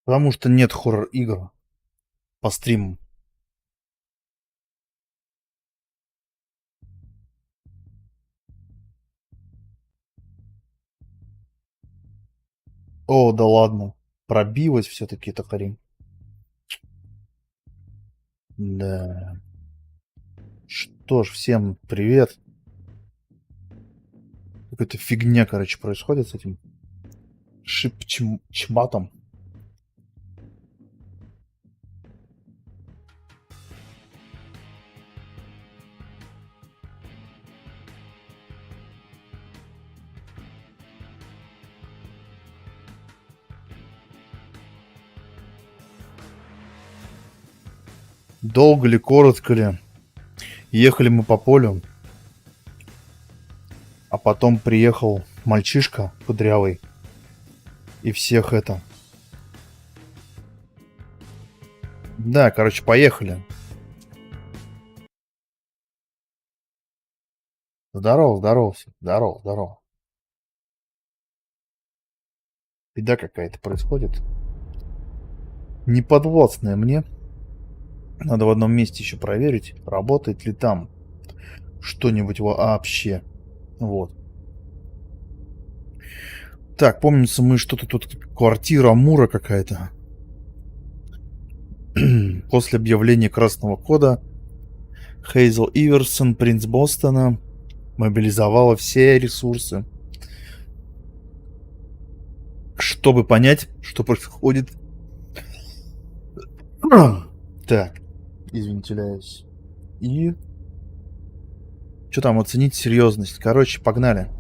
Потому что нет хоррор-игр по стримам. О, да ладно. Пробилась все-таки эта хрень. Да. Что ж, всем привет. Какая-то фигня, короче, происходит с этим чматом. Долго ли, коротко ли, ехали мы по полю, а потом приехал мальчишка кудрявый и всех это. Да, короче, поехали. Здорово, здорово, здорово, здорово. Беда какая-то происходит. Неподвластная мне. Надо в одном месте еще проверить, работает ли там что-нибудь вообще. Вот. Так, помнится, мы что-то тут... Квартира Амура какая-то. После объявления красного кода Хейзел Иверсон, принц Бостона, мобилизовала все ресурсы, чтобы понять, что происходит. Так, извините, ляюсь. И... Что там, оценить серьезность? Короче, погнали.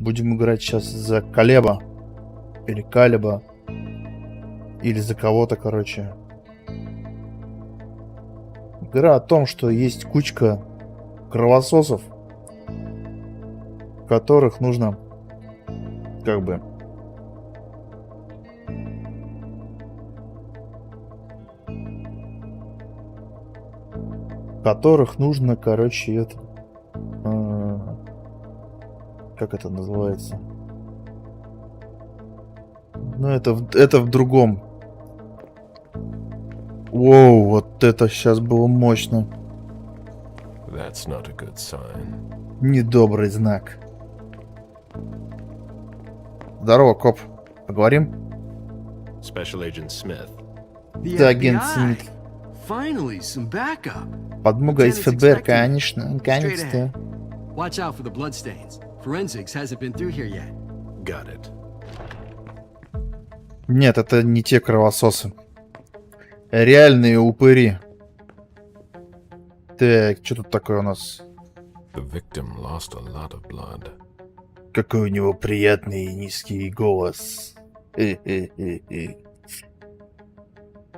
Будем играть сейчас за Калеба. Или Калеба. Или за кого-то, короче. Игра о том, что есть кучка кровососов, которых нужно как бы короче, это как это называется? Ну, это в другом. Воу, вот это сейчас было мощно. That's not a good sign. Недобрый знак. Здорово, коп. Поговорим? Special Agent Smith. Да, агент Смит. Finally, some backup. Подмога из ФБР, конечно. Наконец-то. Watch out for the bloodstains. Forensics hasn't been through here yet. Got it. Нет, это не те кровососы. Реальные упыри. Так, что тут такое у нас? The victim lost a lot of blood. Какой у него приятный и низкий голос.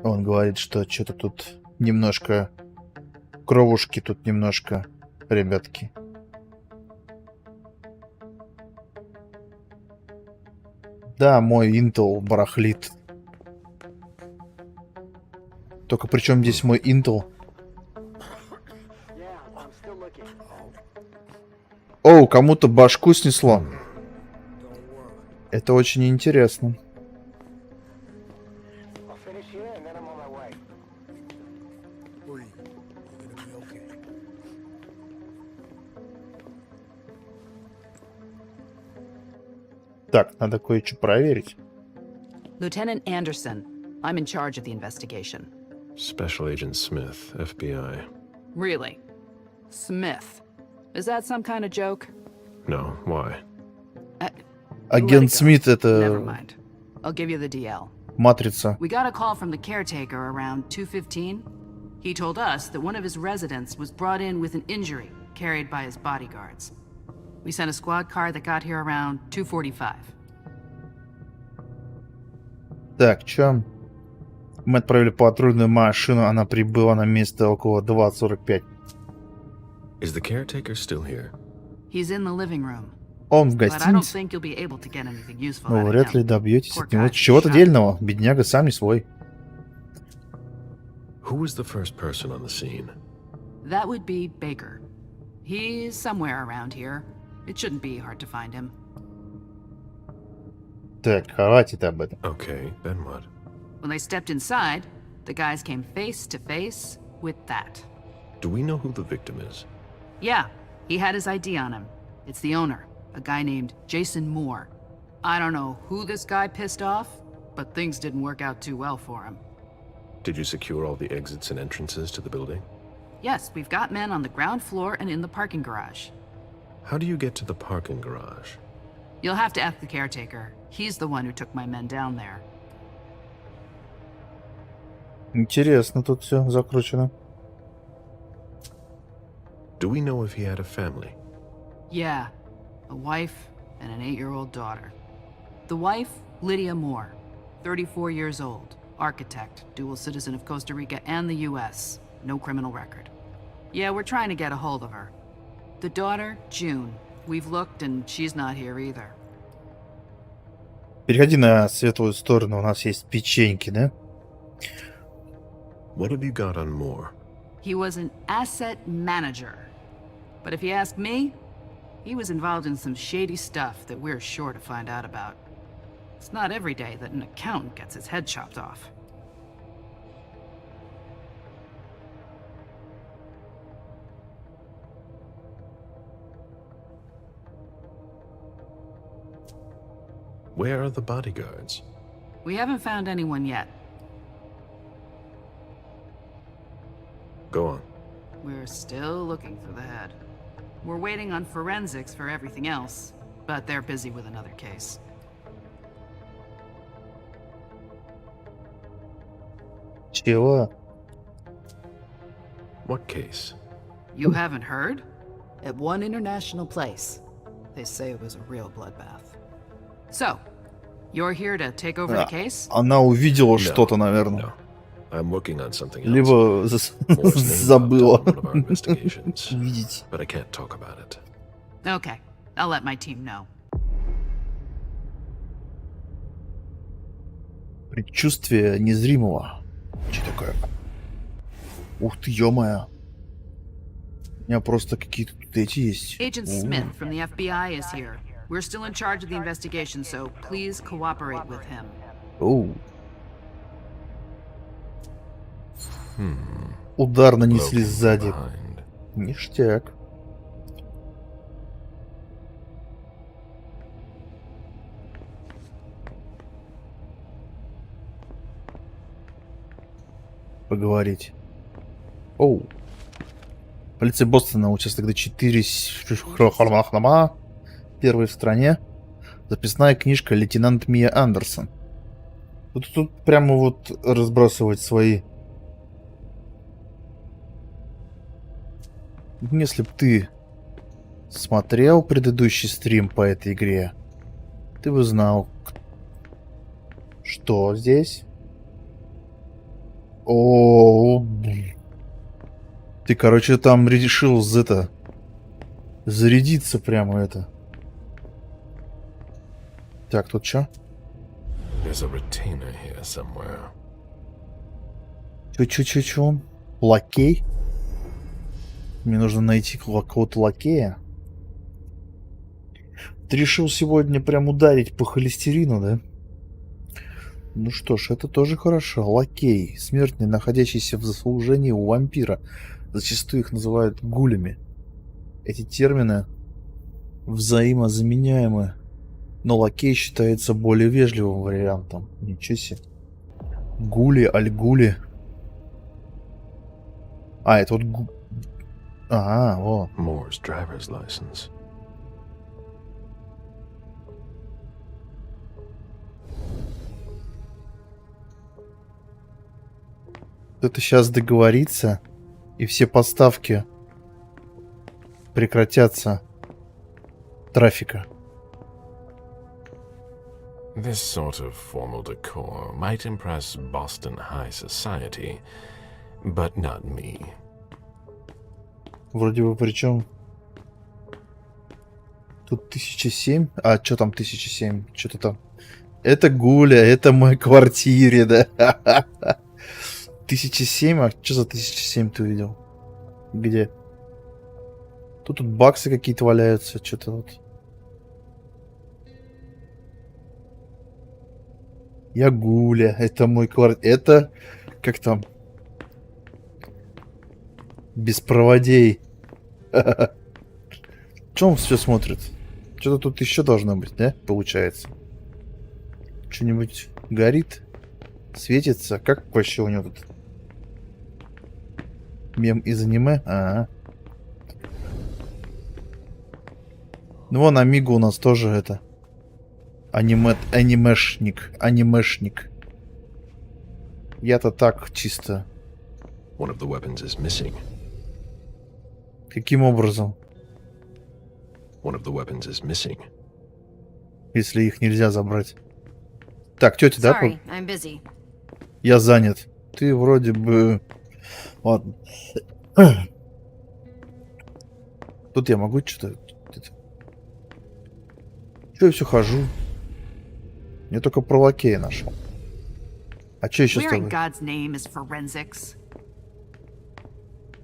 Он говорит, что что-то тут немножко... Кровушки тут немножко, ребятки. Да, мой Intel барахлит. Только при чем здесь мой Intel? Оу, кому-то башку снесло. Это очень интересно. Так, надо кое-что проверить. Lieutenant Anderson, I'm in charge of the investigation. Special Agent Smith, FBI. Really? Smith. Is that some kind of joke? No, why? Агент Смит — Never это mind. I'll give you the DL. матрица. We got a call from the caretaker around 2:15. He told us that one of his residents was brought in with an injury carried by his bodyguards. We sent a squad car that got here around 2:45. Так, чё? Мы отправили патрульную машину, она прибыла на место около 2:45. Is the caretaker still here? He's in the living room. Он в But I don't гостинице. think you'll be able to get anything useful Но out of вряд ли him. добьетесь Poor от него guy. чего-то Shot. дельного. Бедняга сам не свой. Who was the first person on the scene? That would be Baker. He's somewhere around here. It shouldn't be hard to find him. Так, хватит об этом. Okay, then what? When they stepped inside, the guys came face to face with that. Do we know who the victim is? Yeah, he had his ID on him. It's the owner, a guy named Jason Moore. I don't know who this guy pissed off, but things didn't work out too well for him. Did you secure all the exits and entrances to the building? Yes, we've got men on the ground floor and in the parking garage. How do you get to the parking garage? You'll have to ask the caretaker. He's the one who took my men down there. Интересно тут все закручено. Do we know if he had a family? Yeah, a wife and an 8-year-old daughter. The wife, Lydia Moore, 34 years old, architect, dual citizen of Costa Rica and the US, no criminal record. Yeah, we're trying to get a hold of her. The daughter, June. We've looked and she's not here either. Переходи на светлую сторону, у нас есть печеньки, да? What have you got on Moore? He was an asset manager. But if you ask me, he was involved in some shady stuff that we're sure to find out about. It's not every day that an accountant gets his head chopped off. Where are the bodyguards? We haven't found anyone yet. Go on. We're still looking for the head. We're waiting on forensics for everything else, but they're busy with another case. Чего? What case? You haven't heard? At one international place. They say it was a real bloodbath. So, you're here to take over the case? Она увидела что-то, наверное. No. I'm working on something else. Либо Moore's name забыла popped up in one of our investigations, видеть. but I can't talk about it. Okay, I'll let my team know. Предчувствие незримого. Что такое? Ух ты, ё-моё. У меня просто какие-то тут эти есть. Agent Smith from the FBI is here. We're still in charge of the investigation, so please cooperate with him. Оу. Удар нанесли Broken сзади. behind. Ништяк. Поговорить. Оу. Полиция Бостона, участок Д4, первый в стране. Записная книжка лейтенант Мия Андерсон. Тут прямо вот разбрасывать свои. Если б ты смотрел предыдущий стрим по этой игре, ты бы знал, что здесь. О, ты, короче, там решил зарядиться прямо это. Так, тут что? There's a retainer here somewhere. Чё он? Лакей? Мне нужно найти какого-то лакея. Ты решил сегодня прям ударить по холестерину, да? Ну что ж, это тоже хорошо. Лакей. Смертный, находящийся в заслужении у вампира. Зачастую их называют гулями. Эти термины взаимозаменяемы. Но лакей считается более вежливым вариантом. Ничего себе. Гули, альгули. А, это вот... Ага, вот. Moore's driver's license. Это сейчас договорится, и все поставки прекратятся трафика. This sort of formal decor might impress Boston high society, but not me. Вроде бы причем тут 1007, а что там 1007, что-то там. Это Гуля, это в моей квартире, да. 1007, а что за 1007 ты увидел? Где? Тут баксы какие-то валяются, что-то вот. Я Гуля, это мой квартир. Это как там? Без проводей. Че он все смотрит? Что-то тут еще должно быть, да? Получается. Что-нибудь горит? Светится? Как вообще у него тут? Мем из аниме? Ага. Ну вон Амиго у нас тоже это. Анимешник. Я-то так чисто. One of the weapons is missing. Каким образом? One of the weapons is missing. Если их нельзя забрать. Так, тетя, да? Sorry, I'm busy. Я занят. Ты вроде бы... Ладно. Тут я могу что-то... Че я все хожу? Я только про лакея нашел. А что еще с Where in тобой? God's name is forensics?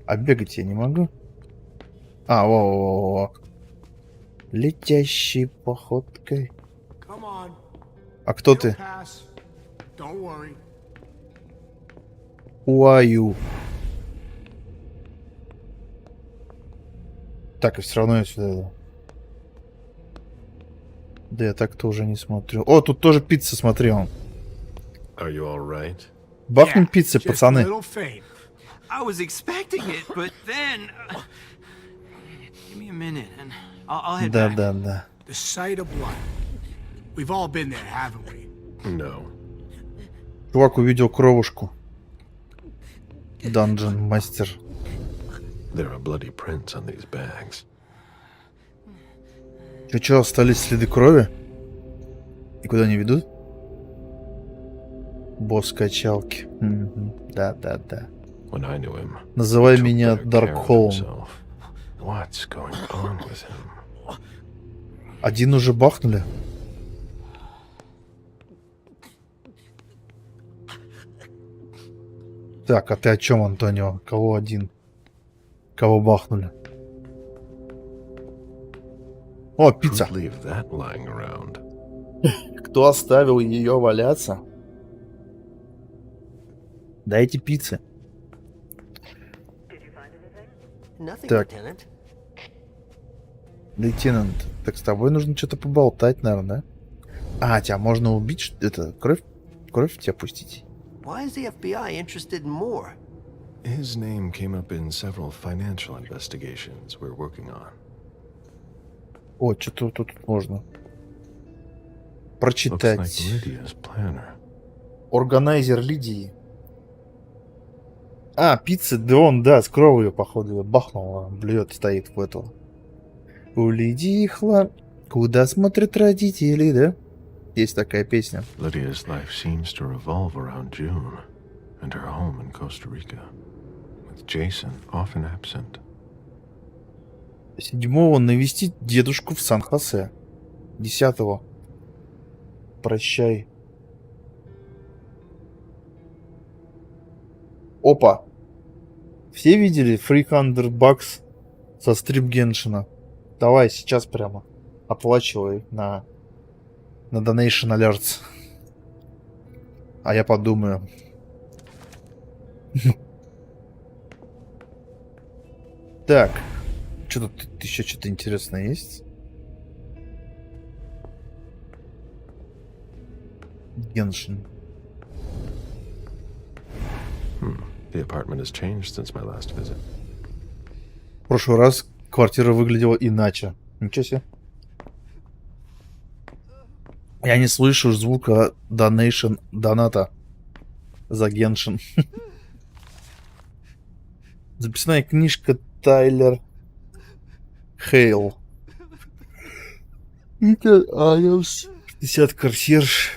А бегать я не могу? А, во-во-во. Летящей походкой. А кто ты? Уаю. Так, и все равно я сюда... Да я так-то уже не смотрю. О, тут тоже пицца, смотри он. Are you all right? Бахнем пиццы, пацаны. I was expecting it, but then give me a minute and I'll head back. Да. The sight of blood. We've all been there, haven't we? No. Чувак увидел кровушку. Данжен мастер. There are bloody prints on these bags. Че, остались следы крови? И куда они ведут? Босс качалки. Да. When I knew him, Называй he took меня better care of Даркхолм. himself. What's going on with him? Один уже бахнули? Так, а ты о чем, Антонио? Кого один? Кого бахнули? О, пицца. Who'd leave that lying around? Кто оставил ее валяться? Дайте пиццы. Nothing, Так. Lieutenant. Лейтенант, так с тобой нужно что-то поболтать, наверное, да? А, тебя можно убить? Это, кровь в тебя пустить? Why is the FBI interested in more? His name came up in several financial investigations we're working on. О, что тут можно? Looks Прочитать. like Lydia's planner. Органайзер Лидии. А, пицца, да он, да, с кровью, походу, бахнул, блюет, стоит в эту. У Лидии куда смотрят родители, да? Есть такая песня. Lydia's life seems to revolve around June and her home in Costa Rica, with Jason often absent. 7-го навестить дедушку в Сан-Хосе. 10-го прощай. Опа! Все видели $300 со стрип Геншина? Давай, сейчас прямо. Оплачивай на Donation Alerts. А я подумаю. Так. Что тут еще что-то интересное есть? Геншин. The apartment has changed since my last visit. В прошлый раз квартира выглядела иначе. Ничего себе. Я не слышу звука доната за Геншин. Записная книжка Тайлер Хейл. 50 корсерж.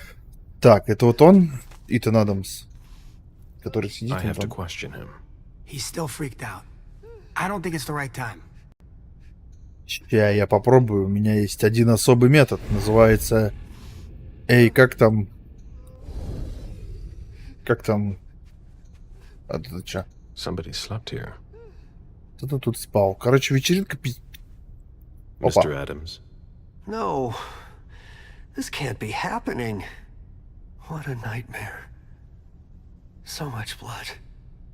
Так, это вот он, Итан Адамс, который сидит I have to там. question him. He's still freaked out. I don't think it's the right time. Ща я попробую. У меня есть один особый метод. Называется... Эй, как там? А это чё? Somebody slept here. Кто-то тут спал. Короче, вечеринка... Опа. Mr. Adams. No. This can't be happening. What a nightmare. So much blood.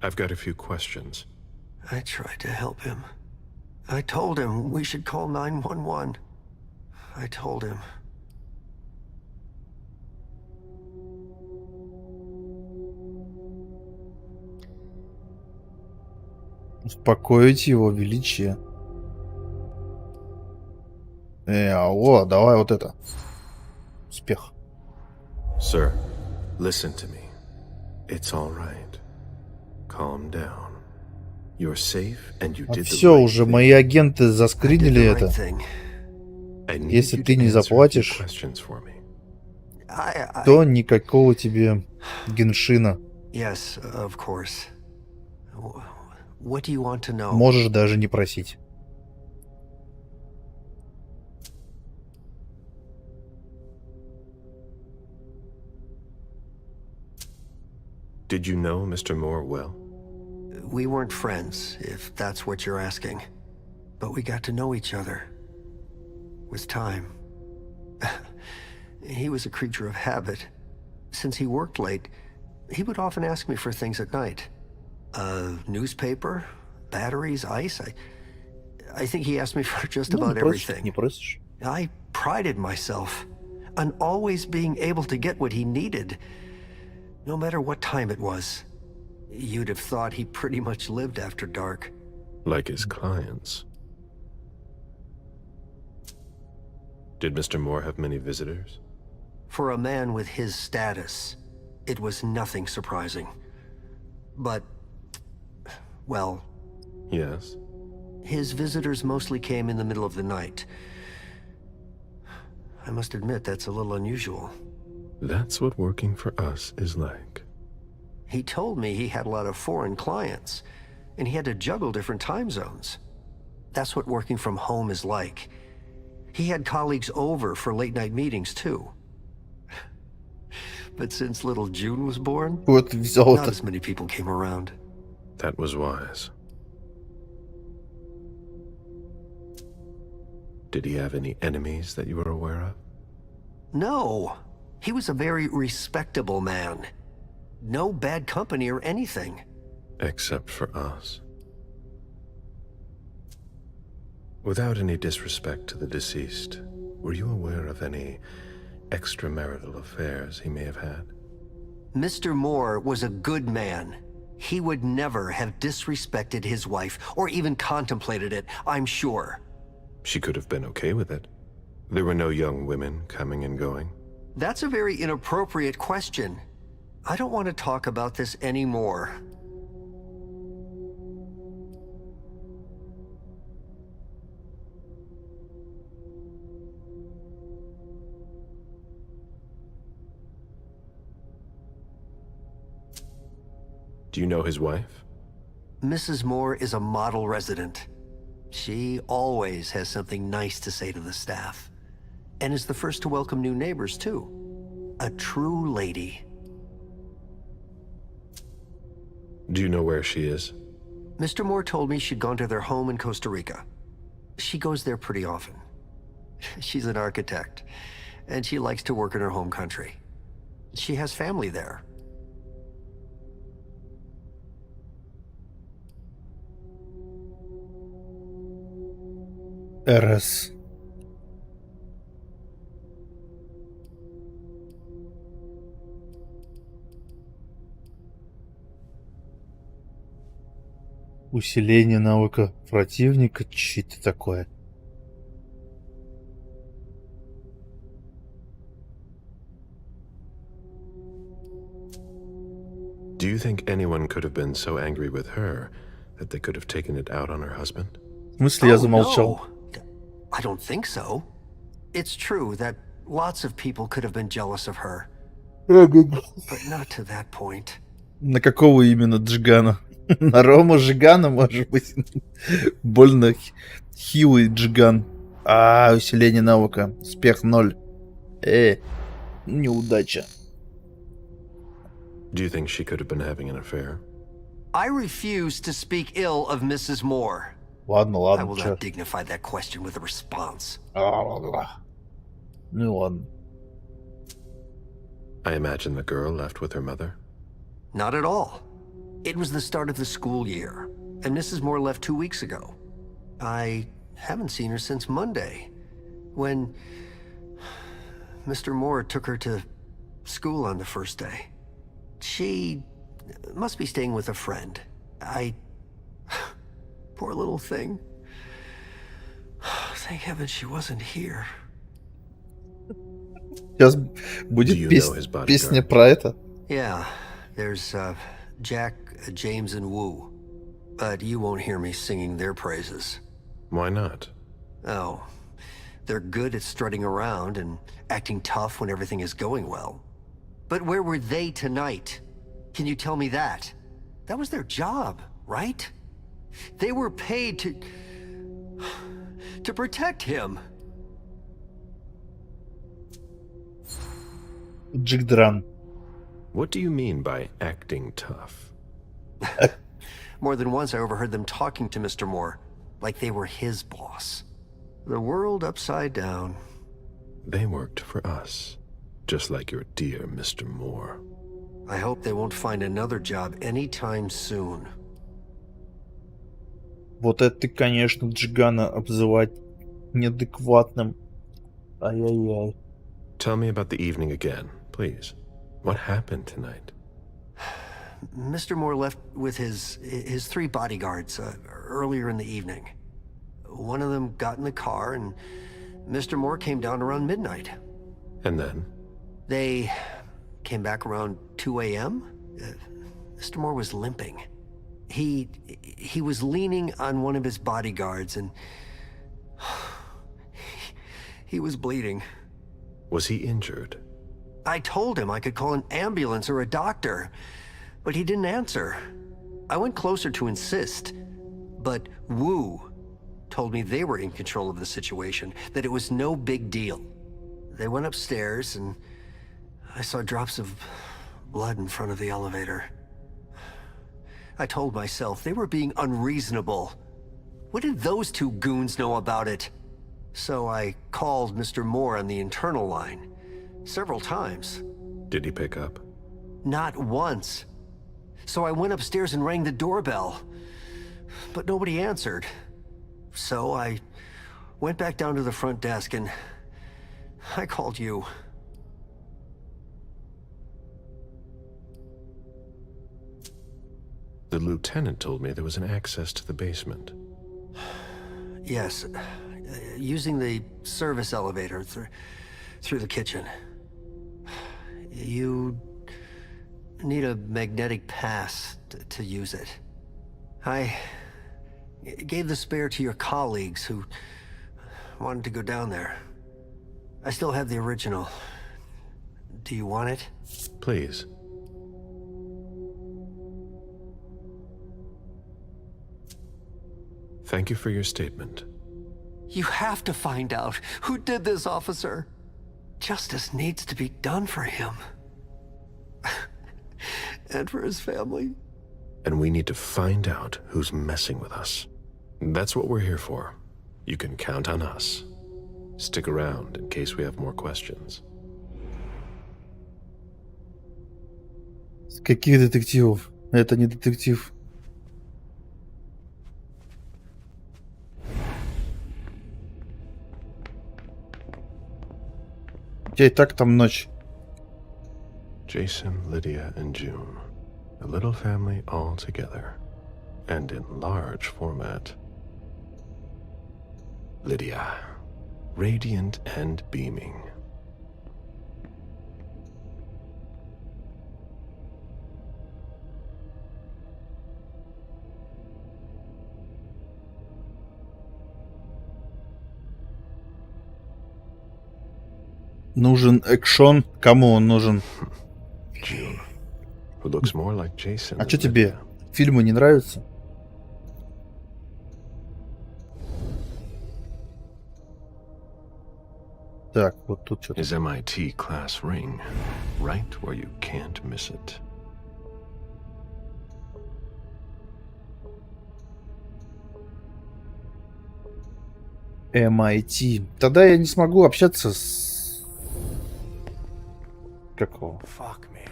I've got a few questions. I tried to help him. I told him we should call 911. I told him. Успокоить его величие. Алло, давай вот это. Успех. Sir, listen to me. It's all right. Calm down. You're safe and you did the Все, right уже thing. мои агенты I did заскринили the это. right thing. I need Если you ты to не answer a few заплатишь, questions for me. то никакого тебе геншина. Yes, of course. What do you want to know? Можешь даже не просить. Did you know Mr. Moore well? We weren't friends, if that's what you're asking. But we got to know each other. With time. He was a creature of habit. Since he worked late, he would often ask me for things at night. A newspaper, batteries, ice. I think he asked me for just Ну, about не просишь, everything. не просишь. I prided myself on always being able to get what he needed, no matter what time it was. You'd have thought he pretty much lived after dark. Like his clients. Did Mr. Moore have many visitors? For a man with his status, it was nothing surprising. But, well, Yes. his visitors mostly came in the middle of the night. I must admit that's a little unusual. That's what working for us is like. He told me he had a lot of foreign clients, and he had to juggle different time zones. That's what working from home is like. He had colleagues over for late-night meetings, too. But since little June was born, Вот взял not это. as many people came around. That was wise. Did he have any enemies that you were aware of? No, he was a very respectable man. No bad company or anything. Except for us. Without any disrespect to the deceased, were you aware of any extramarital affairs he may have had? Mr. Moore was a good man. He would never have disrespected his wife, or even contemplated it, I'm sure. She could have been okay with it. There were no young women coming and going. That's a very inappropriate question. I don't want to talk about this anymore. Do you know his wife? Mrs. Moore is a model resident. She always has something nice to say to the staff. And is the first to welcome new neighbors, too. A true lady. Do you know where she is? Mr. Moore told me she'd gone to their home in Costa Rica. She goes there pretty often. She's an architect, and she likes to work in her home country. She has family there. РС. Усиление навыка противника, что-то такое. Do you think anyone could have been so angry with her that they could have taken it out on her husband? В смысле, я Oh, замолчал? no. I don't think so. It's true that lots of people could have been jealous of her, but not to that point. На какого именно Джигана? На Рома Жигана, может быть? Больно хилый Джиган. Усиление навыка. Успех 0. Неудача. Do you think she could have been having an affair? I refuse to speak ill of Mrs. Moore. Ладно, I ладно, will чё. not dignify that question with a response. Ну ладно. I imagine the girl left with her mother? Not at all. It was the start of the school year, and Mrs. Moore left 2 weeks ago. I haven't seen her since Monday, when Mr. Moore took her to school on the first day. She must be staying with a friend. Poor little thing. Thank heaven she wasn't here. Сейчас Do будет you know his bodyguard? песня про это. Yeah, there's Jack, James, and Wu. But you won't hear me singing their praises. Why not? Oh, they're good at strutting around and acting tough when everything is going well. But where were they tonight? Can you tell me that? That was their job, right? They were paid to protect him. Джик Дран. What do you mean by acting tough? More than once I overheard them talking to Mr. Moore, like they were his boss. The world upside down. They worked for us, just like your dear Mr. Moore. I hope they won't find another job anytime soon. Вот это ты, конечно, Джигана обзывать неадекватным. Ай-яй-яй. Tell me about the evening again, please. What happened tonight? Mr. Moore left with his 3 bodyguards earlier in the evening. One of them got in the car, and Mr. Moore came down around midnight. And then? They came back around 2 a.m. Mr. Moore was limping. He was leaning on one of his bodyguards, and he was bleeding. Was he injured? I told him I could call an ambulance or a doctor, but he didn't answer. I went closer to insist, but Wu told me they were in control of the situation, that it was no big deal. They went upstairs, and I saw drops of blood in front of the elevator. I told myself they were being unreasonable. What did those 2 goons know about it? So I called Mr. Moore on the internal line several times. Did he pick up? Not once. So I went upstairs and rang the doorbell, but nobody answered. So I went back down to the front desk and I called you. The lieutenant told me there was an access to the basement. Yes, using the service elevator through the kitchen. You need a magnetic pass to use it. I gave the spare to your colleagues who wanted to go down there. I still have the original. Do you want it? Please. Thank you for your statement. You have to find out who did this, officer. Justice needs to be done for him. And for his family. And we need to find out who's messing with us. That's what we're here for. You can count on us. Stick around in case we have more questions. С каких детективов? Это не детектив. У тебя и так там ночь. Jason, Lydia, and June. A little family all together. And in large format. Lydia. Radiant and beaming. Нужен экшон. Кому он нужен? June. Who looks more like Jason. А than что тебе? Lydia. Фильмы не нравятся? Так, вот тут что-то. His MIT class ring. Right where you can't miss it. MIT. Тогда я не смогу общаться с Как его? Fuck, man.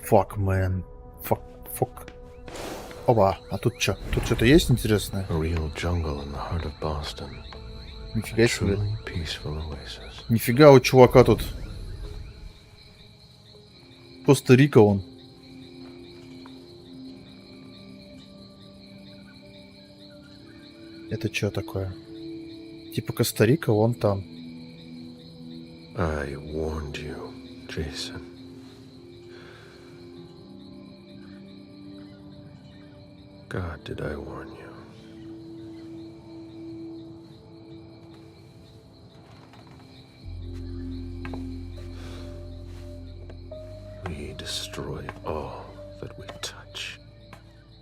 Fuck, man. Fuck. Опа, а тут что? Тут что-то есть интересное? A real jungle in the heart of Boston. Нифига себе. Truly peaceful oasis. Нифига у чувака тут. Коста-Рика он. Это что такое? Типа Коста-Рика, вон там. I warned you, Jason. God, did I warn you? We destroy all that we touch.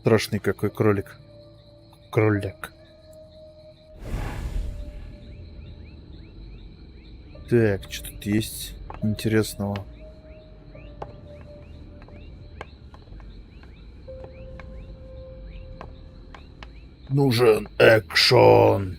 Страшный какой кролик. Кролик. Так, что тут есть интересного? Нужен экшон.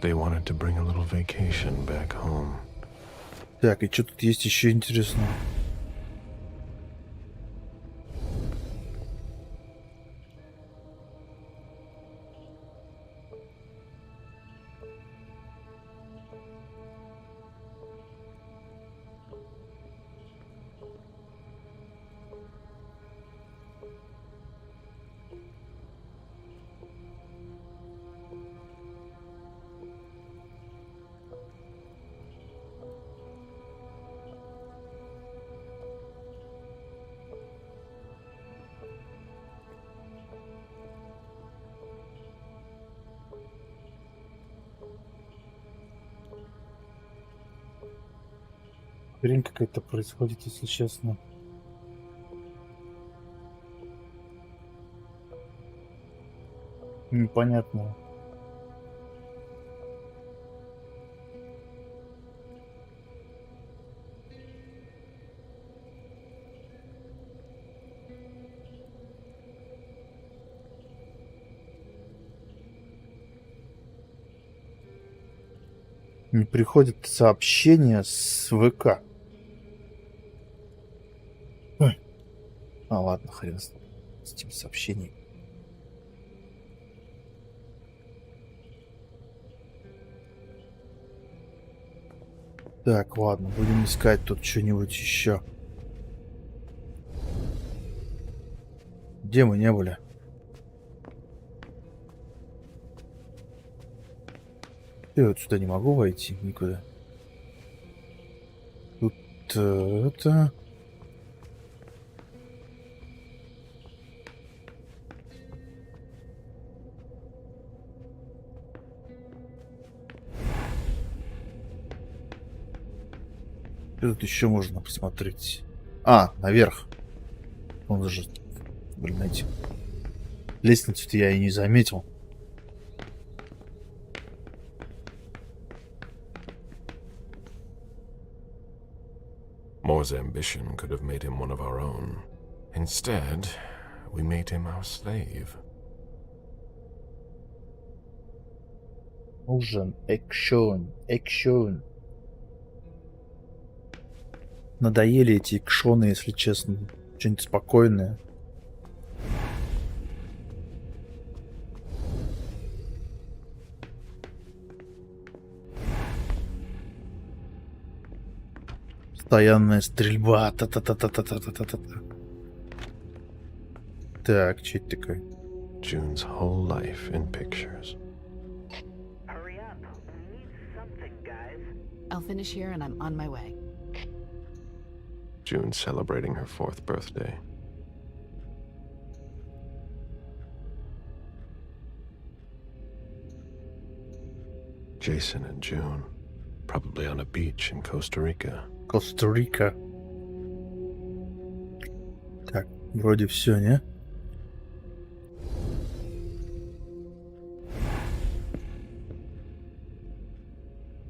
They wanted to bring a little vacation back home. Так, и что тут есть еще интересного? Хрень какая-то происходит, если честно. Непонятно. Не приходит сообщение с ВК. Ой. А, ладно, хрен с этим сообщением. Так, ладно, будем искать тут что-нибудь еще. Где мы не были? Я вот сюда не могу войти никуда. Тут это... Что тут еще можно посмотреть? А, наверх. Он же... Блин, эти... Лестницу-то я и не заметил. Moore's ambition could have made him one of our own. Instead, we made him our slave. Нужен экшон, экшон. Надоели эти экшоны, если честно. Что-нибудь спокойное. Постоянная стрельба. Та-та-та-та-та-та-та-та. Так, что это такое? June's whole life in pictures. Hurry up. We need something, guys. I'll finish here and I'm on my way. June celebrating her 4th birthday. Jason and June, probably on a beach in Costa Rica. Коста-Рика. Так, вроде все, не?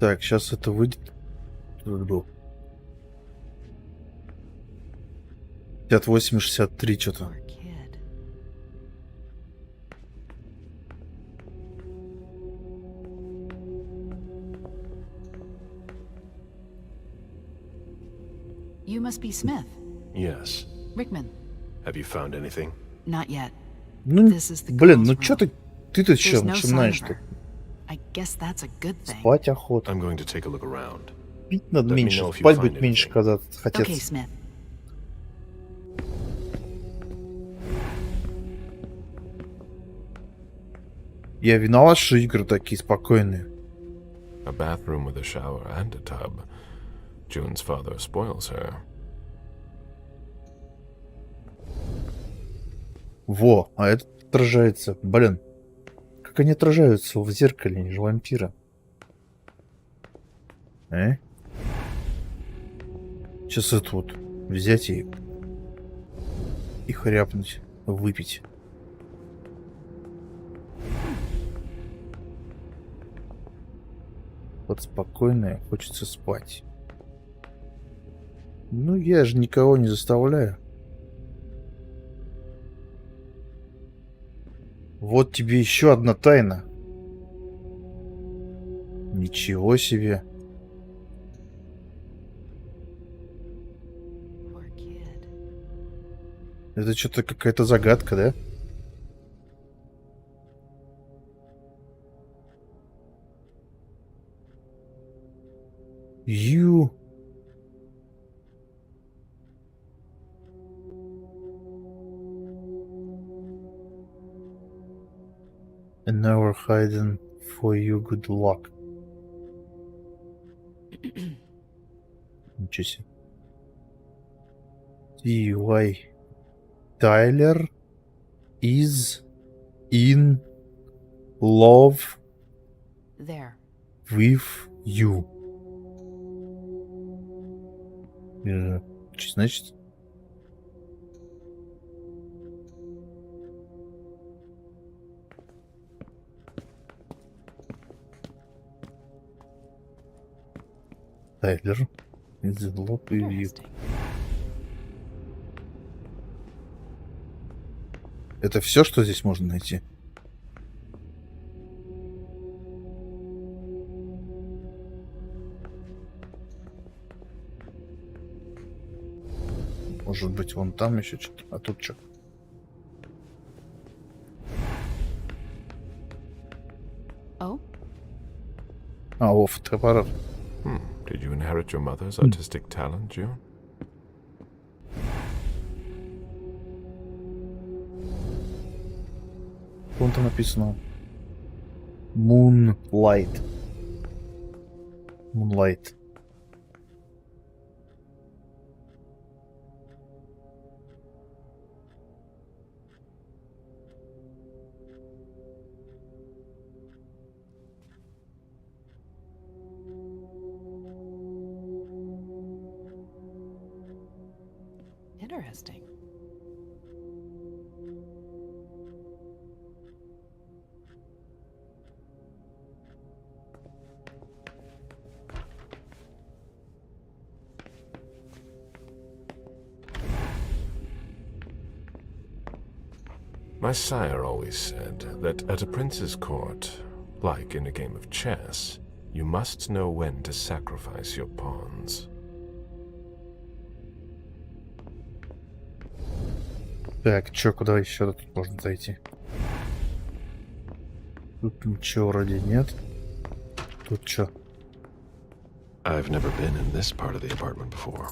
Так, сейчас это выйдет. Тут был. 58 и 63 что-то. Poor kid. You must be Smith. Yes. Rickman. Have you found anything? Not yet. Ну, This is the блин, ну girls' что room. ты тут что There's no sign начинаешь of тут? her. I guess that's a good thing. Спать охота. I'm going to take a look around. Пить надо Let me меньше, know if you спать find будет меньше, anything. когда Okay, хотеться. Smith. Я виноват, что игры такие спокойные. A bathroom with a shower and a tub. June's father spoils her. Во, а это отражается. Блин, как они отражаются в зеркале, они же вампиры. Сейчас это вот взять и хряпнуть, выпить. Вот спокойно, хочется спать. Ну, я же никого не заставляю. Вот тебе еще одна тайна. Ничего себе. Poor kid. Это что-то какая-то загадка, да? You. And never hiding for you good luck. Ничего себе. T.Y. Tyler is in love There. with you. Что значит? Тайлер is in love with you. Interesting. Это все, что здесь можно найти? Может быть, вон там еще что-то. А тут что? Oh? А, о, фотоаппарат. Did you inherit your mother's artistic talent, June? Вон там написано. Moonlight. Moonlight. Interesting. My sire always said that at a prince's court, like in a game of chess, you must know when to sacrifice your pawns. Так, чё, куда еще тут можно зайти? Тут ничего вроде нет. Тут чё? I've never been in this part of the apartment before.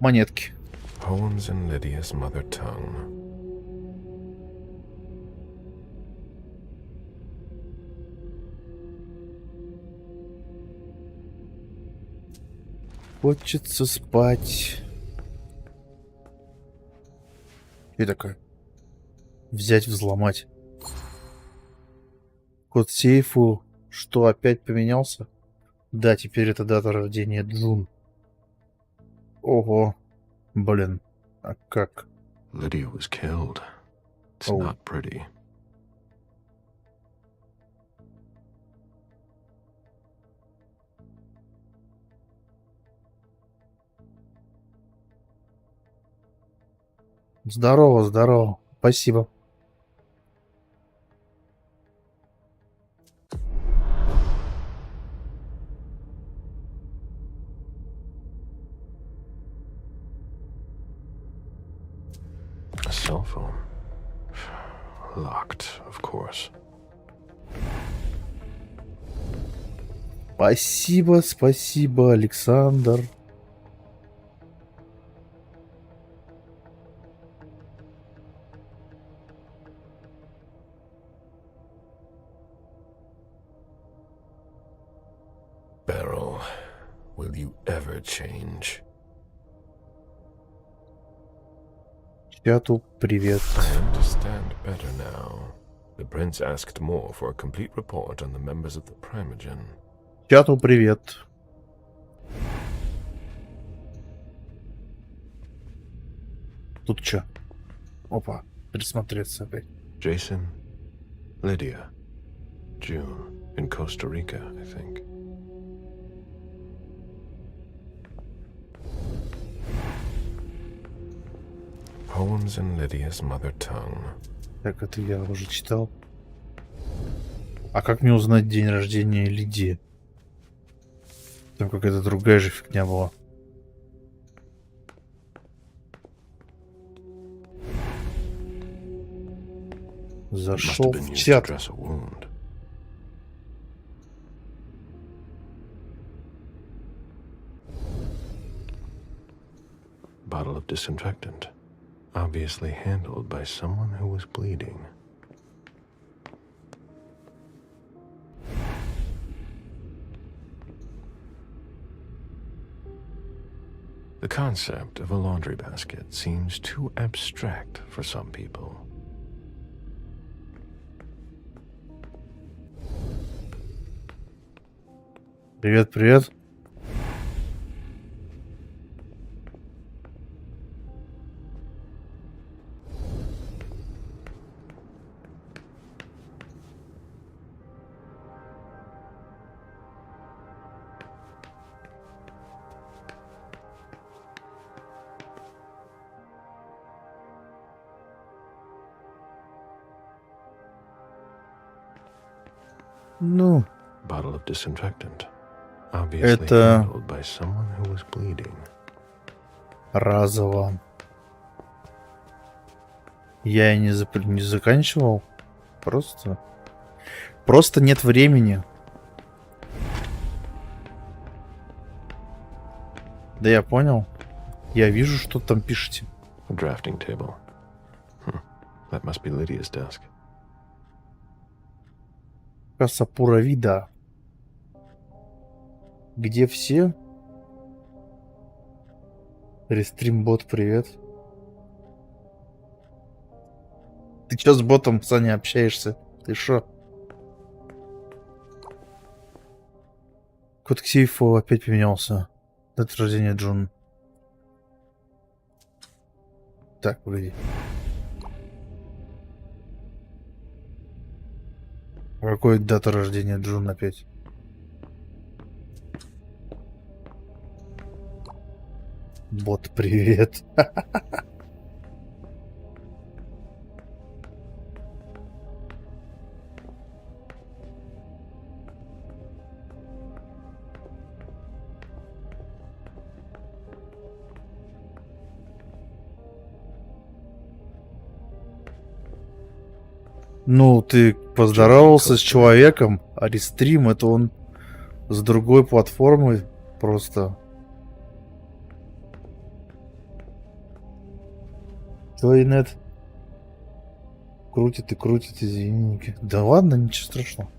Монетки. Poems in Lydia's mother tongue. Хочется спать. И такое. Взять, взломать. Код сейфу. Что, опять поменялся? Да, теперь это дата рождения Джун. Ого. Блин. А как? Lydia was killed. It's Oh. not pretty. Здорово, здорово. Спасибо. A cell phone. Locked, of course. Спасибо, спасибо, Александр. Beryl, will you ever change? Чату привет. I understand better now. The prince asked more for a complete report on the members of the Primogen. Чату привет. Тут чё? Опа, присмотреться опять. Jason, Lydia, June, in Costa Rica, I think. Poems in Lydia's mother tongue. Так, это я уже читал. А как мне узнать день рождения Лидии? Там какая-то другая же фигня была. Зашел в чат. Bottle of disinfectant, obviously handled by someone who was bleeding. The concept of a laundry basket seems too abstract for some people. Привет, привет. Ну, Bottle of disinfectant, obviously это handled by someone who was bleeding. разово. Я и не заканчивал. Просто нет времени. Да я понял. Я вижу, что там пишете. A drafting table. That must be Lydia's desk. Касапура вида. Где все? Рестримбот, привет. Ты чё с ботом, Саня, общаешься? Ты шо? Код к сейфу опять поменялся. Дата рождения Джун. Так, погоди. Какой дата рождения Джун опять? Бот, привет. Ну, ты поздоровался с человеком, а рестрим это он с другой платформы просто. Твой нет крутит и крутит, извините. Да ладно, ничего страшного.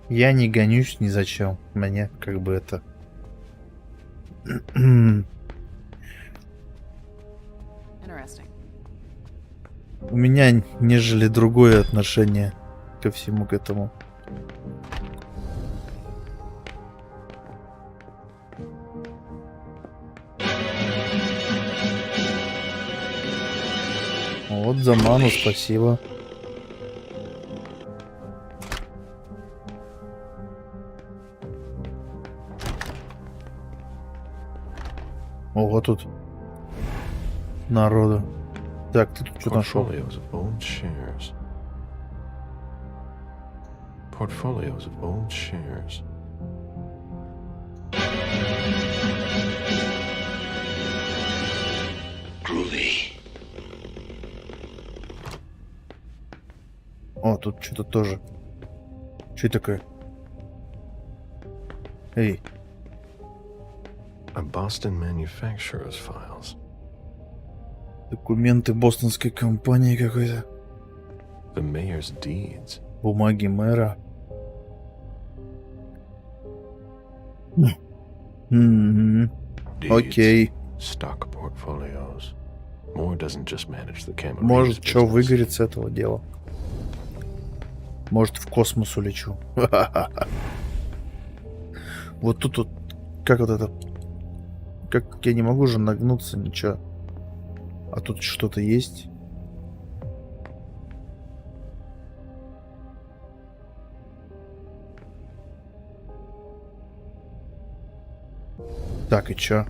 Я не гонюсь ни зачем. Мне как бы это... У меня нежели другое отношение ко всему к этому. Вот за ману спасибо. Ого, тут народу. Так, ты тут что нашел? Portfolios of old shares. Portfolios of old shares. О, тут что-то тоже. Что это такое? Эй, A Boston manufacturer's files. документы бостонской компании какой-то. The mayor's deeds. Бумаги мэра. Мгм. Deeds, Окей. stock portfolios. Moore doesn't just manage the camera. Может, что выгорит с этого дела. Может, в космос улечу. Вот тут вот, как вот это... Как я не могу же нагнуться, ничего. А тут что-то есть. Так, и чё?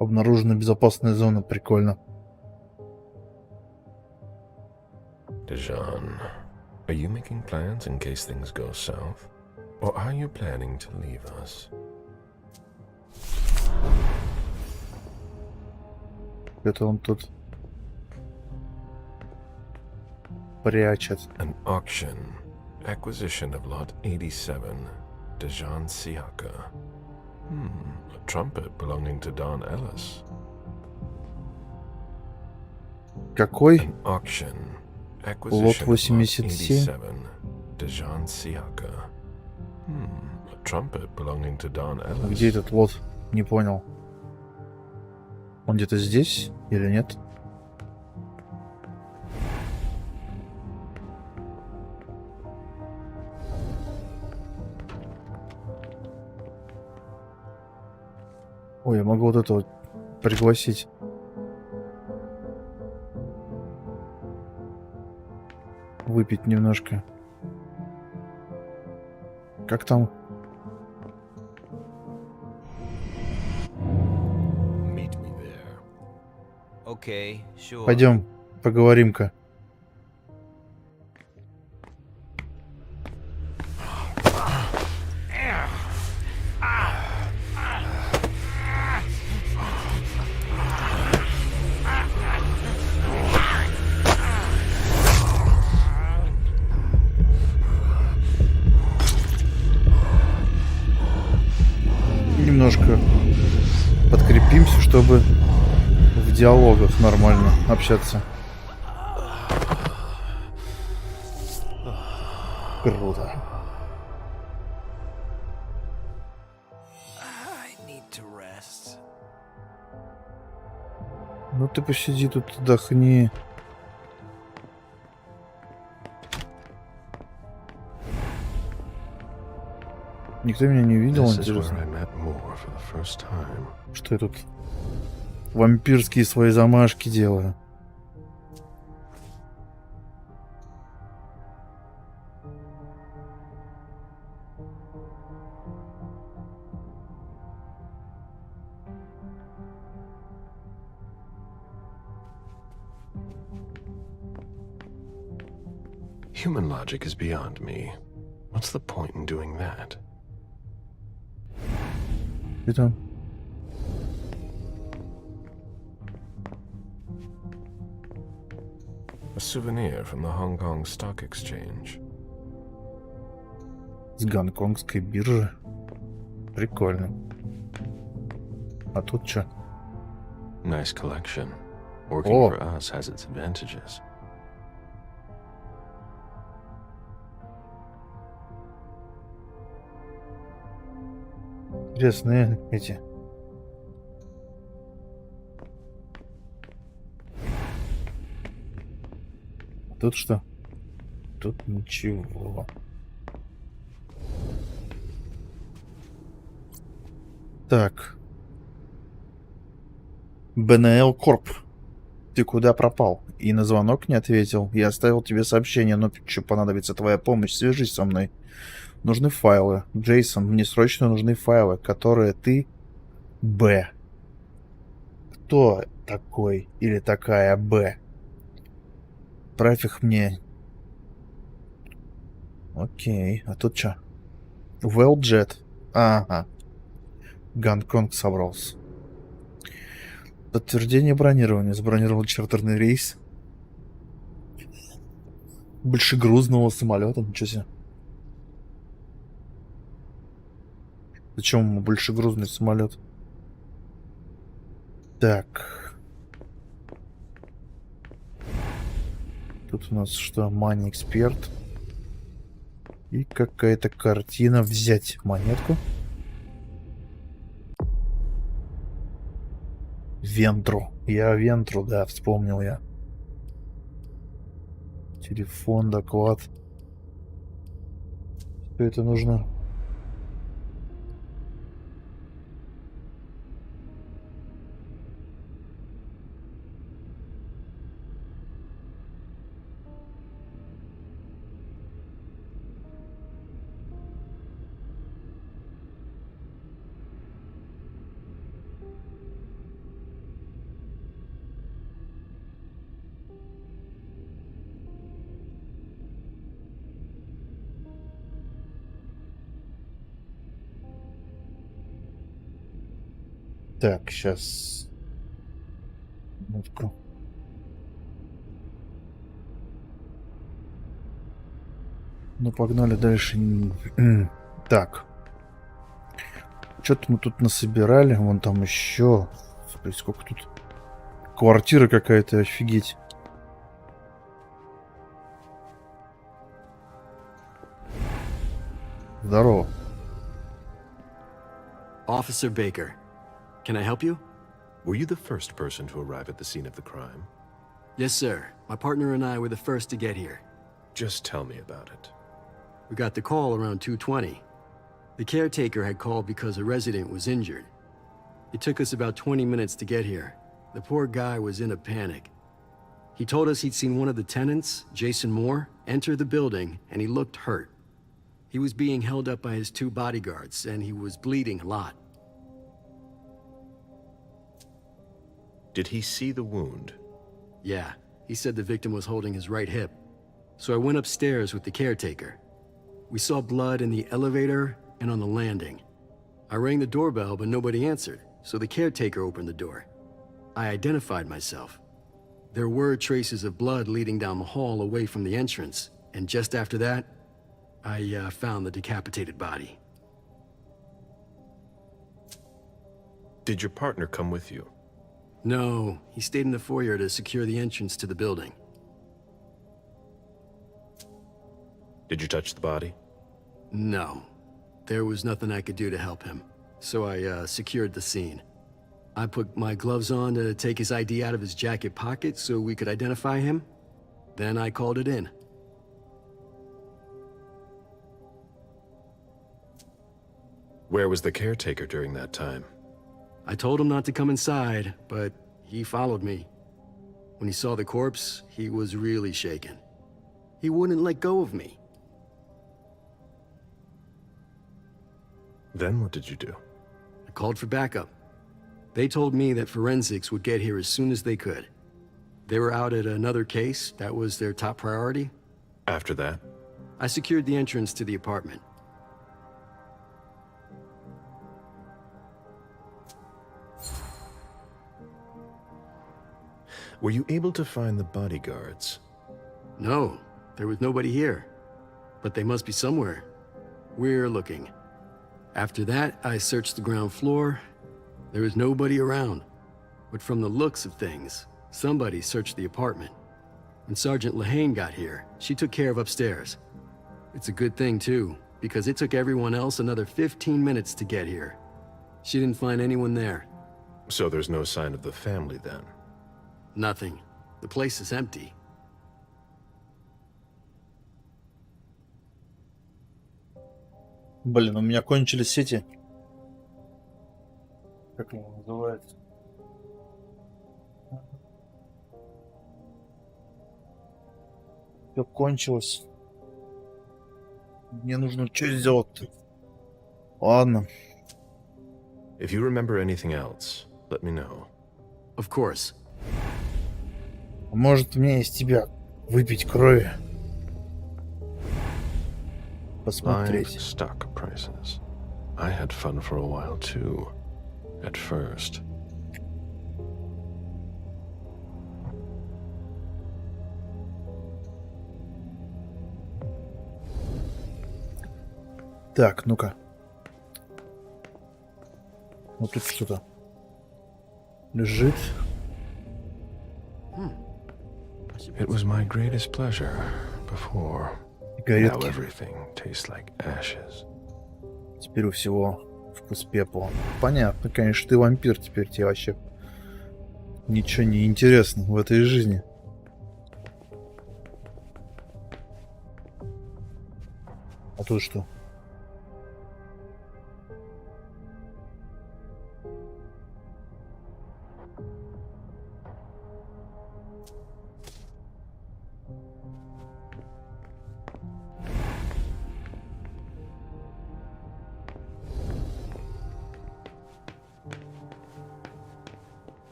Обнаружена безопасная зона, прикольно. Dijon, are you making plans in case things go south? Or are you planning to leave us? Это он тут прячет. An auction. Acquisition of lot 87. Dijon Siaka. A trumpet belonging to Don Ellis. Какой? An auction. Acquisition Lot of lot 87. 87. Dijon Siaka. A trumpet belonging to Don Ellis. Где этот лот? Не понял. Он где-то здесь или нет? Ой, я могу вот этого пригласить. Выпить немножко. Как там? Meet me there. Okay, sure. Пойдем, поговорим-ка. Немножко подкрепимся, чтобы в диалогах нормально общаться. Круто. I need to rest. Ну ты посиди тут, отдохни. Никто меня не видел, This is where интересно. I met Moore for the first time. Что я тут вампирские свои замашки делаю. Human logic is beyond me. What's the point in doing that? И там. A souvenir from the Hong Kong Stock Exchange. С гонконгской биржи. Прикольно. А тут что? Nice collection. Working Oh. for us has its advantages. Интересные эти. Тут что? Тут ничего. Так. БНЛ Корп. Ты куда пропал? И на звонок не ответил. Я оставил тебе сообщение, но что понадобится твоя помощь, свяжись со мной. Нужны файлы. Джейсон, мне срочно нужны файлы, которые ты... Б. Кто такой или такая Б? Отправь их мне. Окей, а тут что? Welljet. Ага. Гонконг собрался. Подтверждение бронирования. Забронировал чартерный рейс. Большегрузного самолета. Ничего себе. Зачем ему большегрузный самолет? Так. Тут у нас что? Money эксперт. И какая-то картина. Взять монетку. Вентру. Я Вентру, да, вспомнил я. Телефон, доклад. Что это нужно? Так, сейчас. Минутку. Ну, погнали дальше. Так. Что-то мы тут насобирали. Вон там еще. Смотри, сколько тут. Квартира какая-то, офигеть. Здорово. Officer Baker, can I help you? Were you the first person to arrive at the scene of the crime? Yes, sir. My partner and I were the first to get here. Just tell me about it. We got the call around 2:20. The caretaker had called because a resident was injured. It took us about 20 minutes to get here. The poor guy was in a panic. He told us he'd seen one of the tenants, Jason Moore, enter the building, and he looked hurt. He was being held up by his 2 bodyguards, and he was bleeding a lot. Did he see the wound? Yeah, he said the victim was holding his right hip. So I went upstairs with the caretaker. We saw blood in the elevator and on the landing. I rang the doorbell, but nobody answered, so the caretaker opened the door. I identified myself. There were traces of blood leading down the hall away from the entrance, and just after that, I found the decapitated body. Did your partner come with you? No, he stayed in the foyer to secure the entrance to the building. Did you touch the body? No. There was nothing I could do to help him, so I secured the scene. I put my gloves on to take his ID out of his jacket pocket so we could identify him. Then I called it in. Where was the caretaker during that time? I told him not to come inside, but he followed me. When he saw the corpse, he was really shaken. He wouldn't let go of me. Then what did you do? I called for backup. They told me that forensics would get here as soon as they could. They were out at another case. That was their top priority. After that? I secured the entrance to the apartment. Were you able to find the bodyguards? No, there was nobody here. But they must be somewhere. We're looking. After that, I searched the ground floor. There was nobody around. But from the looks of things, somebody searched the apartment. When Sergeant Lehane got here, she took care of upstairs. It's a good thing, too, because it took everyone else another 15 minutes to get here. She didn't find anyone there. So there's no sign of the family then? Nothing. The place is empty. Блин, у меня кончились сети. Как они называются? Все кончилось. Мне нужно что сделать-то? Ладно. If you remember anything else, let me know. Of course. Может, мне из тебя выпить крови? Live Посмотреть. stock prices. I had fun for a while too. At first. Так, ну-ка. Вот тут что-то лежит. It was my greatest pleasure before. Now Сигаретки. everything tastes like ashes. Теперь у всего вкус пепла. Понятно, конечно, ты вампир, теперь тебе вообще ничего не интересно в этой жизни. А тут что?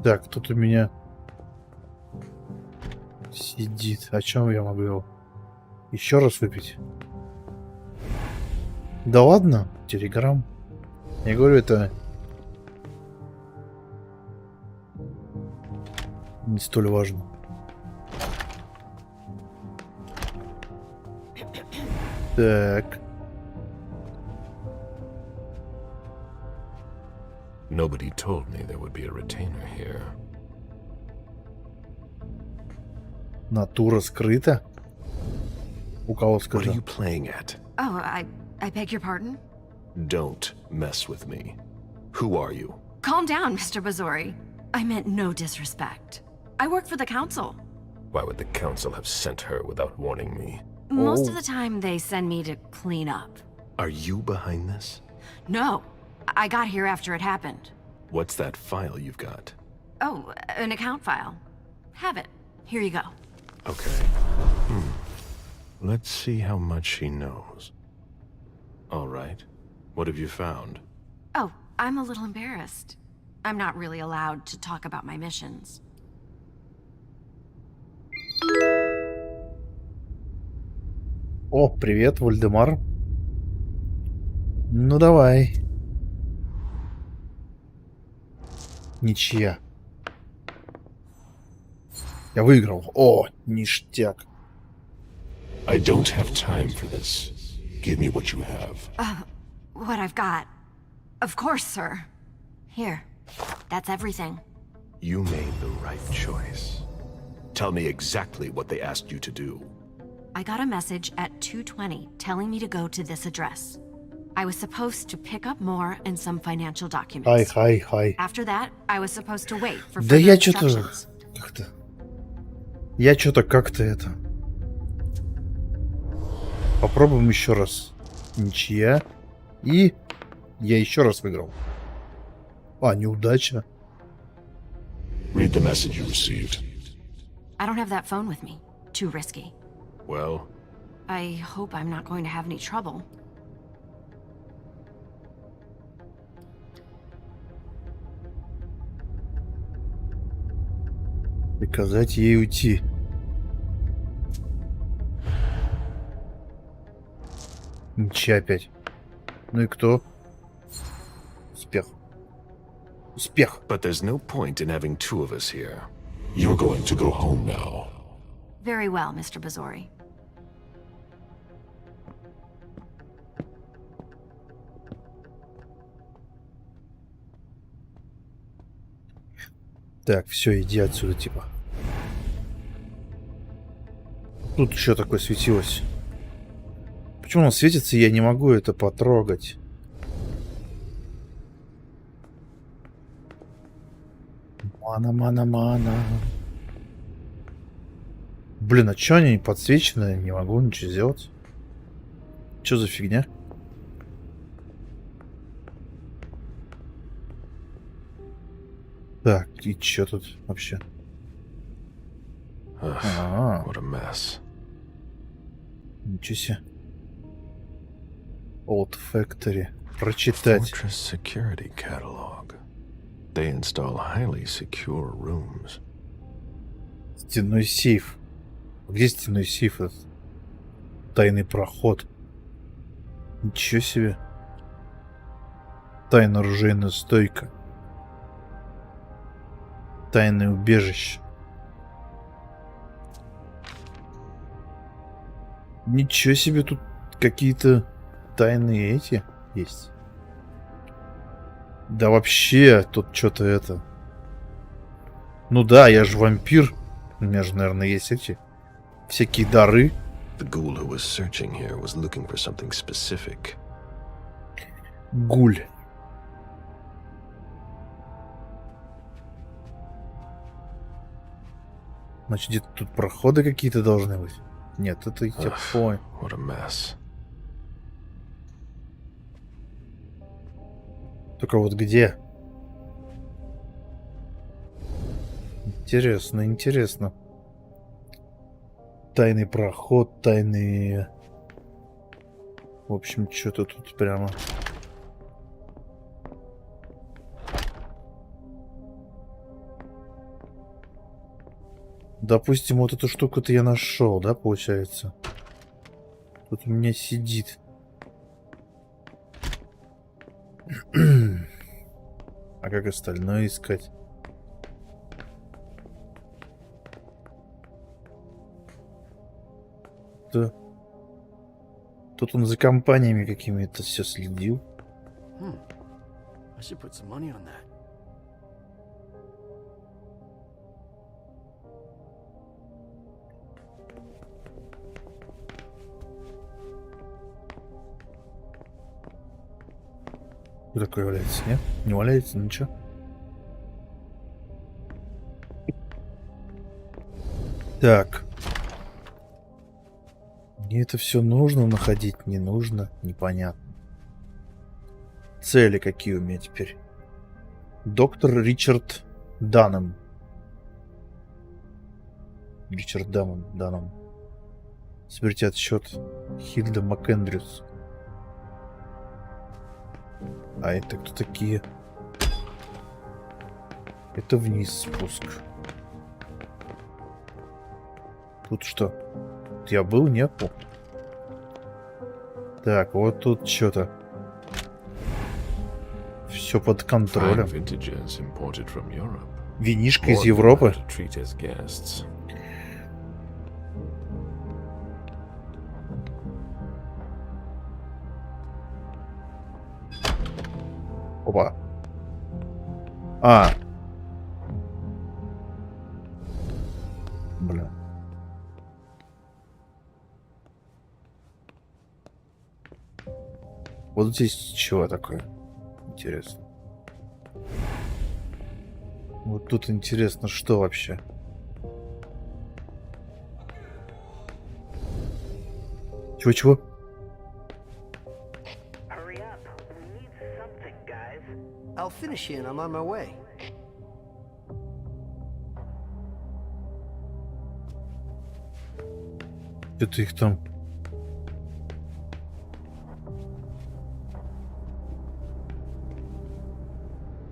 Так, тут у меня сидит. О чем я могу его еще раз выпить? Да ладно, телеграм. Я говорю, это не столь важно. Так. Nobody told me there would be a retainer here. Натура скрыта? У кого What are сказал? you playing at? Oh, I beg your pardon? Don't mess with me. Who are you? Calm down, Mr. Bazori. I meant no disrespect. I work for the council. Why would the council have sent her without warning me? Most Oh. of the time, they send me to clean up. Are you behind this? No, I got here after it happened. What's that file you've got? Oh, an account file. Have it. Here you go. Okay. Let's see how much she knows. All right. What have you found? Oh, I'm a little embarrassed. I'm not really allowed to talk about my missions. О, привет, Вальдемар. Ну давай. Ничья. Я выиграл. О, ништяк. I don't have time for this. Give me what you have. What I've got. Of course, sir. Here. That's everything. You made the right choice. Tell me exactly what they asked you to do. I got a message at 2:20 telling me to go to this address. I was supposed to pick up more and some financial documents. Хай. After that, I was supposed to wait for Да further я что-то instructions. как-то. Я что-то как-то это. Попробуем еще раз. Ничья. И я еще раз выиграл. А, неудача. Read the message you received. I don't have that phone with me. Too risky. Well, I hope I'm not going to have any trouble. Приказать ей уйти. Ничья опять. Ну и кто? Успех. Успех. but there's no point in having two of us here. You're going to go home now. Very well, Mr. Bazori. Так, все, иди отсюда, типа. Тут еще такое светилось. Почему оно светится, и я не могу это потрогать? Мана. Блин, а чё они не подсвечены? Не могу ничего сделать. Чё за фигня? Так, и чё тут вообще? А, What a mess. ничего себе. Old Factory. Прочитать. Fortress security catalog. They install highly secure rooms. Стенной сейф. Где стенной сейф? Этот? Тайный проход. Ничего себе. Тайная оружейная стойка. Тайное убежище. Ничего себе, тут какие-то тайные эти есть. Да вообще, тут что-то это... Ну да, я же вампир. У меня же, наверное, есть эти... всякие дары. The ghoul who was searching here was looking for something specific. Гуль. Значит, где-то тут проходы какие-то должны быть. Нет, это я понял. What a mess. Только вот где? Интересно, интересно. Тайный проход, тайные... В общем, что-то тут прямо... Допустим, вот эту штуку-то я нашел, да, получается? Тут у меня сидит. А как остальное искать? Да. Тут он за компаниями какими-то все следил. I should put some money on that. Что такое валяется, нет? Не валяется, ничего. Так. Мне это все нужно находить, не нужно, непонятно. Цели какие у меня теперь? Доктор Ричард Даннем. Ричард Даннем. Соберите отсчет Хильда МакЭндрюс. А это кто такие? Это вниз спуск. Тут что? Тут я был, нет? Так, вот тут что-то. Все под контролем. Fine vintages imported from Europe. Винишка из More than Европы. allowed to treat as guests. Опа. А. Бля. Вот здесь чего такое? Интересно. Вот тут интересно, что вообще? Чего-чего? Hurry up. We need something, guys. I'll finish you and I'm on my way. Что-то их там...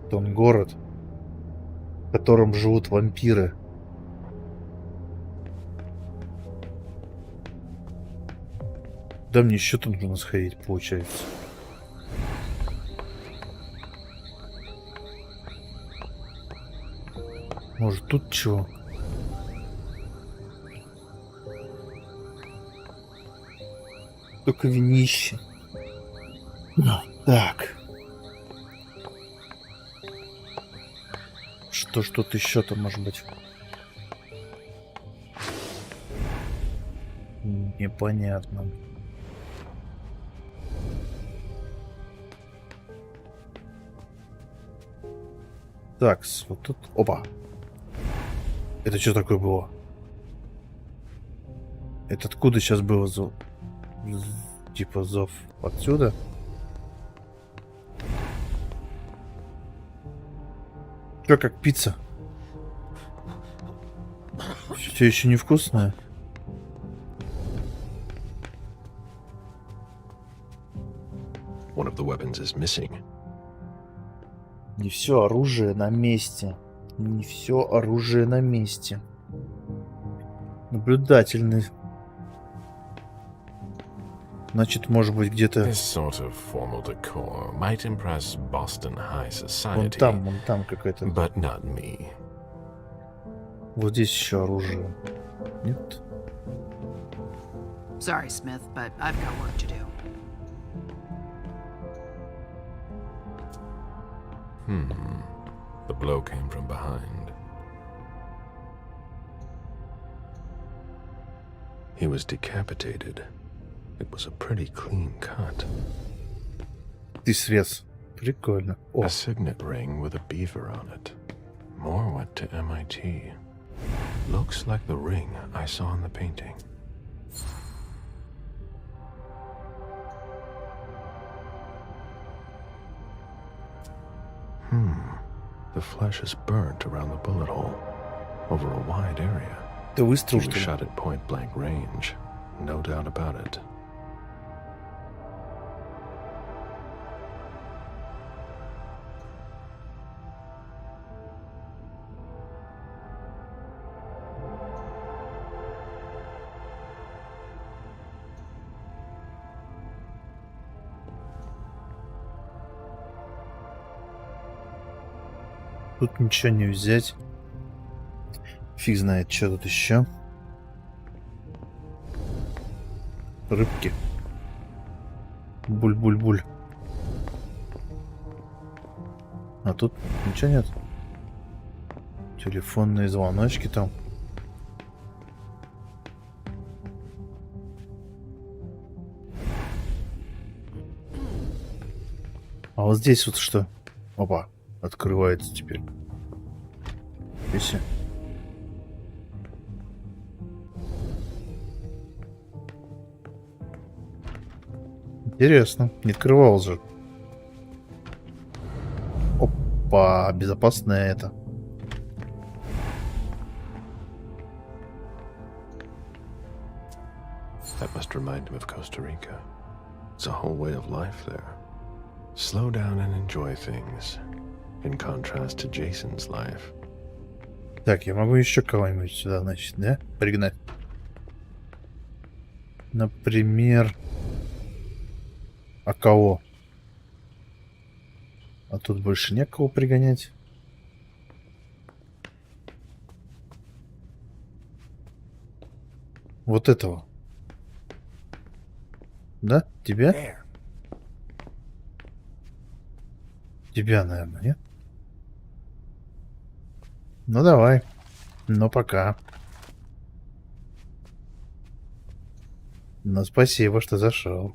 Он город, в котором живут вампиры. Да, мне еще тут нужно сходить, получается. Может, тут чего? Только винище. Так. Что ж тут еще-то может быть? Непонятно. Так, вот тут... Опа! Это что такое было? Это откуда сейчас было зов? Типа зов отсюда? Чё, как пицца? Все еще невкусное? One of the weapons is missing. Не все оружие на месте. Не все оружие на месте. Наблюдательный. Значит, может быть, где-то... This sort of formal decor might impress Boston high Вон society, там какая-то... but not me. Вот здесь еще оружие. Нет? Sorry, Smith, but I've got work to do. The blow came from behind. He was decapitated. It was a pretty clean cut. Ты срез. Прикольно. О, A signet ring with a beaver on it. More went to MIT. Looks like the ring I saw in the painting. The flesh is burnt around the bullet hole, over a wide area. ты He выстрел, was что ли? shot at point-blank range. No doubt about it. Тут ничего не взять. Фиг знает, что тут еще. Рыбки. Буль-буль-буль. А тут ничего нет. Телефонные звоночки там. А вот здесь вот что? Опа, открывается теперь. Если... Интересно, не открывал же. Опа, безопасное это. That must remind him of Costa Rica. It's a whole way of life there. Slow down and enjoy things, in contrast to Jason's life. Так, я могу еще кого-нибудь сюда, значит, да? Пригнать. Например... А кого? А тут больше некого пригонять. Вот этого. Да? Тебя? Тебя, наверное, нет? Ну давай. Ну пока. Ну спасибо, что зашел.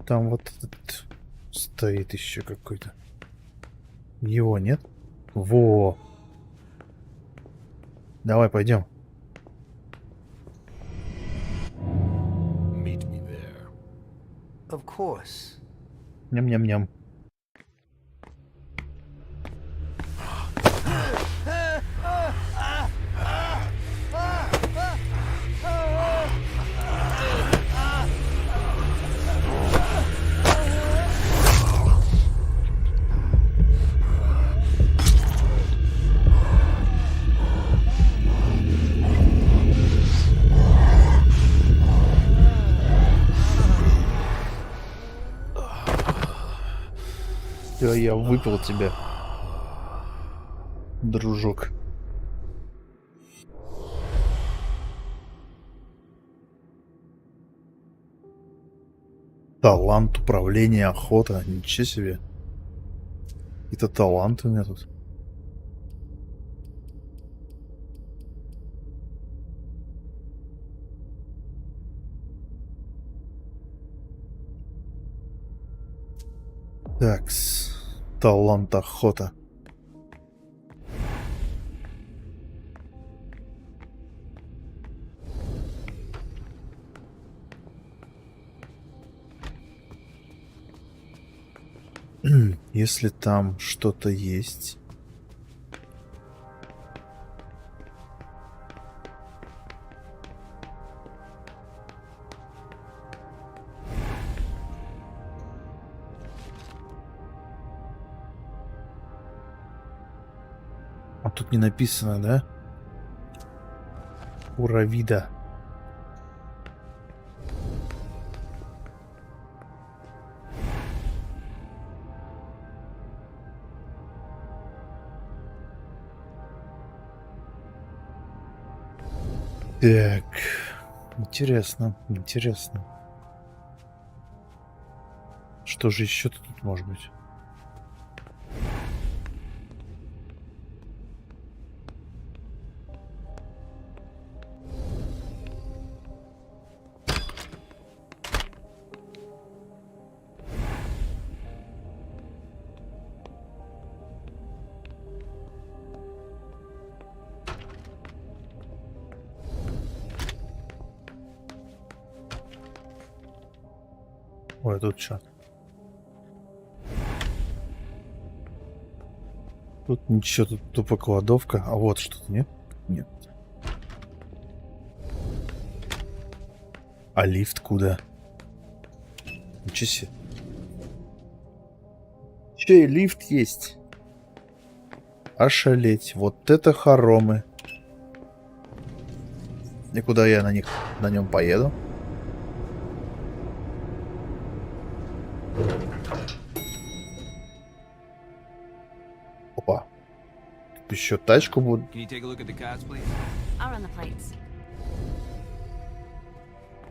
Там вот этот стоит еще какой-то. Его нет? Во! Давай пойдем. Meet me there. Of course. Ням-ням-ням. Всё, я выпил тебя, дружок. Талант управления, охота. Ничего себе. Это талант у меня тут. Такс. Талант охота. Если там что-то есть. тут не написано, да? Уравида. Так, интересно, интересно. Что же еще тут может быть? Ой, тут что? Тут ничего, тут тупо кладовка. А вот что-то, нет? Нет. А лифт куда? Ничего себе. Че и лифт есть? Ошалеть. Вот это хоромы. И куда я на нем поеду? Опа. Тут еще тачку будут. Can you take a look at the cards, please? I'll run the plates.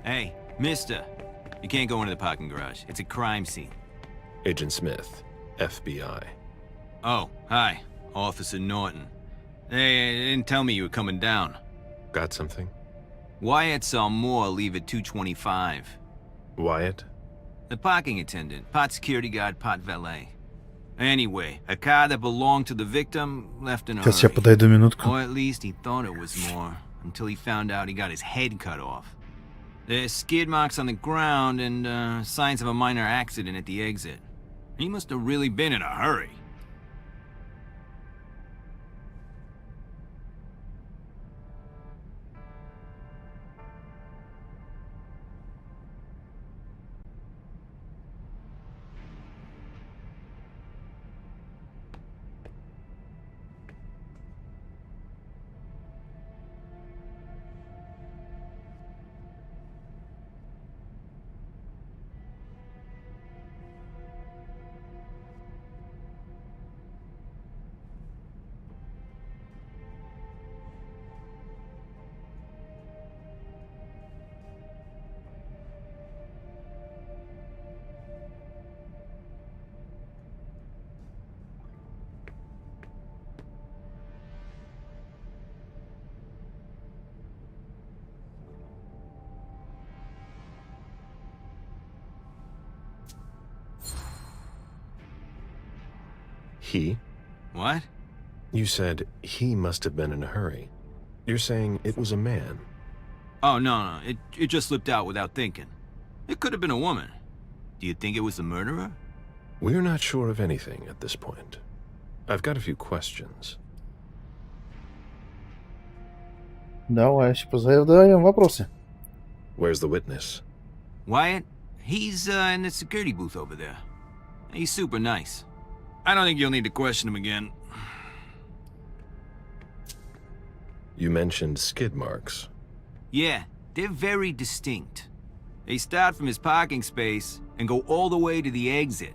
Hey, mister. You can't go into the parking garage. It's a crime scene. Agent Smith, FBI. Oh, hi. Officer Norton. They didn't tell me you were coming down. Got something? Wyatt saw Moore leave at 2:25. Wyatt? The parking attendant, part security guard, part valet. Anyway, a car that belonged to the victim left in a Сейчас я hurry. подойду минутку. Or at least he thought it was Moore, until he found out he got his head cut off. There's skid marks on the ground and signs of a minor accident at the exit. He must have really been in a hurry. He? What? You said he must have been in a hurry. You're saying it was a man. Oh, no, it just slipped out without thinking. It could have been a woman. Do you think it was the murderer? We're not sure of anything at this point. I've got a few questions. Давай, позадаем вопросы. Where's the witness? Wyatt? He's in the security booth over there. He's super nice. I don't think you'll need to question him again. You mentioned skid marks. Yeah, they're very distinct. They start from his parking space and go all the way to the exit.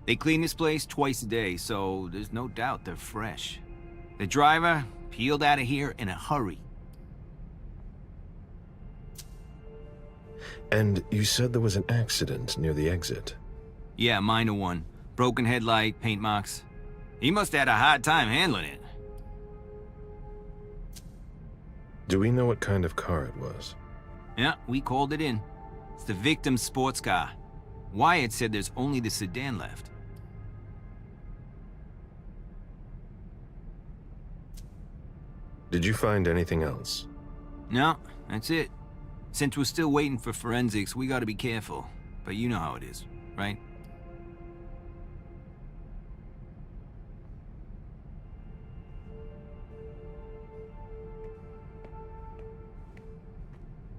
They clean this place twice a day, so there's no doubt they're fresh. The driver peeled out of here in a hurry. And you said there was an accident near the exit. Yeah, a minor one. Broken headlight, paint marks. He must have had a hard time handling it. Do we know what kind of car it was? Yeah, we called it in. It's the victim's sports car. Wyatt said there's only the sedan left. Did you find anything else? No, that's it. Since we're still waiting for forensics, we gotta be careful. But you know how it is, right?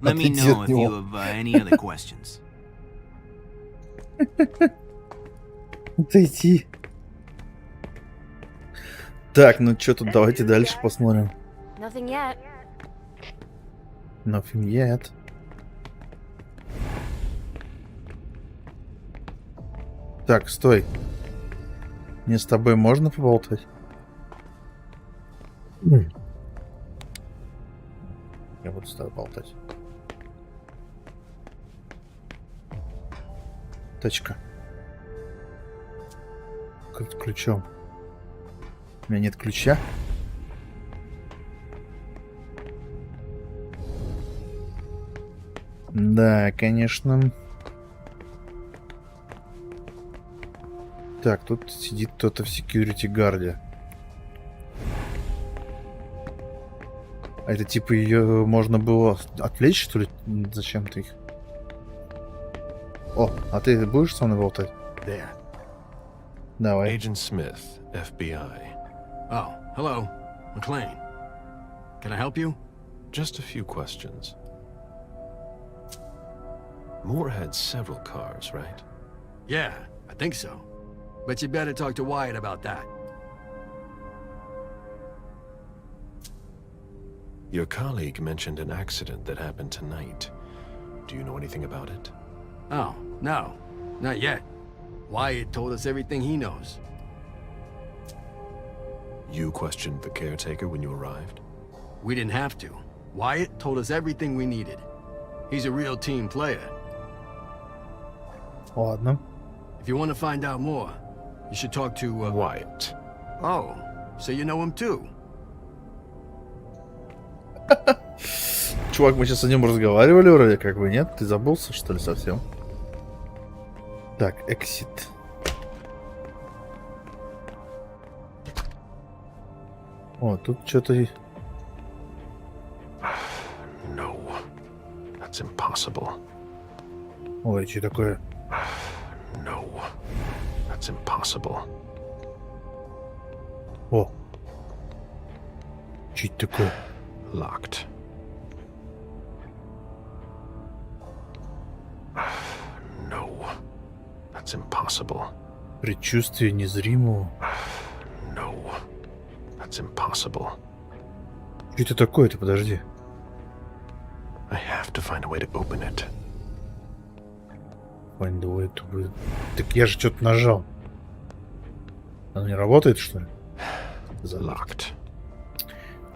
Let me know if you have any other questions. Отойти. Так, ну что тут, давайте дальше посмотрим. Nothing yet. Nothing yet. Так, стой. Мне с тобой можно поболтать? Я буду с тобой болтать. Точка. Ключом. У меня нет ключа. Да, конечно. Так, тут сидит кто-то в security гарде. А это типа ее можно было отвлечь, что ли? Зачем ты их? О, а ты будешь со мной болтать? There. Давай. Agent Smith, FBI. Oh, hello. McLean. Can I help you? Just a few questions. Moore had several cars, right? Yeah, I think so. But you better talk to Wyatt about that. Your colleague mentioned an accident that happened tonight. Do you know anything about it? Oh, no. Not yet. Wyatt told us everything he knows. You questioned the caretaker when you arrived? We didn't have to. Wyatt told us everything we needed. He's a real team player. Ладно. If you want to find out more, you should talk to, Wyatt. Oh, so you know him too? Чувак, мы сейчас о нем разговаривали вроде как бы, нет? Ты забылся, что ли, совсем? Так, exit. О, тут что-то... No. That's impossible. Ой, что такое? No. That's impossible. О. Что это такое? Locked. No. That's impossible. Предчувствие незримого. No. That's impossible. Что это такое-то? Подожди. I have to find a way to open it. Find the way to be... Так я же что-то нажал. Оно не работает, что ли? Locked.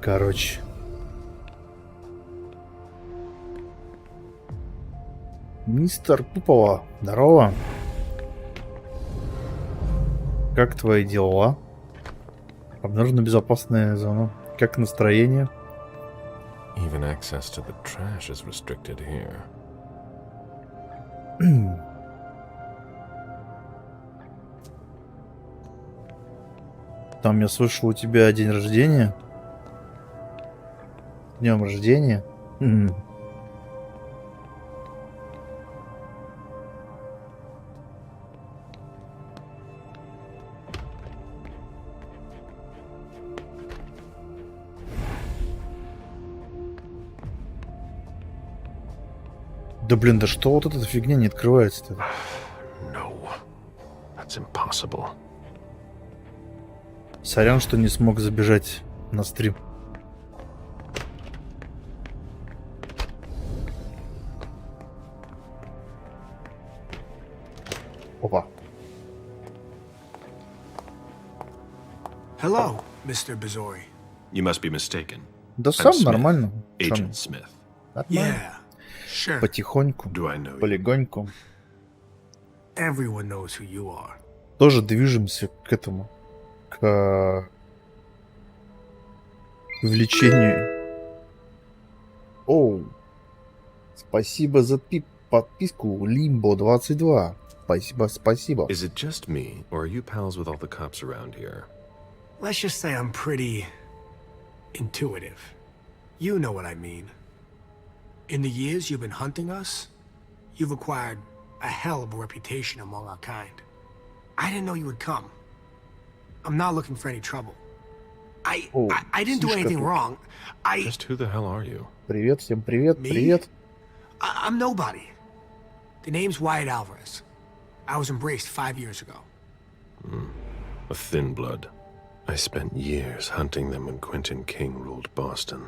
Короче. Мистер Пупова, здорово. Как твои дела? Обнаружена безопасная зона. Как настроение? Even access to the trash is restricted here. Там я слышал, у тебя день рождения. Днем рождения. Да блин, да что вот эта фигня не открывается-то? No. That's impossible. Сорян, что не смог забежать на стрим. Опа. Hello, Mr. Bizori. You must be mistaken. Да сам Smith. нормально. Сам Agent Smith. нормально. Yeah, sure. Потихоньку, Do I know you? полегоньку. Everyone knows who you are. Тоже движемся к этому. К увлечению. Оу. Спасибо за подписку Limbo 22. Спасибо. Is it just me, or are you pals with all the cops around here? Let's just say I'm pretty intuitive. You know what I mean. In the years you've been hunting us, you've acquired a hell of a reputation among our kind. I didn't know you would come. I'm not looking for any trouble. I didn't do anything wrong. Just who the hell are you? Привет, всем привет, Me? привет. I'm nobody. The name's Wyatt Alvarez. I was embraced 5 years ago. A thin blood. I spent years hunting them when Quentin King ruled Boston.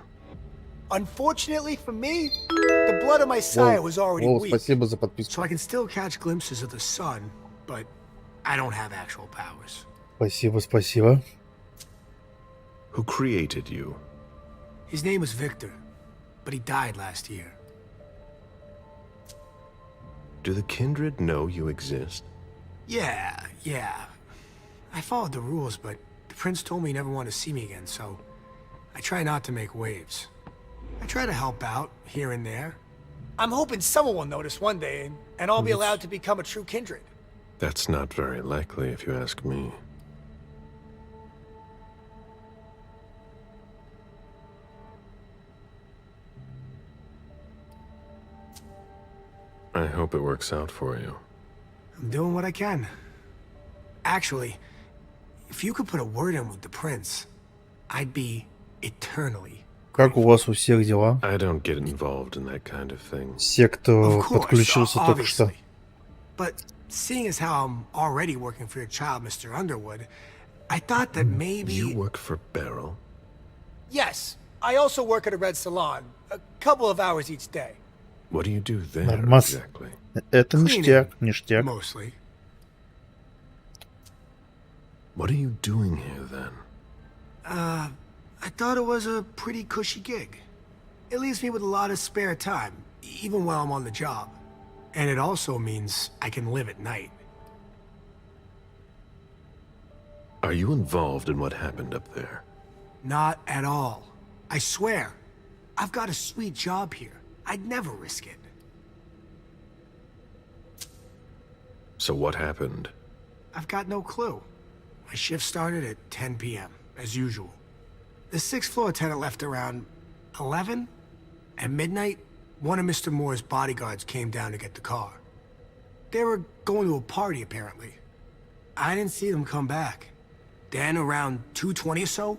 Unfortunately for me, the blood of my sire was already weak, спасибо за подписку. so I can still catch glimpses of the sun, but I don't have actual powers. Спасибо, спасибо. Who created you? His name was Victor, but he died last year. Do the kindred know you exist? Yeah. I followed the rules, but the prince told me he never wanted to see me again, so I try not to make waves. I try to help out here and there. I'm hoping someone will notice one day, and I'll be allowed to become a true kindred. That's not very likely, if you ask me. I hope it works out for you. I'm doing what I can. Actually, if you could put a word in with the prince, I'd be eternally. Как у вас у всех дела? I don't get involved in that kind of thing. Все, кто Of course, подключился только что. obviously. But seeing as how I'm already working for your child, Mr. Underwood, I thought that maybe... You work for Beryl? Yes, I also work at a red salon, a couple of hours each day. What do you do there, Нормас. exactly? Это ништяк, ништяк. Mostly. What are you doing here, then? I thought it was a pretty cushy gig. It leaves me with a lot of spare time, even while I'm on the job. And it also means I can live at night. Are you involved in what happened up there? Not at all. I swear. I've got a sweet job here. I'd never risk it. So what happened? I've got no clue. My shift started at 10 p.m., as usual. The sixth floor tenant left around 11. At midnight, one of Mr. Moore's bodyguards came down to get the car. They were going to a party, apparently. I didn't see them come back. Then, around 2:20 or so,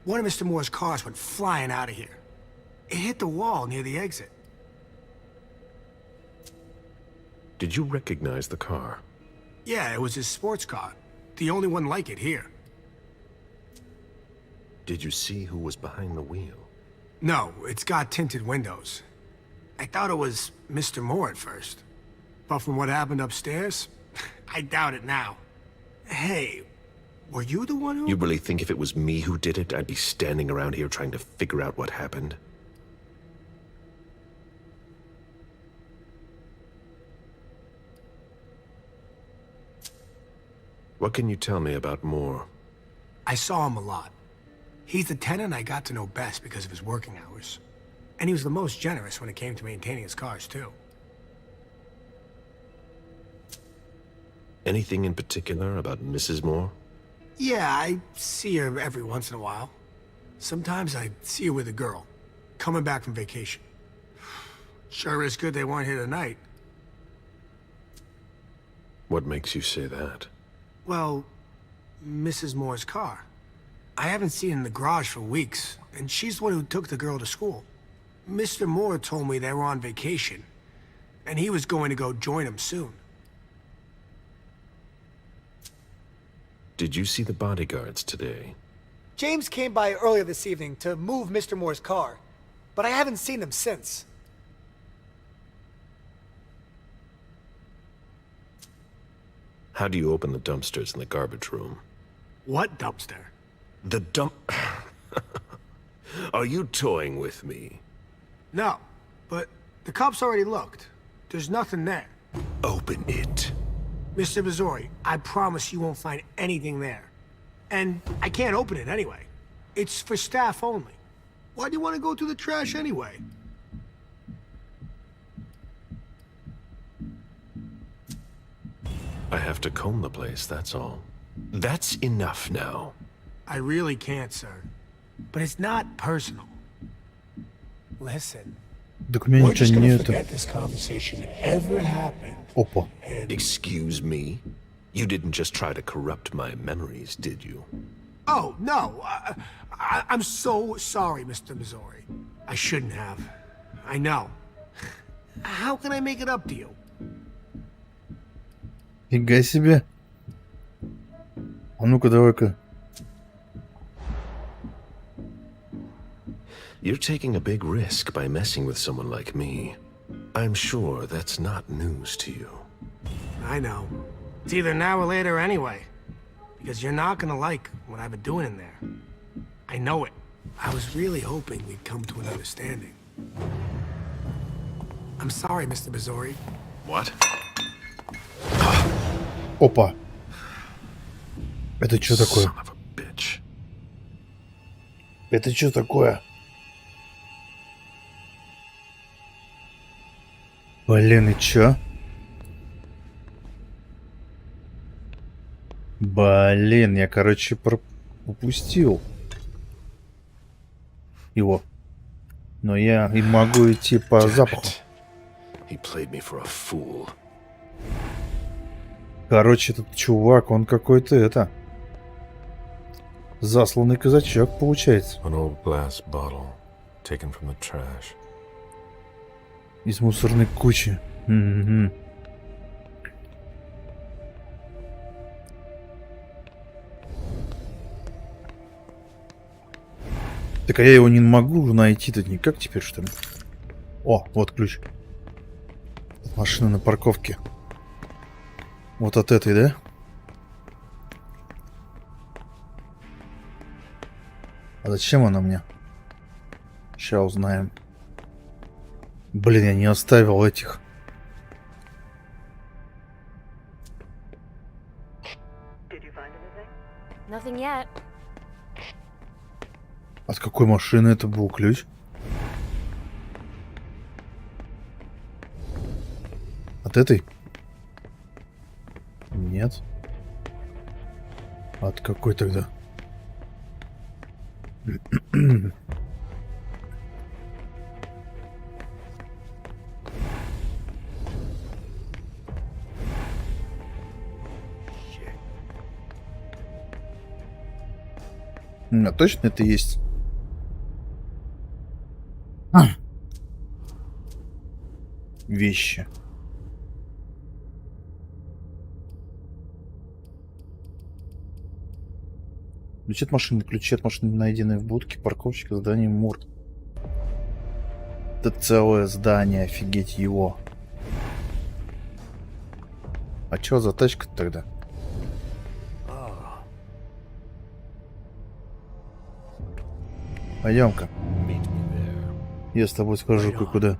one of Mr. Moore's cars went flying out of here. It hit the wall near the exit. Did you recognize the car? Yeah, it was his sports car. The only one like it here. Did you see who was behind the wheel? No, it's got tinted windows. I thought it was Mr. Moore at first. But from what happened upstairs, I doubt it now. Hey, were you the one who... You really think if it was me who did it, I'd be standing around here trying to figure out what happened? What can you tell me about Moore? I saw him a lot. He's the tenant I got to know best because of his working hours. And he was the most generous when it came to maintaining his cars, too. Anything in particular about Mrs. Moore? Yeah, I see her every once in a while. Sometimes I see her with a girl, coming back from vacation. Sure is good they weren't here tonight. What makes you say that? Well, Mrs. Moore's car. I haven't seen her in the garage for weeks, and she's the one who took the girl to school. Mr. Moore told me they were on vacation, and he was going to go join them soon. Did you see the bodyguards today? James came by earlier this evening to move Mr. Moore's car, but I haven't seen them since. How do you open the dumpsters in the garbage room? What dumpster? The dump... Are you toying with me? No, but the cops already looked. There's nothing there. Open it. Mr. Missouri, I promise you won't find anything there. And I can't open it anyway. It's for staff only. Why do you want to go through the trash anyway? I have to comb the place, that's all. That's enough now. I really can't, sir. But it's not personal. Listen. Так у меня We're just ничего gonna нету. forget this conversation ever happened. Опа. Excuse me? You didn't just try to corrupt my memories, did you? Oh, no. I'm so sorry, Mr. Missouri. I shouldn't have. I know. How can I make it up to you? Фига себе. А ну-ка, давай-ка. you're taking a big risk by messing with someone like me. I'm sure that's not news to you. I know. It's either now or later anyway. Because you're not gonna like what I've been doing in there. I know it. I was really hoping we'd come to an understanding. I'm sorry, Mr. Bazori. What? Опа. Это что такое? Son of a bitch. Это что такое? Блин, и чё? Блин, я, короче, упустил его. Но я и могу идти по запаху. He played me for a fool. Короче, этот чувак, он какой-то засланный казачок, получается. An old glass bottle taken from the trash. Из мусорной кучи. Угу. Так а я его не могу найти-то никак теперь, что ли? О, вот ключ. От машины на парковке. Вот от этой, да? А зачем она мне? Сейчас узнаем. Блин, я не оставил этих. Did you find anything? Nothing yet. От какой машины это был ключ? От этой? Нет. От какой тогда? А точно это есть? Вещи. Ключи от машины, найденные в будке парковщика здания Мурт. Это целое здание, офигеть его. А чё за тачка тогда? Пойдем-ка. Я с тобой скажу, куда.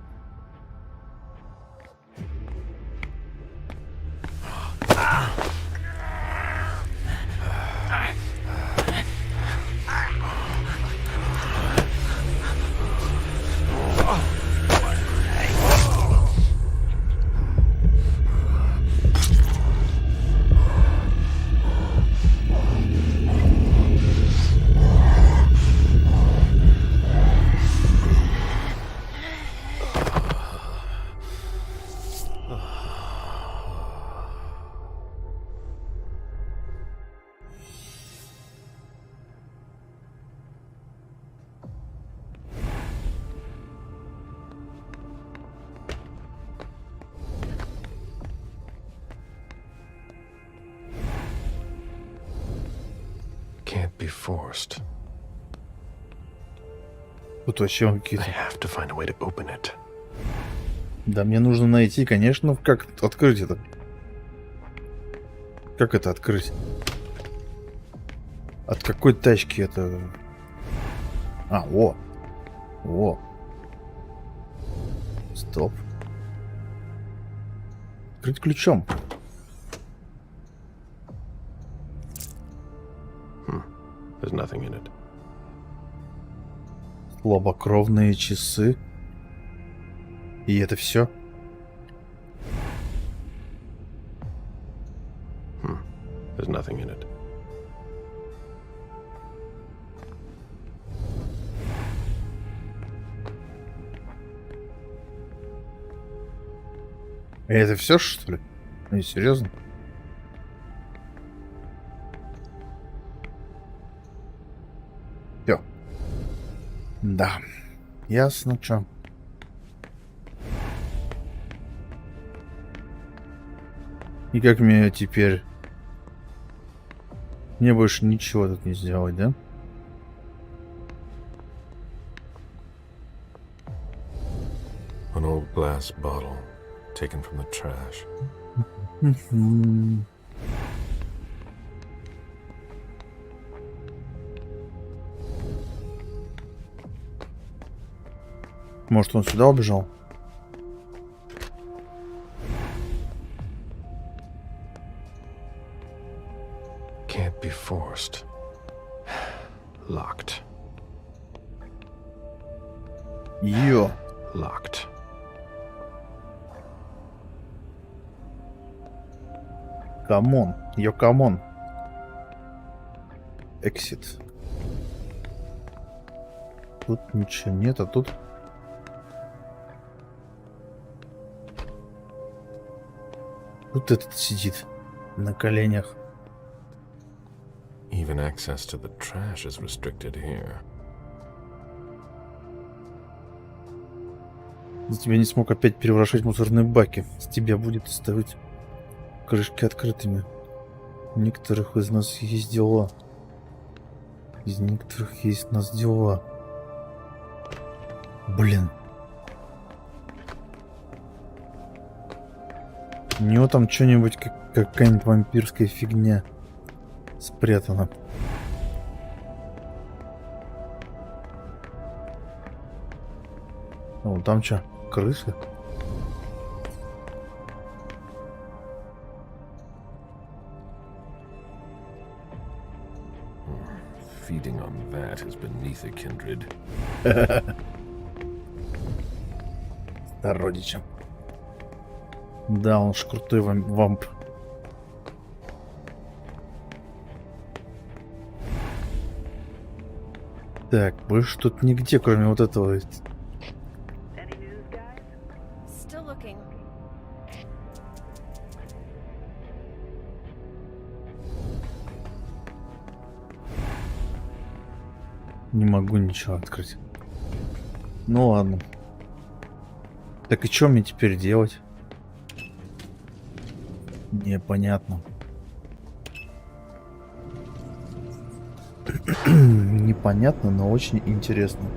Can't be forced. Тут вообще I какие-то... have to find a way to open it. Да, мне нужно найти, конечно, как открыть это. Как это открыть? От какой тачки это? А, во. Во. Стоп. Открыть ключом. There's nothing in it. Слабокровные часы. И это все? There's nothing in it. И это все, что ли? Ну, серьезно? Все. Да. Ясно, что. И как мне теперь... Мне больше ничего тут не сделать, да? An old glass bottle taken from the trash. Может, он сюда убежал? Can't be forced. Locked. Йо. Locked. Камон. Йо, камон. Exit. Тут ничего нет, а тут... Тут этот сидит на коленях. Even access to the trash is restricted here. За тебя не смог опять превращать мусорные баки. С тебя будет оставить крышки открытыми. У некоторых из нас есть дела. Из некоторых есть у нас дела. Блин. У него там что-нибудь, какая-нибудь вампирская фигня спрятана. О, там что, крысы? Feeding on that is beneath a kindred. Родичем. Да, он ж крутой вамп. Так, больше тут нигде, кроме вот этого. Any news, guys? Still looking. Не могу ничего открыть. Ну ладно. Так и что мне теперь делать? Непонятно. Непонятно, но очень интересно.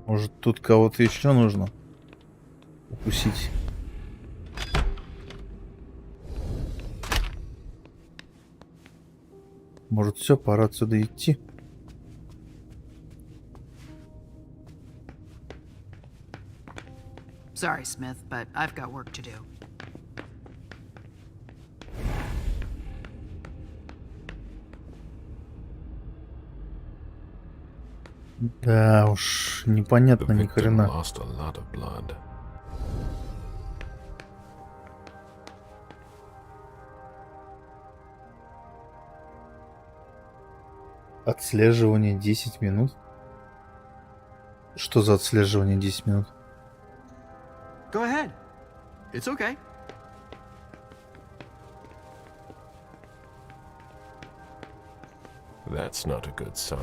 Может, тут кого-то еще нужно укусить? Может, все, пора отсюда идти? Sorry, Smith, but I've got work to do. Да уж, непонятно The ни victim хрена. lost a lot of blood. Отслеживание 10 минут? Что за отслеживание 10 минут? Go ahead. It's okay. That's not a good sign.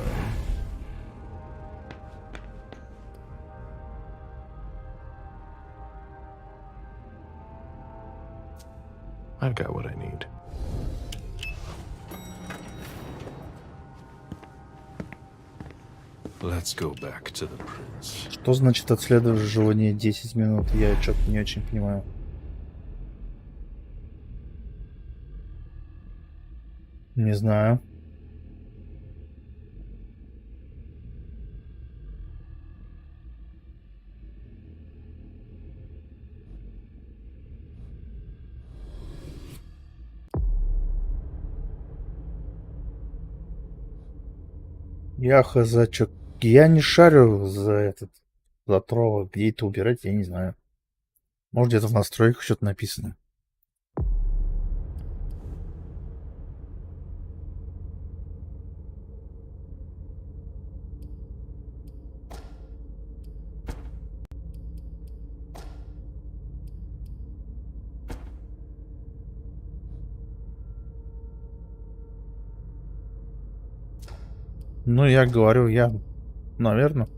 I've got what I need. Let's go back to the prince. Что значит отслеживание 10 минут? Я что-то не очень понимаю. Не знаю. Я хз, чё. Я не шарю за тролла. Где это убирать, я не знаю. Может, где-то в настройках что-то написано. Ну, я говорю, я Наверное.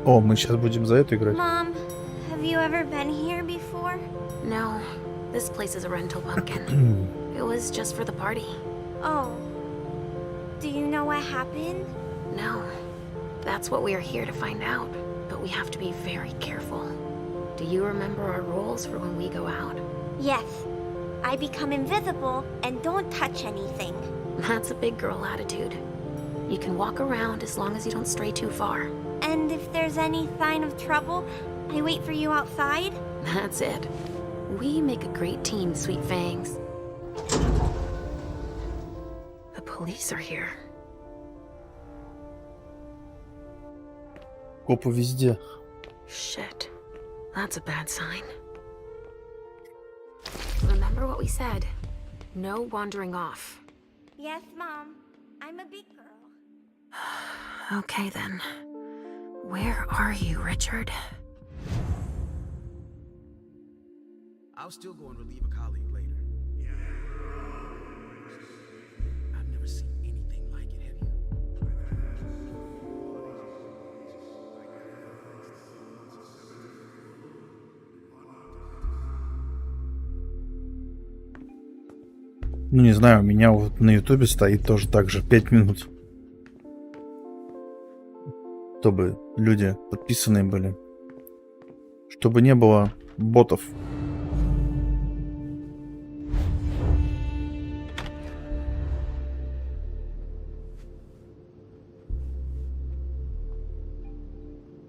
О, мы сейчас будем за это играть. Mom, have you ever been here before? No, this place is a rental pumpkin. It was just for the party. Oh. Do you know what happened? No, that's what we are here to find out. But we have to be very careful. Do you remember our rules for when we go out? Yes. I become invisible and don't touch anything. That's a big girl attitude. You can walk around as long as you don't stray too far. And if there's any sign of trouble, I wait for you outside? That's it. We make a great team, Sweet Fangs. The police are here. Копы везде. Shit. That's a bad sign. Remember what we said. No wandering off. Yes, Mom. I'm a big girl. Okay then. Where are you, Richard? I'll still go and relieve a colleague later. I've never seen anything like it, have you? Ну, не знаю, у меня вот на ютубе стоит тоже так же 5 минут. Чтобы люди подписанные были. Чтобы не было ботов.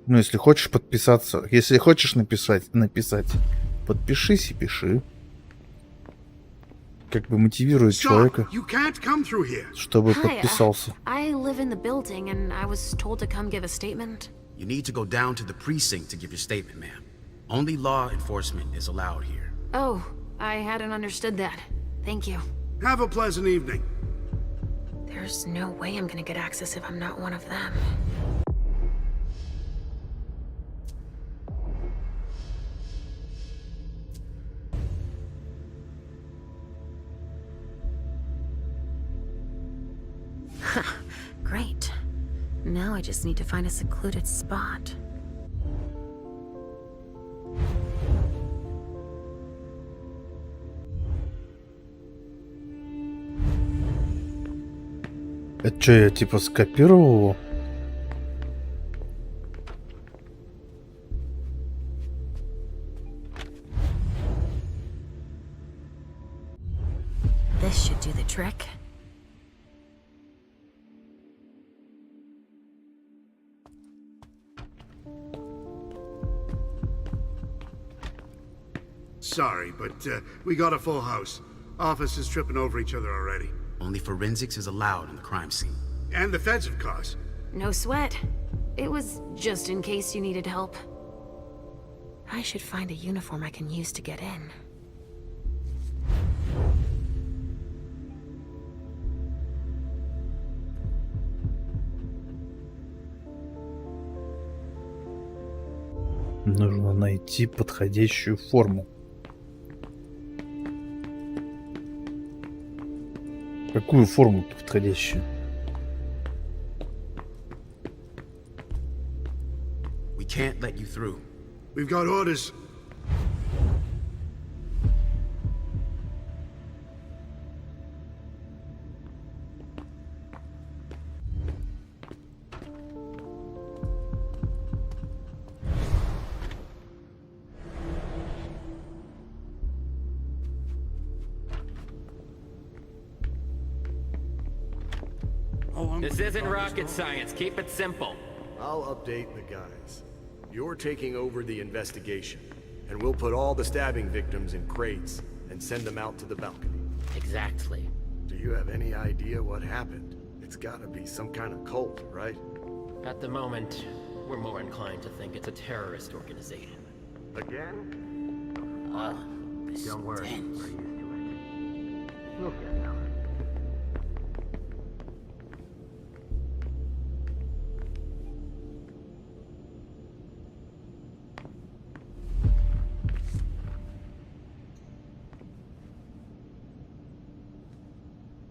Ну, если хочешь подписаться, если хочешь написать, подпишись и пиши. Как бы мотивирует человека, чтобы подписался. I live in the building and I was told to come give a statement. You need to go down to the precinct to give your statement, ma'am. Only law enforcement is allowed here. Oh, I hadn't understood that. Thank you. Have a pleasant evening. There's no way I'm gonna get access if I'm not one of them. Great. Now I just need to find a secluded spot. Это что, я типа скопировал его? This should do the trick. Sorry, but we got a full house. Office is tripping over each other already. Only forensics is allowed in the crime scene. And the feds, of course. No sweat. It was just in case you needed help. I should find a uniform I can use to get in. Нужно найти подходящую форму. Какую форму подходящую? We can't let you through. We've got orders. This isn't rocket science. Keep it simple. I'll update the guys. You're taking over the investigation, and we'll put all the stabbing victims in crates and send them out to the balcony. Exactly. Do you have any idea what happened? It's gotta be some kind of cult, right? At the moment, we're more inclined to think it's a terrorist organization. Again? Don't worry. We're used to it. We'll get them.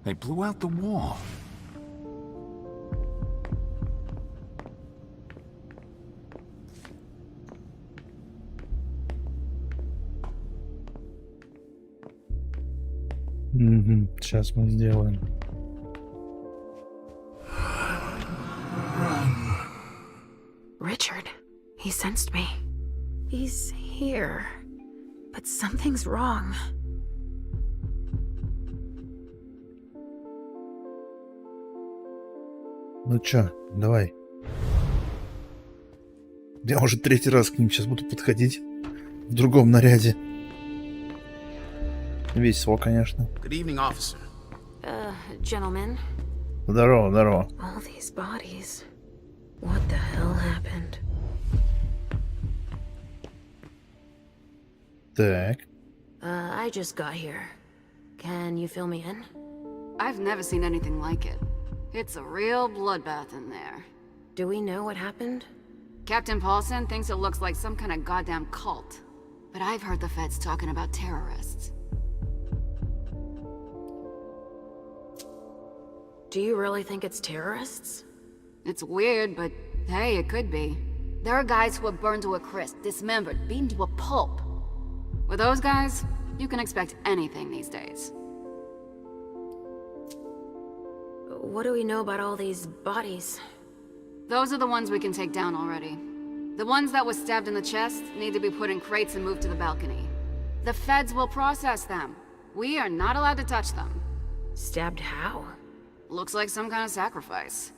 They blew out the wall. Сейчас мы сделаем. Richard, he sensed me. He's here. But something's wrong. Ну чё, давай. Я уже 3-й раз к ним сейчас буду подходить. В другом наряде. Весело, конечно. Good evening, officer. Gentlemen. Здорово, здорово. All these bodies. What the hell happened? Так. I just got here. Can you fill me in? I've never seen anything like it. It's a real bloodbath in there. Do we know what happened? Captain Paulson thinks it looks like some kind of goddamn cult. But I've heard the feds talking about terrorists. Do you really think it's terrorists? It's weird, but hey, it could be. There are guys who are burned to a crisp, dismembered, beaten to a pulp. With those guys, you can expect anything these days. What do we know about all these bodies? Those are the ones we can take down already. The ones that were stabbed in the chest need to be put in crates and moved to the balcony. The feds will process them. We are not allowed to touch them. Stabbed how? Looks like some kind of sacrifice.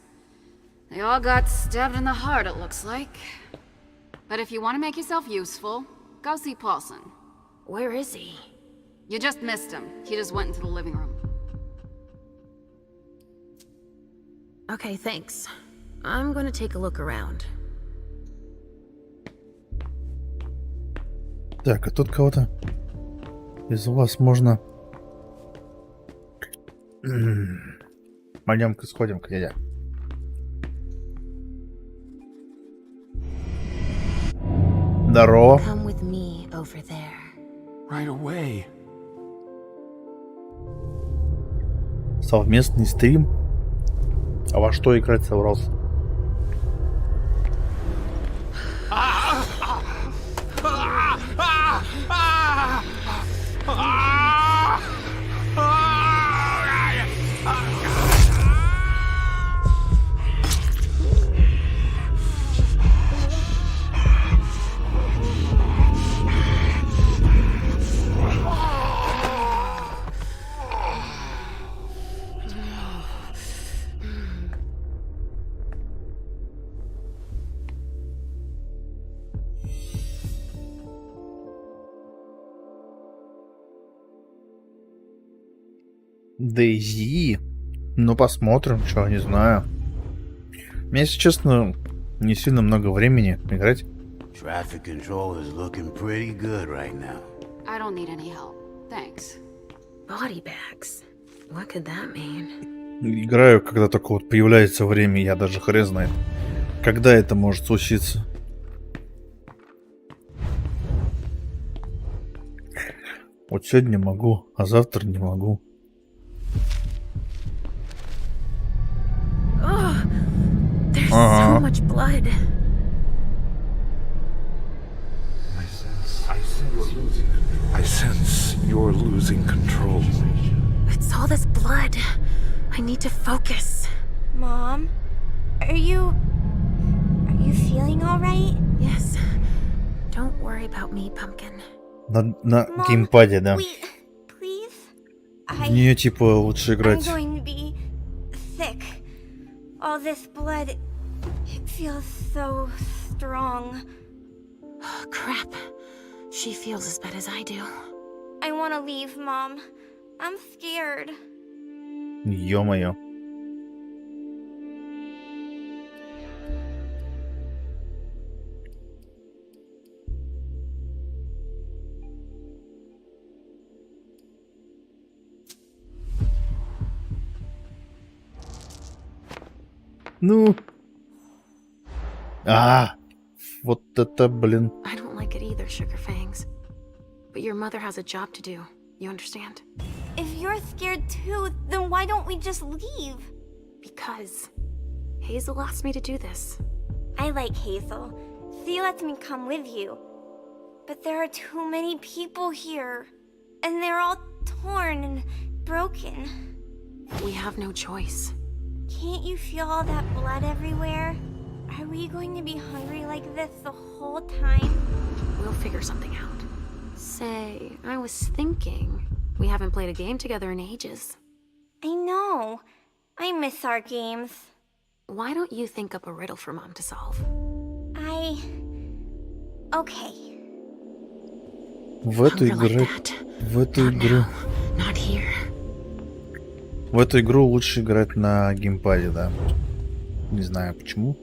They all got stabbed in the heart, it looks like. But if you want to make yourself useful, go see Paulson. Where is he? You just missed him. He just went into the living room. Okay, thanks. I'm gonna take a look around. Так, а тут кого-то из вас можно... Пойдем-ка, сходим-ка, дядя. Здорово. Come with me over there. Right away. Совместный стрим? А во что играть собрался? Дейзи. Ну, посмотрим, что, не знаю. У меня, если честно, не сильно много времени играть. Traffic control is looking pretty good right now. I don't need any help. Thanks. Body bags. What could that mean? Играю, когда только вот появляется время, я даже хрен знает, когда это может случиться. Вот сегодня могу, а завтра не могу. Oh, there's so much blood. I sense you're losing control. It's all this blood. I need to focus. Mom, are you feeling all right? Yes. Don't worry about me, Pumpkin. На геймпаде, да. Please? В нее типа лучше играть. I'm going to be sick. All this blood, it feels so strong. Crap. She feels as bad as I do. I want to leave, Mom. I'm scared. Ё-моё. Ну. Вот это, блин. I don't like it either, Sugar Fangs. But your mother has a job to do. You understand? If you're scared too, then why don't we just leave? Because Hazel asked me to do this. I like Hazel. She lets me come with you. But there are too many people here. And they're all torn and broken. We have no choice. Can't you feel all that blood everywhere? Are we going to be hungry like this the whole time? We'll figure something out. Say, I was thinking, we haven't played a game together in ages. I know. I miss our games. Why don't you think up a riddle for Mom to solve? Okay. В эту игру лучше играть на геймпаде, да. Не знаю почему.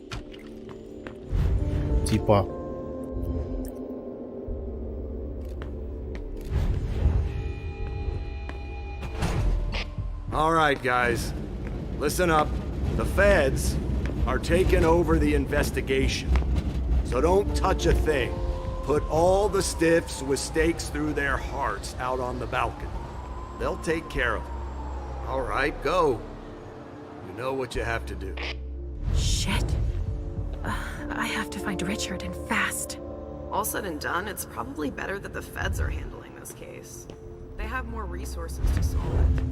Типа. All right, guys. Listen up. The feds are taking over the investigation. So don't touch a thing. Put all the stiffs with stakes through their hearts out on the balcony. They'll take care of them. All right, go. You know what you have to do. Shit. I have to find Richard and fast. All said and done, it's probably better that the feds are handling this case. They have more resources to solve it.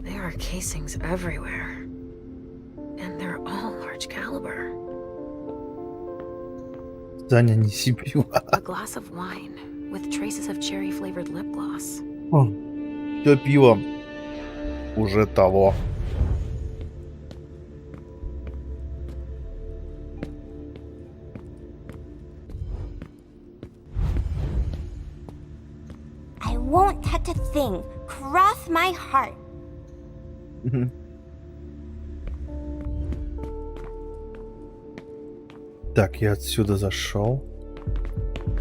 There are casings everywhere. And they're all large caliber. Таня, неси пиво. A glass of wine with traces of cherry-flavored lip gloss. Все пиво уже того. I won't touch a thing. Cross my heart. Так, я отсюда зашел.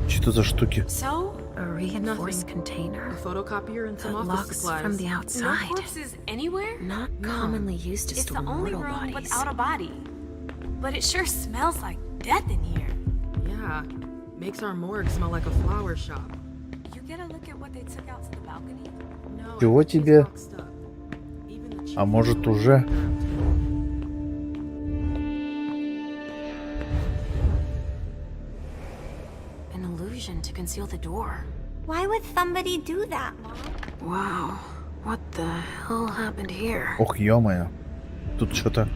Что за штуки? So, a reinforced container. A photocopier and some that office locks supplies. from the outside. No corpses anywhere? Not commonly used to It's store the only mortal room bodies. without a body. But it sure smells like death in here. Yeah, makes our morgue smell like a flower shop. You get a look at what they took out to the balcony? No, Чего тебе? А может уже? An illusion to conceal the door. Why would somebody do that, Mom? Wow, what the hell happened here? Ох, ё-моё. Тут что-то...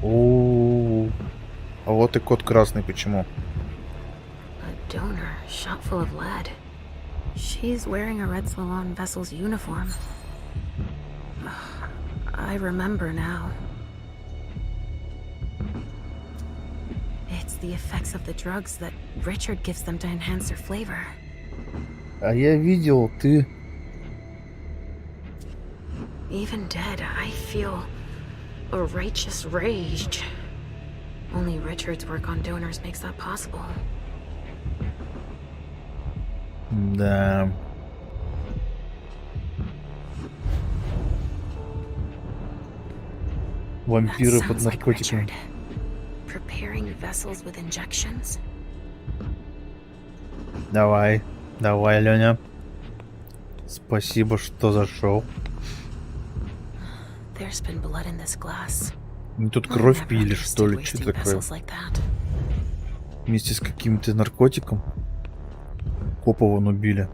О, а вот и код красный, почему? A donor shot full of lead. She's wearing a Red Swan vessel's uniform. I remember now. It's the effects of the drugs that Richard gives them to enhance their flavor. А я видел, ты... Even dead, I feel a righteous rage. Only Richard's work on donors makes that possible. Да. Вампиры под наркотиками. Preparing vessels with injections. Давай, давай, Леня. Спасибо, что зашел. There's been blood in this glass. Мы тут кровь пили, что ли? Что такое? Вместе с каким-то наркотиком. Копа вон убили.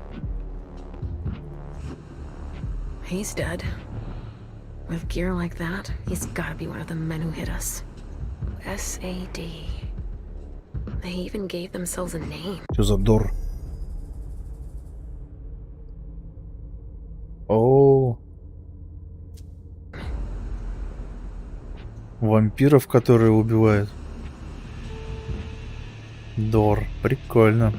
He's dead. With gear like that, he's gotta be one of the men who hit us. SAD. They even gave themselves a name. Что за дор? О, вампиров, которые убивают. Дор, прикольно.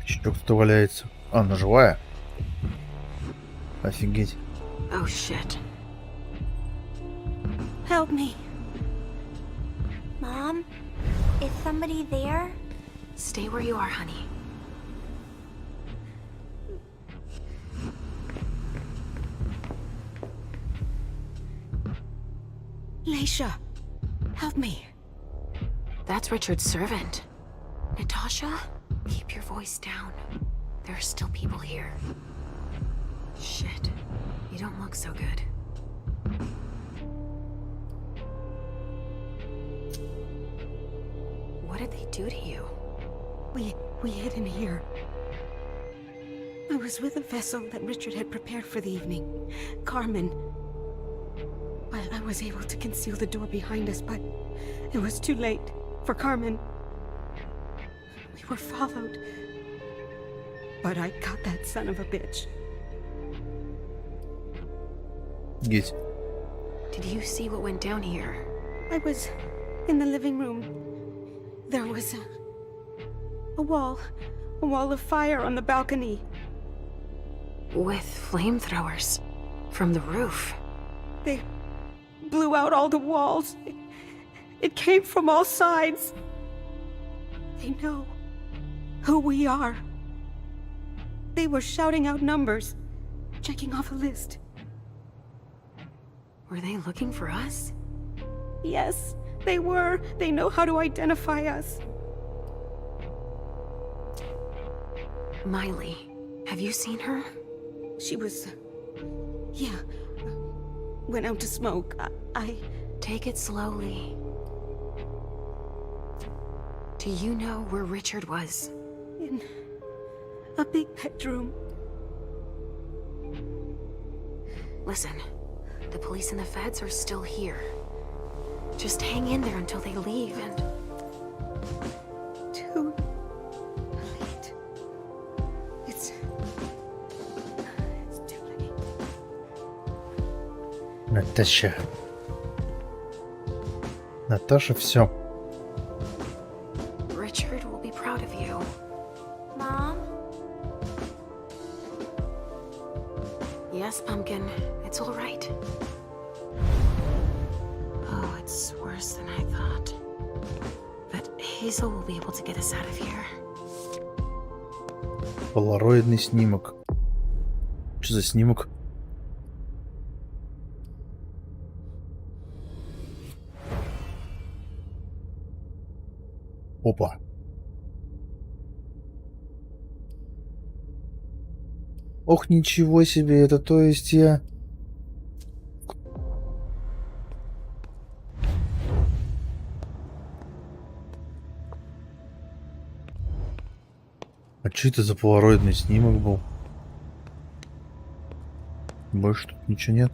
Еще кто-то валяется. А, она живая? Офигеть. Oh shit. Help me. Mom? Is somebody there? Stay where you are, honey. Leisha, help me. That's Richard's servant. Natasha, keep your voice down. There are still people here. Shit. You don't look so good. What did they do to you? We hid in here. I was with a vessel that Richard had prepared for the evening. Carmen. I was able to conceal the door behind us, but it was too late for Carmen. We were followed. But I got that son of a bitch. Есть. Did you see what went down here? I was in the living room. There was a wall of fire on the balcony. With flamethrowers from the roof. They blew out all the walls. It came from all sides. They know who we are. They were shouting out numbers, checking off a list. Were they looking for us? Yes, they were. They know how to identify us. Miley, have you seen her? She was... yeah. Went out to smoke. I... Take it slowly. Do you know where Richard was? In a big bedroom. Listen, the police and the feds are still here. Just hang in there until they leave and... Too late. It's too late. Наташа. Наташа, все. Richard will be proud of you. Mom? Yes, Pumpkin. It's all right. Oh, it's worse than I thought. But Hazel will be able to get us out of here. Полароидный снимок. Что за снимок? Опа. Ох, ничего себе, это то есть я... А что это за полароидный снимок был? Больше тут ничего нет.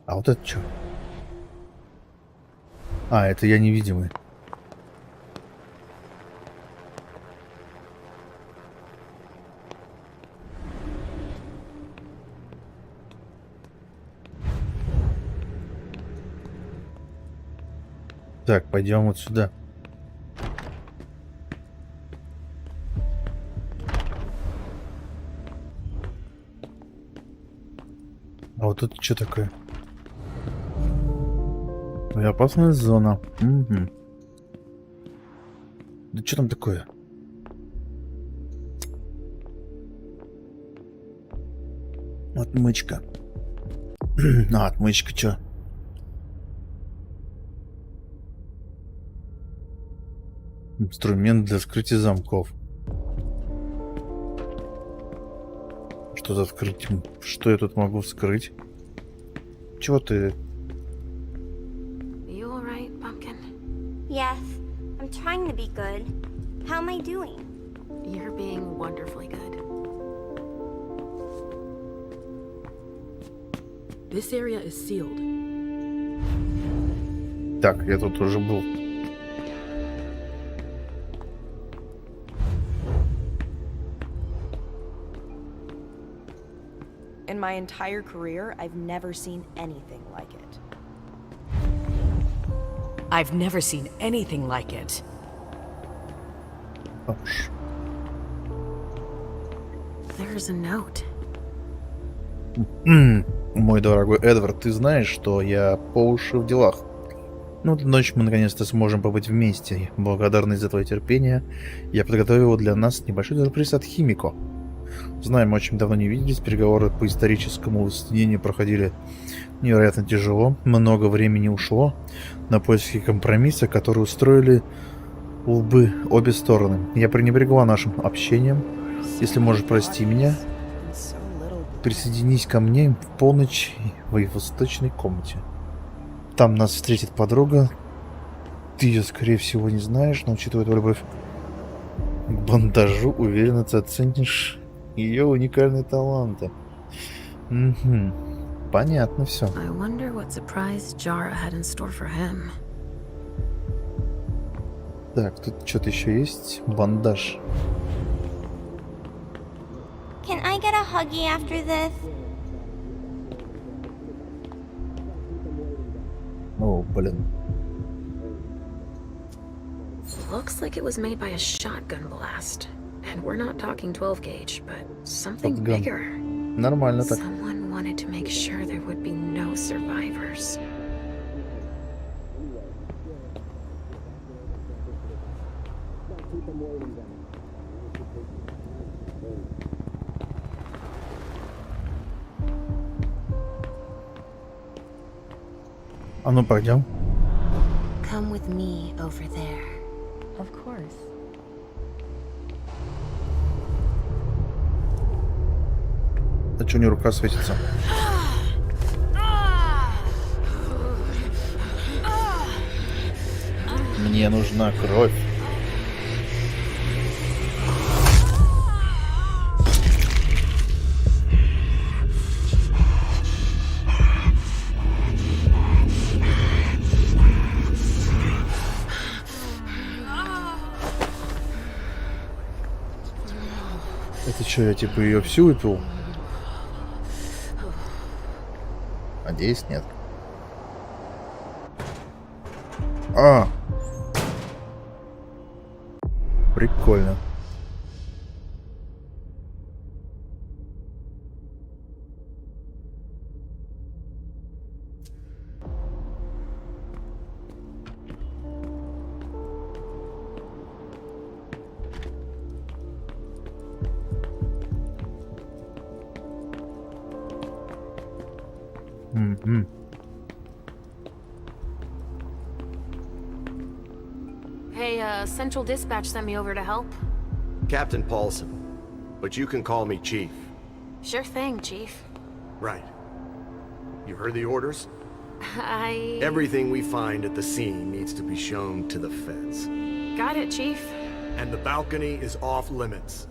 А вот это что? А, это я невидимый. Так, пойдем вот сюда. А вот тут что такое? Опасная зона. Угу. Да что там такое? Отмычка. А, отмычка что? Инструмент для вскрытия замков. Что-то открыть? Что я тут могу вскрыть? Чего ты? You all right, Pumpkin? Yes, I'm trying to be good. How am I doing? You're being wonderfully good. This area is sealed. Так, я тут уже был. In my entire career, I've never seen anything like it. I've never seen anything like it. There's a note. Мой дорогой Эдвард, ты знаешь, что я по уши в делах. Ну, эту ночь мы наконец-то сможем побыть вместе. Благодарный за твое терпение, я подготовил для нас небольшой сюрприз от Химико. Знаем, мы очень давно не виделись. Переговоры по историческому воссоединению проходили невероятно тяжело. Много времени ушло на поиски компромисса, который устроили обе стороны. Я пренебрегла нашим общением. Если можешь, прости меня. Присоединись ко мне в полночь в восточной комнате. Там нас встретит подруга. Ты ее, скорее всего, не знаешь, но, учитывая твою любовь к бандажу, уверена, ты оценишь ее уникальные таланты. Угу. Понятно все. Так, тут что-то еще есть. Бандаж. Can I get a huggy after this? О, блин. Looks like it was made by a shotgun blast. And we're not talking 12 gauge, but something bigger. Нормально так. Someone wanted to make sure there would be no survivors. А ну пойдем. Come with me over there. Of course. А что у нее рука светится? Мне нужна кровь. Это что, я типа ее всю выпил? Надеюсь, нет. А! Прикольно. Hey, Central Dispatch sent me over to help. Captain Paulson, but you can call me Chief. Sure thing, Chief. Right. You heard the orders? I... Everything we find at the scene needs to be shown to the feds. Got it, Chief. And the balcony is off limits.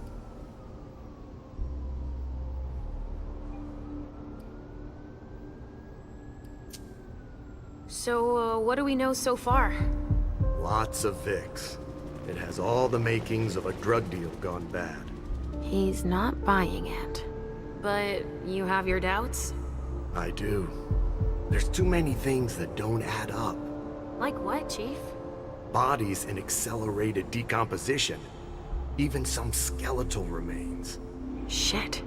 So, what do we know so far? Lots of Vicks. It has all the makings of a drug deal gone bad. He's not buying it. But you have your doubts? I do. There's too many things that don't add up. Like what, Chief? Bodies in accelerated decomposition. Even some skeletal remains. Shit.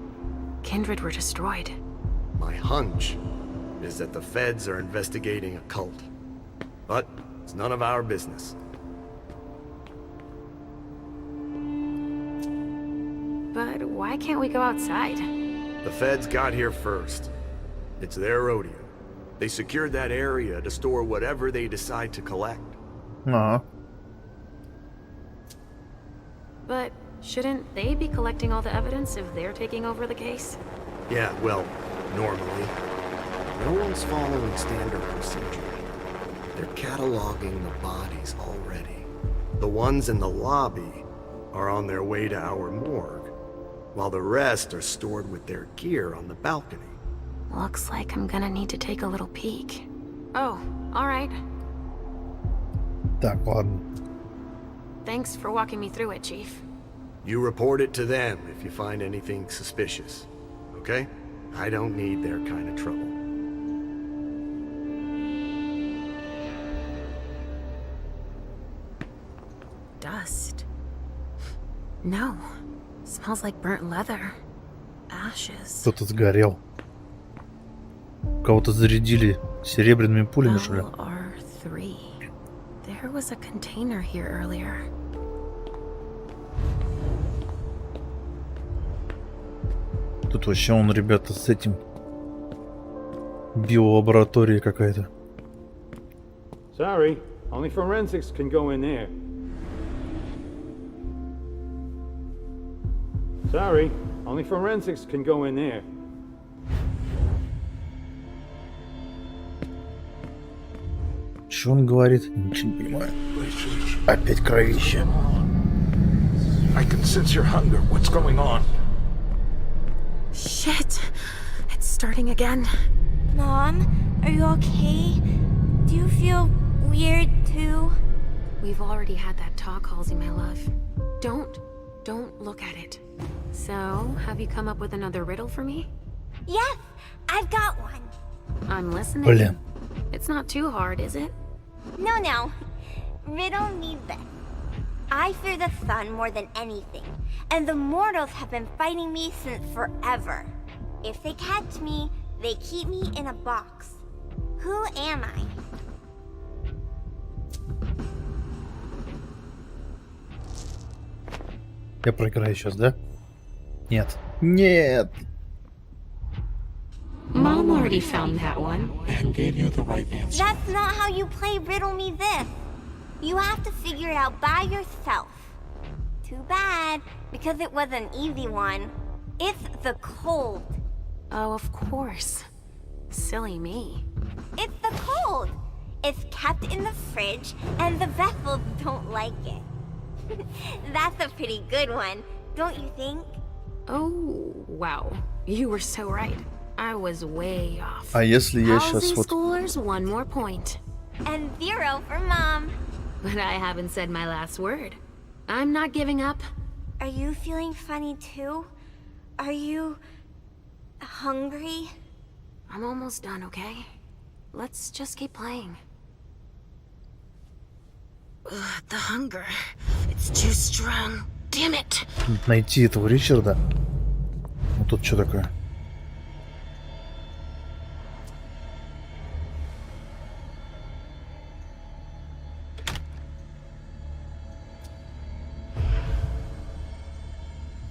Kindred were destroyed. My hunch is that the feds are investigating a cult. But it's none of our business. But why can't we go outside? The feds got here first. It's their rodeo. They secured that area to store whatever they decide to collect. But shouldn't they be collecting all the evidence if they're taking over the case? Yeah, well, normally. No one's following standard procedure. They're cataloging the bodies already. The ones in the lobby are on their way to our morgue, while the rest are stored with their gear on the balcony. Looks like I'm gonna need to take a little peek. Oh, alright. Так, ладно. Thanks for walking me through it, Chief. You report it to them if you find anything suspicious, okay? I don't need their kind of trouble. Dust. No. Smells like burnt leather. Ashes. Кто-то сгорел. Кого-то зарядили серебряными пулями, что ли? LR3. There was a container here earlier. Тут вообще он, ребята, с этим биолабораторией какая-то. Sorry, only forensics can go in there. Sorry, only forensics can go in there. Что он говорит? Ничего не понимаю. Опять кровище. I can sense your hunger. What's going on? Shit. It's starting again. Mom, are you okay? Do you feel weird too? We've already had that talk, Halsey, my love. Don't look at it. So, have you come up with another riddle for me? Yes, I've got one. I'm listening. Блин. It's not too hard, is it? No. Riddle me this. I fear the sun more than anything, and the mortals have been fighting me since forever. If they catch me, they keep me in a box. Who am I? Я проиграю сейчас, да? Нет. Нет! Mom already found that one. And gave you the right answer. That's not how you play Riddle Me This. You have to figure it out by yourself. Too bad, because it was an easy one. It's the cold. Oh, of course. Silly me. It's the cold. It's kept in the fridge, and the vessels don't like it. That's a pretty good one, don't you think? Oh, wow. You were so right. I was way off. А если я сейчас Housing вот... schoolers, one more point. And 0 for Mom. But I haven't said my last word. I'm not giving up. Are you feeling funny too? Are you... hungry? I'm almost done, okay? Let's just keep playing. Ugh, the hunger. It's too strong. Damn it! Найти этого Ричарда. Ну тут что такое?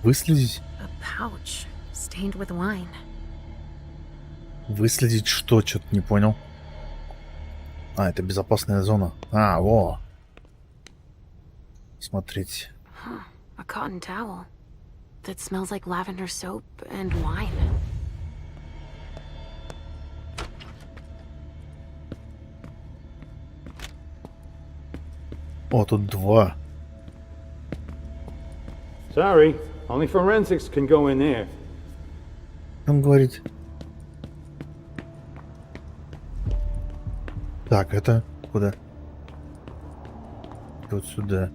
Выследить? A pouch stained with wine. Выследить что? Что-то не понял. А, это безопасная зона. А, во. Смотрите. Huh, a cotton towel that smells like lavender soap and wine. О, тут 2. Sorry, only forensics can go in there. Он говорит. Так, это куда? Вот сюда.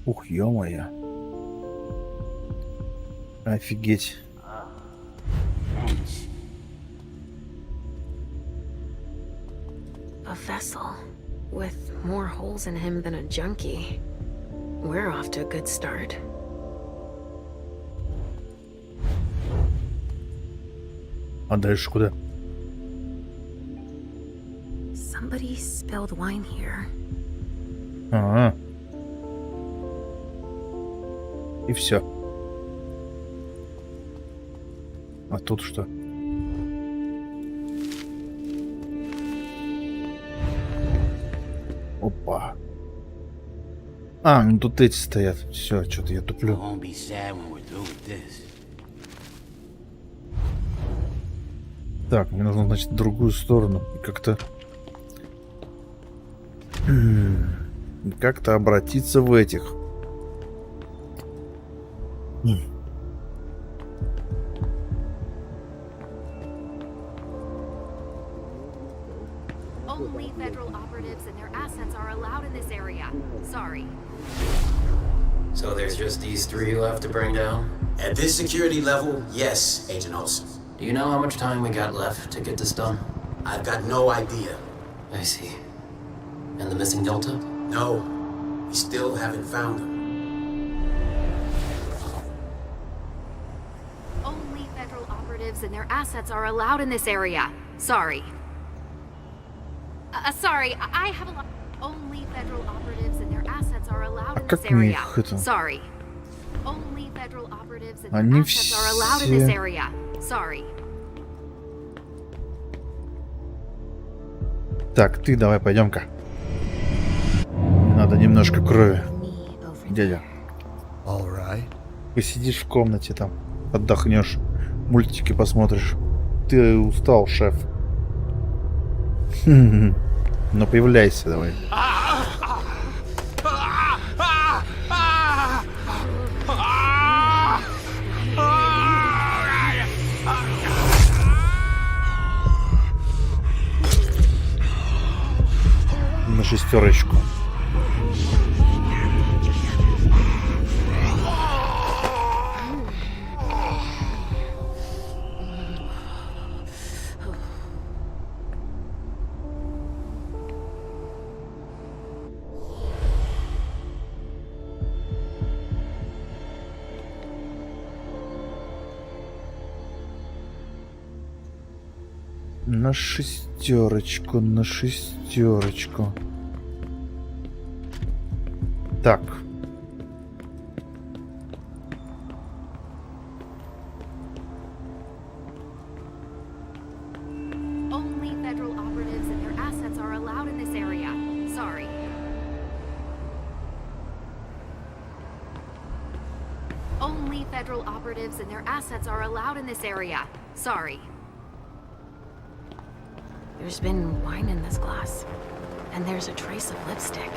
Ух, ё-моё. Офигеть. A vessel with more holes in him than a junkie. We're off to a good start. А дальше куда? Somebody spilled wine here. Ага. И все. А тут что? Опа. А, ну тут эти стоят. Все, что-то я туплю. Так, мне нужно, значит, в другую сторону. Как-то... Как-то обратиться в этих. Only federal operatives and their assets are allowed in this area. Sorry. So there's just these 3 left to bring down? At this security level, yes, Agent Olsen. Do you know how much time we got left to get this done? I've got no idea. I see. And the missing Delta? No, we still haven't found him. Only federal operatives and their assets are allowed in this area. Sorry. Sorry, I have a lot. Only federal operatives and their assets are allowed in this area. Sorry. Only Они все... Так, ты давай, пойдем-ка. Надо немножко крови. Дядя. Посидишь в комнате там, отдохнешь, мультики посмотришь. Ты устал, шеф. Ну, появляйся давай. На шестерочку. На шестерочку, на шестерочку. Так. Only federal operatives and their assets are allowed in this area. Sorry. Only federal operatives and their assets are allowed in this area. Sorry. There's been wine in this glass. And there's a trace of lipstick.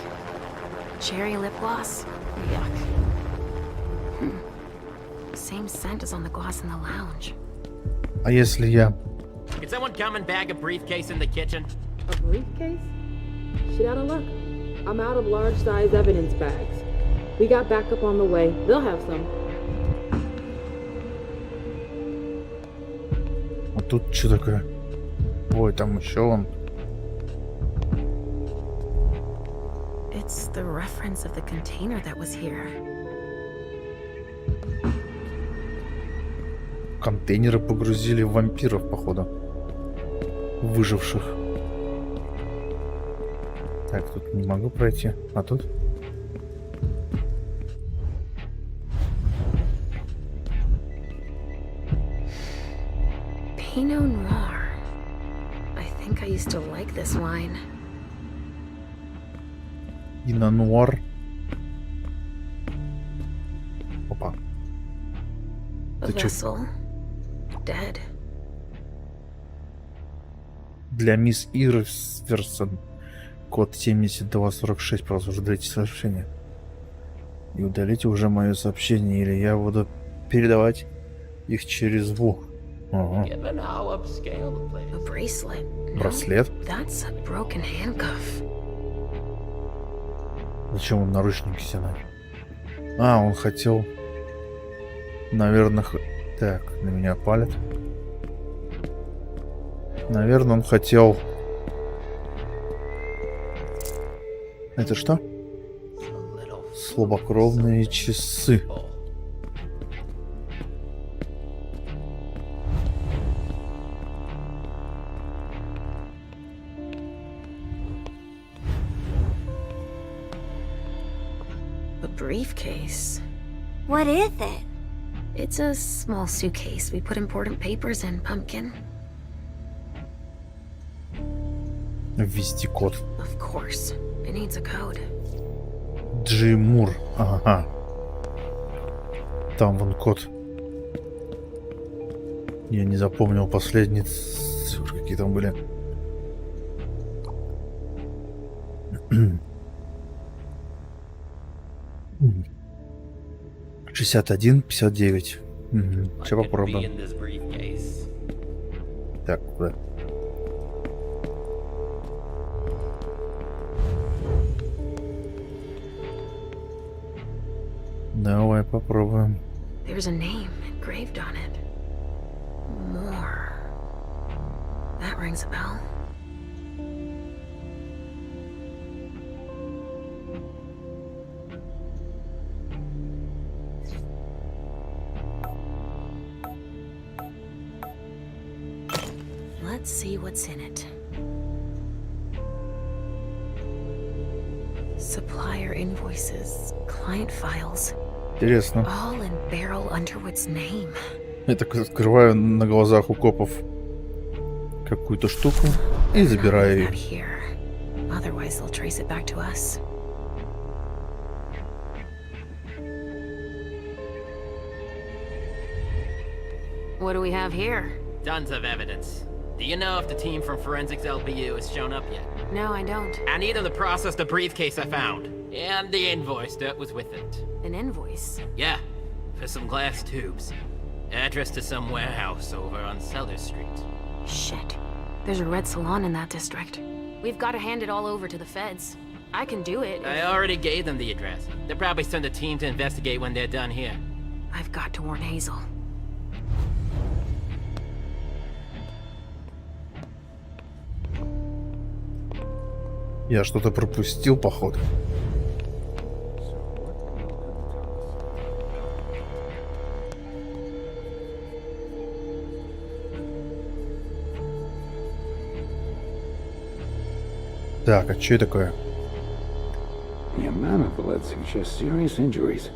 Cherry lip gloss? Yuck. Same scent as on the gloss in the lounge. А если я... Can someone come and bag a briefcase in the kitchen? A briefcase? Shit out of luck. I'm out of large-size evidence bags. We got backup on the way. They'll have some. А тут что такое? Ой, там еще он. It's the reference of the container that was here. Контейнеры погрузили в вампиров, походу. Выживших. Так, тут не могу пройти. А тут? Pinot Noir. I think I used to like this wine. Pinot Noir. Опа. A vessel. Dead. Для мисс Ирверсон. Код 7246. Продолжайте сообщение. И удалите уже мое сообщение, или я буду передавать их через звук. Ага. A bracelet. Браслет? That's a broken handcuff. Зачем он наручники снимает? А, он хотел... Наверное... Так, на меня палят. Наверное, он хотел... Это что? Слабокровные часы. A briefcase. What is it? It's a small suitcase. We put important papers in, Pumpkin. Ввести код. Of course. It needs a code. Джимур. Ага. Там вон код. Я не запомнил последние цифры, какие там были. Mm-hmm. 61-59. Угу. Сейчас попробуем. Так, куда? Давай попробуем. There's a name engraved on it. More. That rings a bell. Let's see what's in it. Supplier invoices, client files, Интересно. All in Beryl Underwood's name. Я так открываю на глазах у копов какую-то штуку и забираю ее. Otherwise, they'll trace it back to us. What do we have here? Tons of evidence. Do you know if the team from Forensics LBU has shown up yet? No, I don't. I need them to process the briefcase I found. And the invoice that was with it. An invoice? Yeah, for some glass tubes. Address to some warehouse over on Sellers Street. Shit. There's a red salon in that district. We've got to hand it all over to the feds. I can do it. I already gave them the address. They'll probably send a team to investigate when they're done here. I've got to warn Hazel. Я что-то пропустил, походу. Так, а что это такое? The amount of blood suggests serious injuries.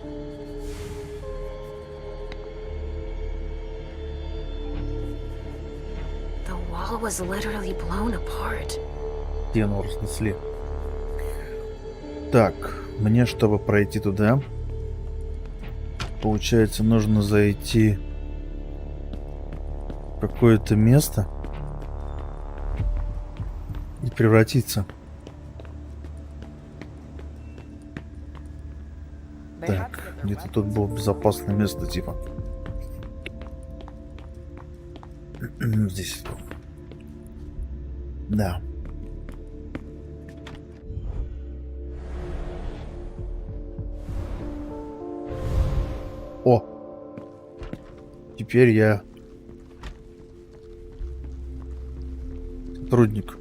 The wall was literally blown apart. Стену разнесли. Так, мне, чтобы пройти туда, получается, нужно зайти в какое-то место и превратиться. Так, где-то тут было безопасное место, типа. Здесь. Да. О! Теперь я сотрудник.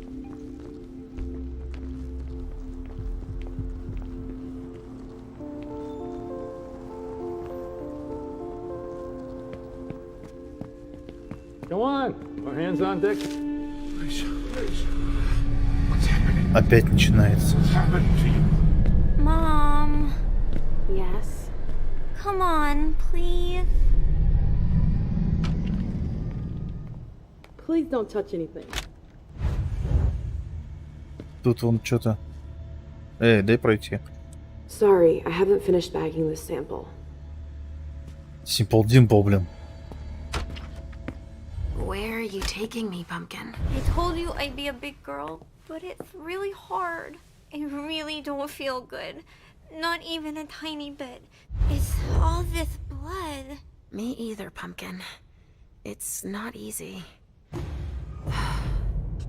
Come on, our hands on deck. Опять начинается. Mom. Yes? Come on, please. Please don't touch anything. Тут вон что-то. Эй, дай пройти. Sorry, I haven't finished bagging this sample. Simple Dimple, блин. Where are you taking me, Pumpkin? I told you I'd be a big girl, but it's really hard. I really don't feel good. Not even a tiny bit. It's all this blood. Me either, Pumpkin. It's not easy.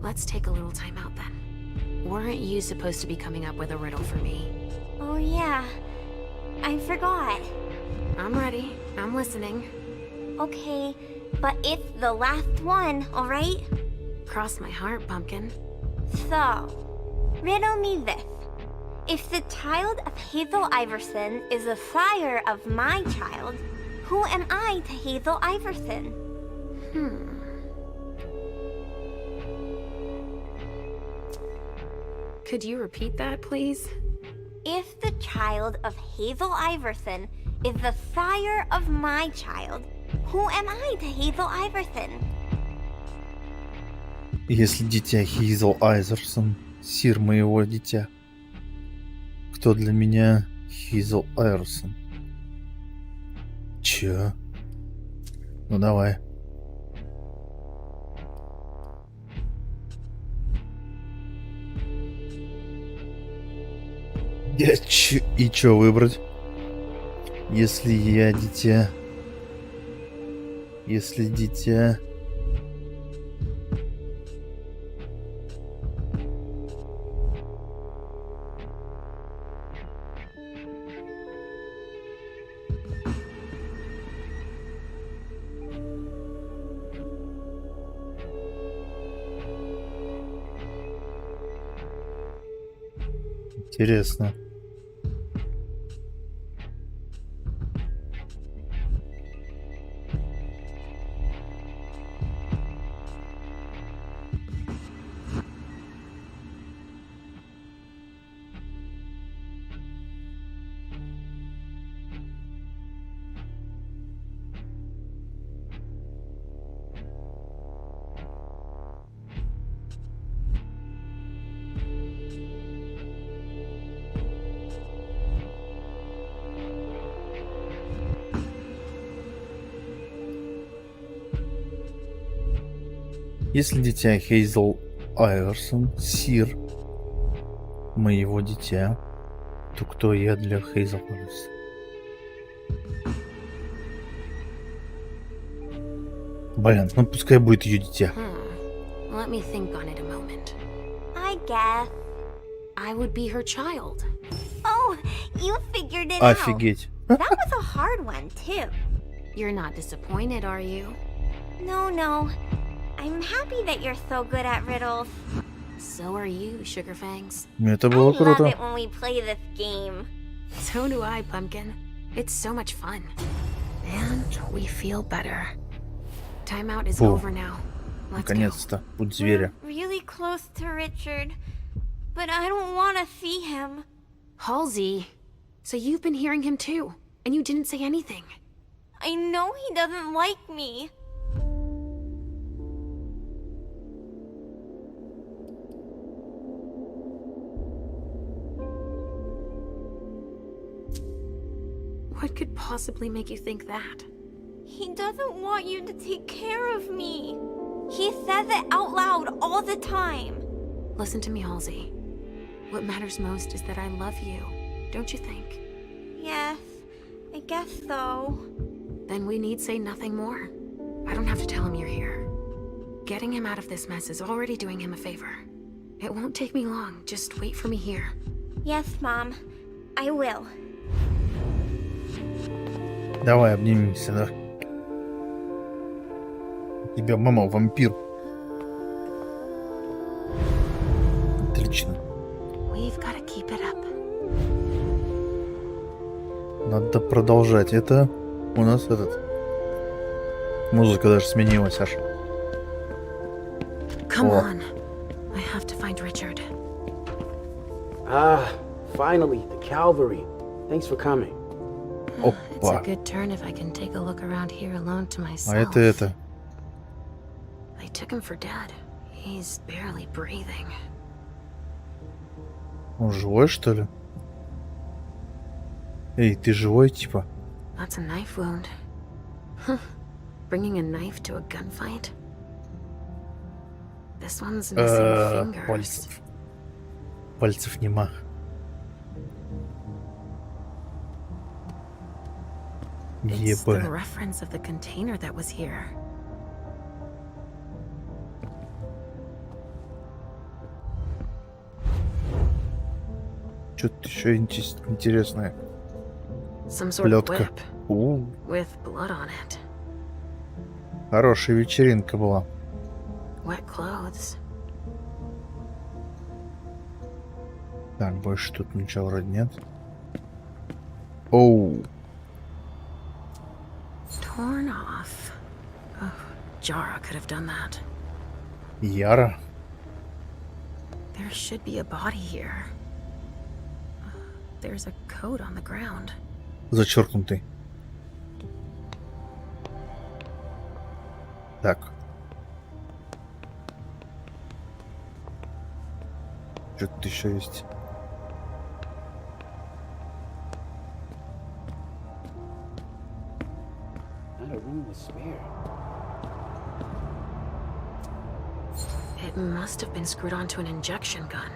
Let's take a little time out then. Weren't you supposed to be coming up with a riddle for me? Oh yeah, I forgot. I'm ready. I'm listening. Okay, but it's the last one, alright? Cross my heart, Pumpkin. So, riddle me this. If the child of Hazel Iverson is the sire of my child, who am I to Hazel Iverson? Could you repeat that, please? If the child of Hazel Iverson is the sire of my child, who am I to Hazel Iverson? Если дитя Хейзел Айзерсон, сир моего дитя, кто для меня Хейзел Айверсон? Чё? Ну давай. И чё выбрать? Если я дитя... Если дитя... Интересно. Если дитя Хейзел Айверсон, Сир, моего дитя, то кто я для Хейзел Айверсон? Блин, ну пускай будет ее дитя. Let me think on it a moment. I guess. I would be her child. Oh, you figured it out. Офигеть. That was a hard one, too. You're not disappointed, are you? No. I'm happy that you're so good at riddles. So are you, Sugarfangs. Это было I круто. love it when we play this game. So do I, Pumpkin. It's so much fun. And we feel better. Timeout is Фу. over now. Let's go. Наконец-то. Путь зверя. Really close to Richard, but I don't want to see him. Halsey, so you've been hearing him too, and you didn't say anything. I know he doesn't like me. What could possibly make you think that? He doesn't want you to take care of me. He says it out loud all the time. Listen to me, Halsey. What matters most is that I love you, don't you think? Yes, I guess so. Then we need say nothing more. I don't have to tell him you're here. Getting him out of this mess is already doing him a favor. It won't take me long. Just wait for me here. Yes, Mom. I will. Давай обнимемся, да? Тебя мама вампир. Отлично. We've got to keep it up. Надо продолжать. Это у нас этот. Музыка даже сменилась аж. Come on. I have to find Richard. Ah, finally, the cavalry. Thanks for coming. It's a good turn if I can take a look around here alone to myself. А это. They took him for dead. He's barely breathing. Он живой, что ли? Эй, ты живой, типа? That's a knife wound. Huh. Bringing a knife to a gunfight? This one's missing fingers. Пальцев. Пальцев нема. It's the reference of the container that was here. Что-то еще интересное. Some sort of Плетка. whip with blood on it. Хорошая вечеринка была. Wet clothes. Так, больше тут ничего вроде нет. Оу. Torn off. Oh, Jara could have done that. Яра. There should be a body here. There's a coat on the ground. Зачеркнутый. Так. Что-то еще есть. Not a room was spare. It must have been screwed onto an injection gun.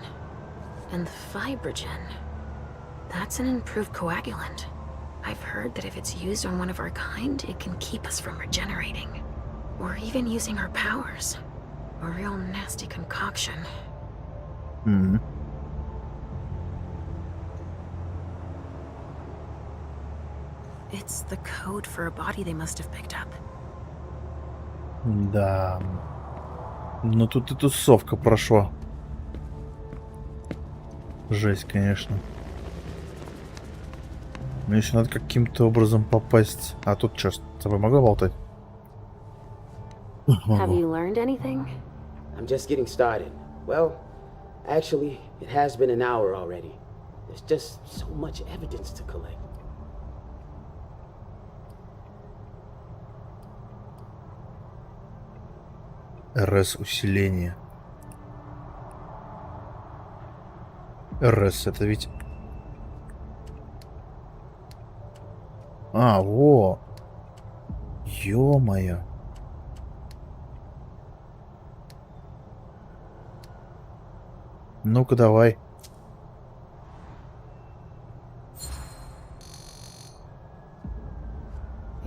And the fibrogen. That's an improved coagulant. I've heard that if it's used on one of our kind, it can keep us from regenerating. Or even using our powers. A real nasty concoction. Mm-hmm. It's the code for a body they must have picked up. Да. Ну тут и тусовка прошла. Жесть, конечно. Мне еще надо каким-то образом попасть. А тут что, с тобой могла болтать? Have you learned anything? I'm just getting started. Well, actually, it has been an hour already. There's just so much evidence to collect. РС усиление. РС это ведь... А, во! Ё-моё! Ну-ка, давай.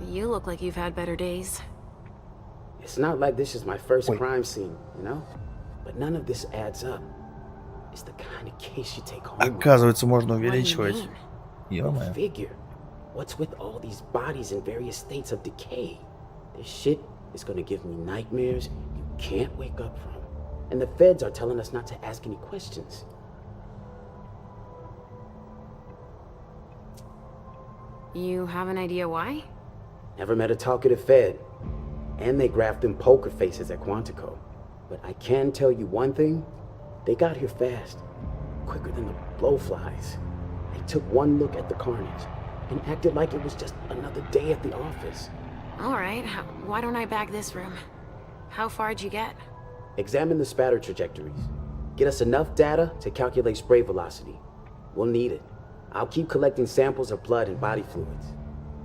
You look like you've had better days. It's not like this is my first crime scene, you know? But none of this adds up. It's the kind of case you take home. Оказывается, можно увеличивать. Go figure. What's with all these bodies in various states of decay? This shit is gonna give me nightmares you can't wake up from. And the feds are telling us not to ask any questions. You have an idea why? Never met a talkative Fed. And they graphed them poker faces at Quantico. But I can tell you one thing. They got here fast. Quicker than the blowflies. They took one look at the carnage and acted like it was just another day at the office. Alright, why don't I bag this room? How far'd you get? Examine the spatter trajectories. Get us enough data to calculate spray velocity. We'll need it. I'll keep collecting samples of blood and body fluids.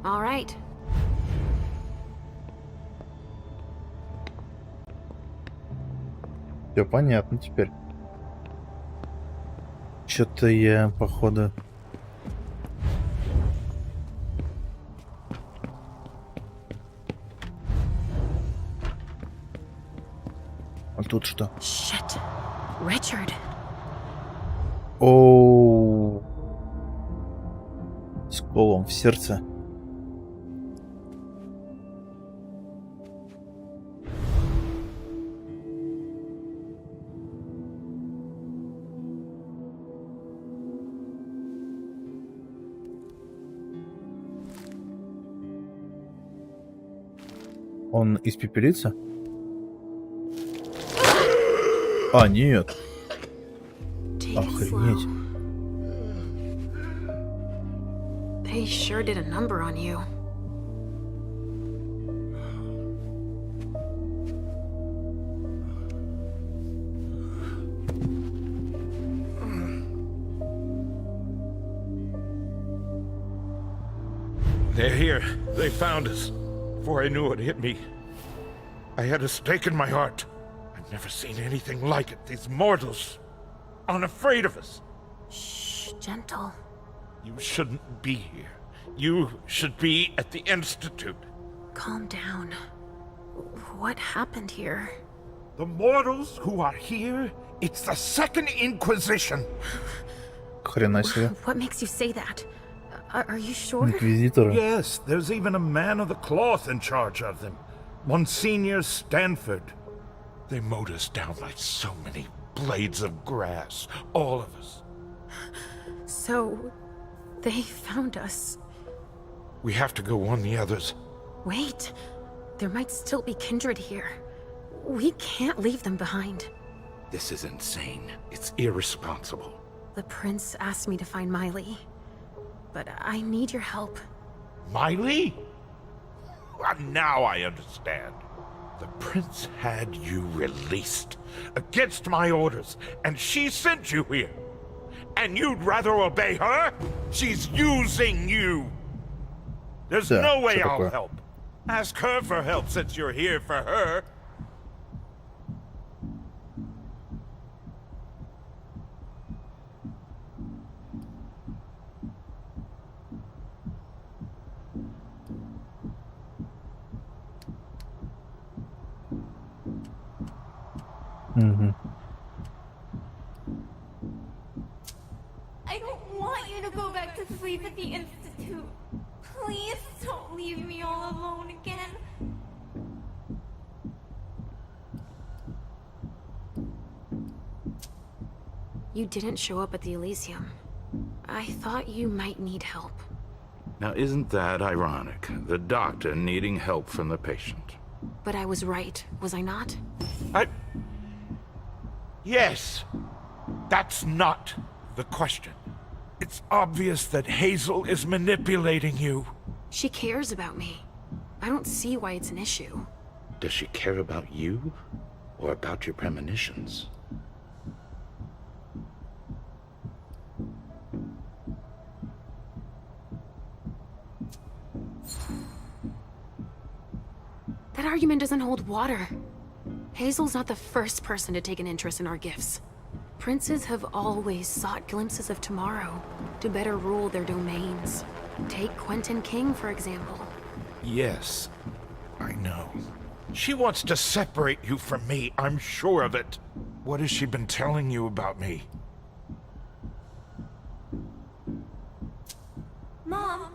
Alright. Все понятно теперь. Что-то я, походу... А тут что? Shit. Richard. Оу. С колом в сердце. Он испепелится? А, нет. Охренеть. They sure did a number on you. They're here. They found us. Before I knew it hit me, I had a stake in my heart. I've never seen anything like it. These mortals, unafraid of us. Shh, gentle. You shouldn't be here. You should be at the Institute. Calm down. What happened here? The mortals who are here, it's the Second Inquisition. Хрена себе. What makes you say that? Are you sure? Инквизиторы. Yes, there's even a man of the cloth in charge of them. Monsignor Stanford. They mowed us down like so many blades of grass. All of us. So, they found us. We have to go warn the others. Wait. There might still be kindred here. We can't leave them behind. This is insane. It's irresponsible. The prince asked me to find Miley. But I need your help. Miley? Well, now I understand. The prince had you released against my orders, and she sent you here. And you'd rather obey her? She's using you. There's no way I'll help. Ask her for help since you're here for her. I don't want you to go back to sleep at the Institute. Please don't leave me all alone again. You didn't show up at the Elysium. I thought you might need help. Now isn't that ironic? The doctor needing help from the patient. But I was right, was I not? Yes. That's not the question. It's obvious that Hazel is manipulating you. She cares about me. I don't see why it's an issue. Does she care about you? Or about your premonitions? That argument doesn't hold water. Hazel's not the first person to take an interest in our gifts. Princes have always sought glimpses of tomorrow to better rule their domains. Take Quentin King, for example. Yes, I know. She wants to separate you from me, I'm sure of it. What has she been telling you about me? Mom,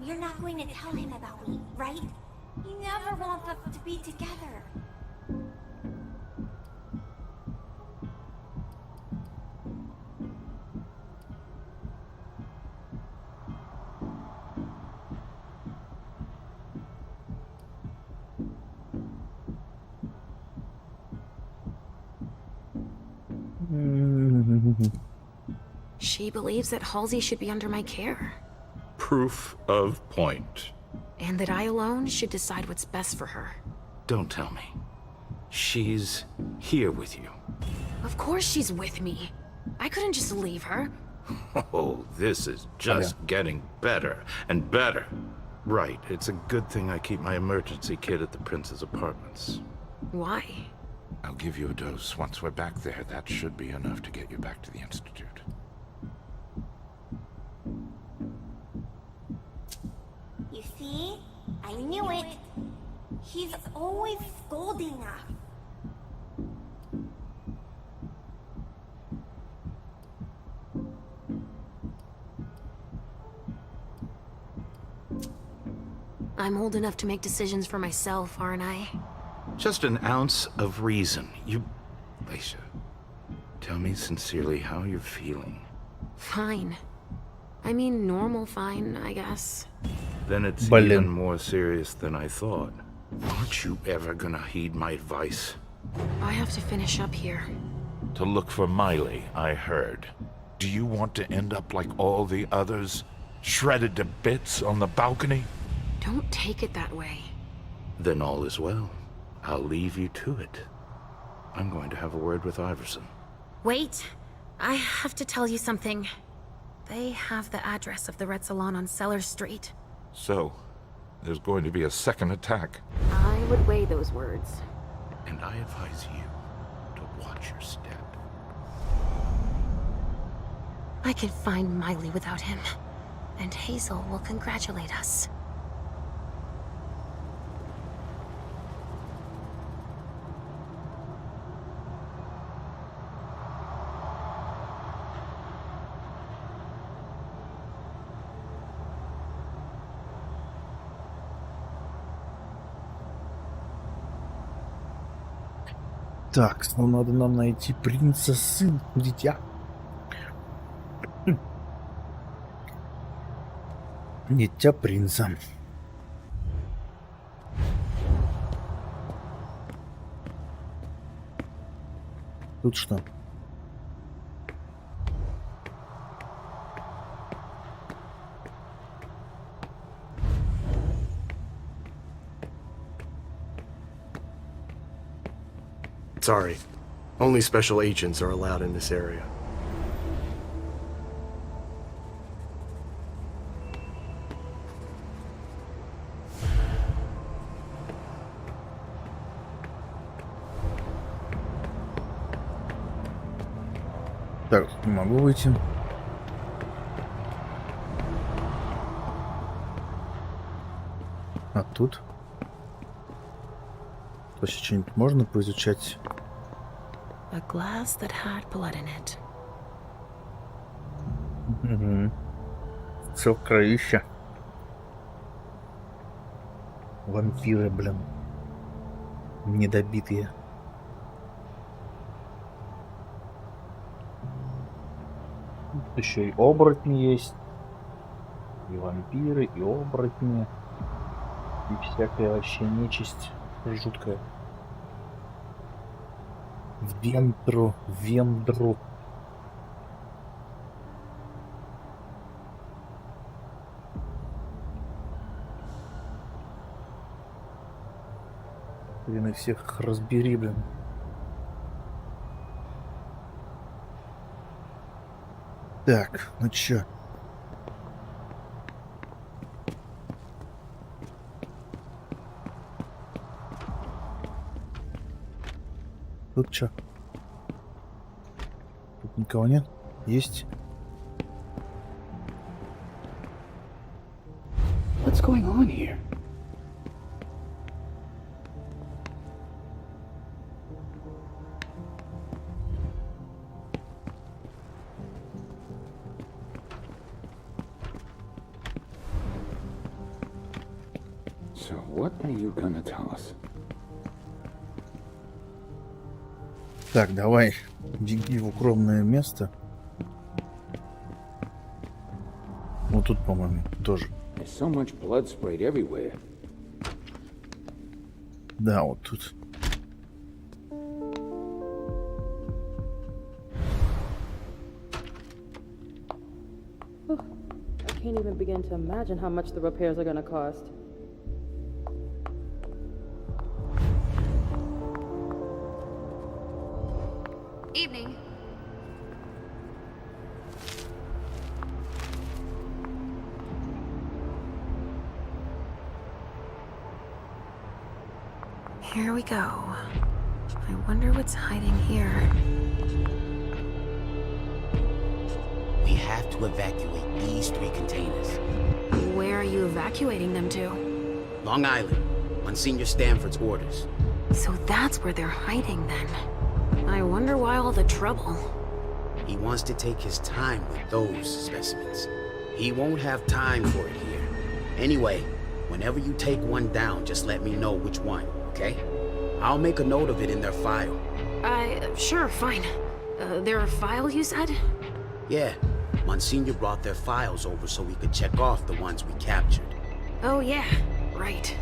you're not going to tell him about me, right? He never wants us to be together. She believes that Halsey should be under my care. Proof of point. And that I alone should decide what's best for her. Don't tell me. She's here with you. Of course she's with me. I couldn't just leave her. Oh, this is just getting better and better. Right, it's a good thing I keep my emergency kit at the prince's apartments. Why? I'll give you a dose once we're back there. That should be enough to get you back to the Institute. You see? I knew it. He's always scolding us. I'm old enough to make decisions for myself, aren't I? Just an ounce of reason. Lisa, tell me sincerely how you're feeling. Fine. I mean, normal fine, I guess. Then it's even more serious than I thought. Aren't you ever gonna heed my advice? I have to finish up here. To look for Miley, I heard. Do you want to end up like all the others? Shredded to bits on the balcony? Don't take it that way. Then all is well. I'll leave you to it. I'm going to have a word with Iverson. Wait. I have to tell you something. They have the address of the Red Salon on Cellar Street. So, there's going to be a second attack. I would weigh those words. And I advise you to watch your step. I can find Miley without him. And Hazel will congratulate us. Так, ну надо нам найти принца, сын, дитя. Дитя принца. Тут что? Sorry. Only special agents are allowed in this area. Так, не могу выйти. А тут? То есть что-нибудь можно поизучать? A glass that had blood in it. Угу. Все кровища. Вампиры, блин. Недобитые. Тут еще и оборотни есть. И вампиры, и оборотни. И всякая вообще нечисть жуткая. Вендру. Блин, и всех их разбери, блин. Так, ну чё? Тут чё? Никого нет? Есть. What's going on here? So what are you gonna tell us? Так, давай, беги в укромное место. Вот тут, по-моему, тоже. There's so much blood sprayed everywhere. Да, вот тут. I can't even begin to imagine how much the repairs are gonna cost. Evening. Here we go. I wonder what's hiding here. We have to evacuate these 3 containers. Where are you evacuating them to? Long Island, on Senior Stanford's orders. So that's where they're hiding then. I wonder why all the trouble. He wants to take his time with those specimens. He won't have time for it here. Anyway, whenever you take one down, just let me know which one, okay? I'll make a note of it in their file. Sure, fine. Their file, you said? Yeah, Monsignor brought their files over so we could check off the ones we captured. Oh yeah, right.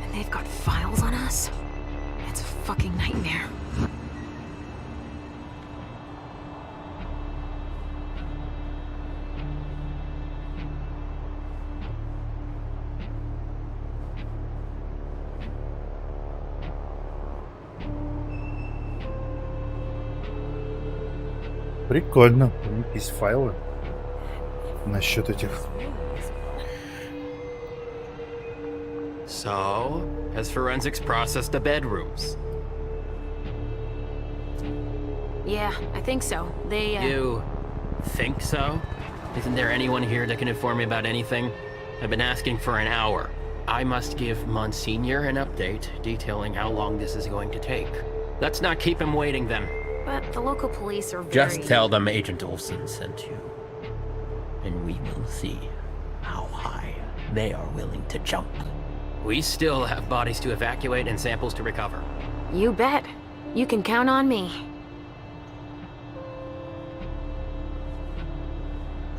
And they've got files on us? It's a fucking nightmare. Прикольно. У них есть файлы насчет этих. So, has forensics processed the bedrooms? Yeah, I think so. They, You think so? Isn't there anyone here that can inform me about anything? I've been asking for an hour. I must give Monsignor an update detailing how long this is going to take. Let's not keep him waiting then. But the local police are very... Just tell them Agent Olsen sent you. And we will see how high they are willing to jump. We still have bodies to evacuate and samples to recover. You bet. You can count on me.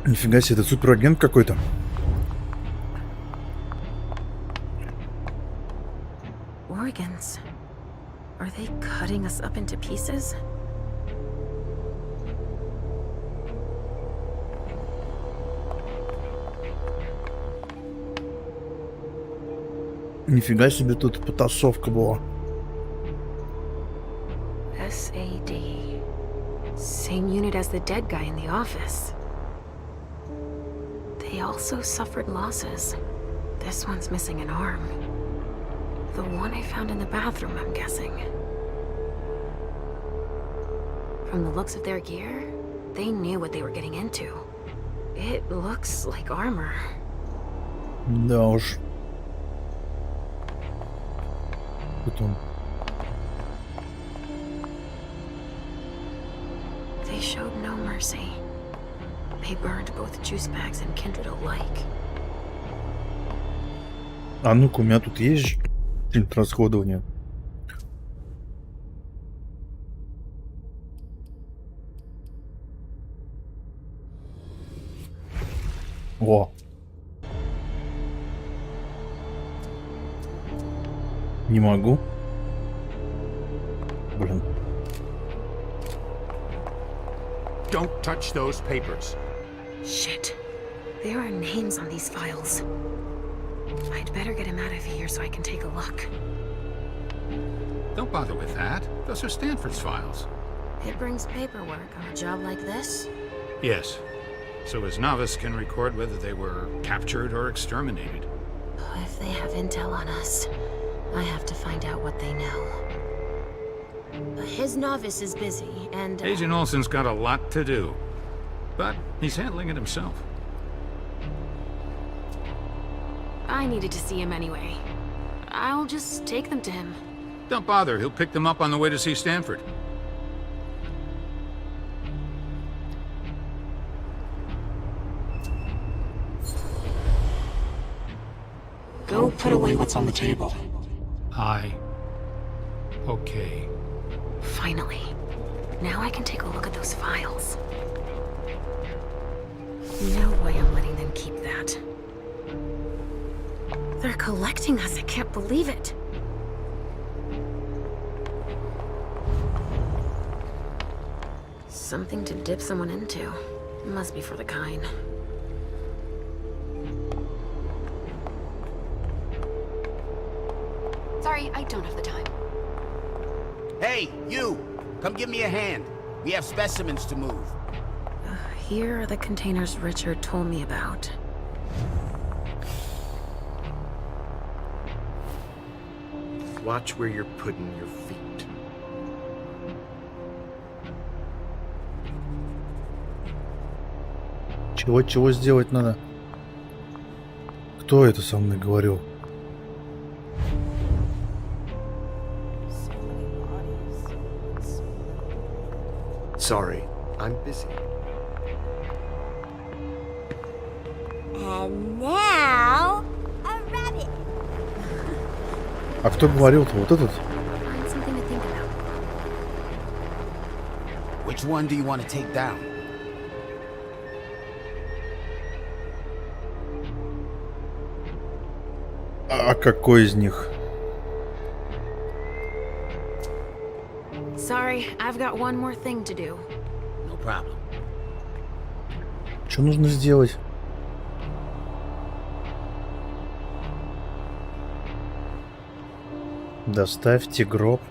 Нифига себе, это суперагент какой-то. Organs. Are they cutting us up into pieces? Нифига себе, тут потасовка была. SAD. Same unit as the dead guy in the office. They also suffered losses. This one's missing an arm. The one I found in the bathroom, I'm guessing. From the looks of their gear, they knew what they were getting into. It looks like armor. Да уж. Потом. They showed no mercy. They burned both juice bags and kindred alike. А ну-ка, у меня тут есть расходование. О. Не могу. Блин. Don't touch those papers. Shit. There are names on these files. I'd better get him out of here so I can take a look. Don't bother with that. Those are Stanford's files. It brings paperwork on a job like this? Yes. So his novice can record whether they were captured or exterminated. If they have intel on us, I have to find out what they know. His novice is busy, and... Agent Olsen's got a lot to do. But he's handling it himself. I needed to see him anyway. I'll just take them to him. Don't bother, he'll pick them up on the way to see Stanford. Go put away what's on the table. Okay. Finally. Now I can take a look at those files. No way I'm letting them keep that. They're collecting us, I can't believe it. Something to dip someone into. Must be for the kind. Sorry, I don't have the time. Hey, you! Come give me a hand. We have specimens to move. Here are the containers Richard told me about. Watch where you're putting your feet. Чего сделать надо? Кто это со мной говорил? Sorry, I'm busy. And now, a rabbit. А кто говорил-то? Вот этот? Which one do you want to take down? А какой из них? Sorry, I've got one more thing to do. No problem. Что нужно сделать? Доставьте гроб.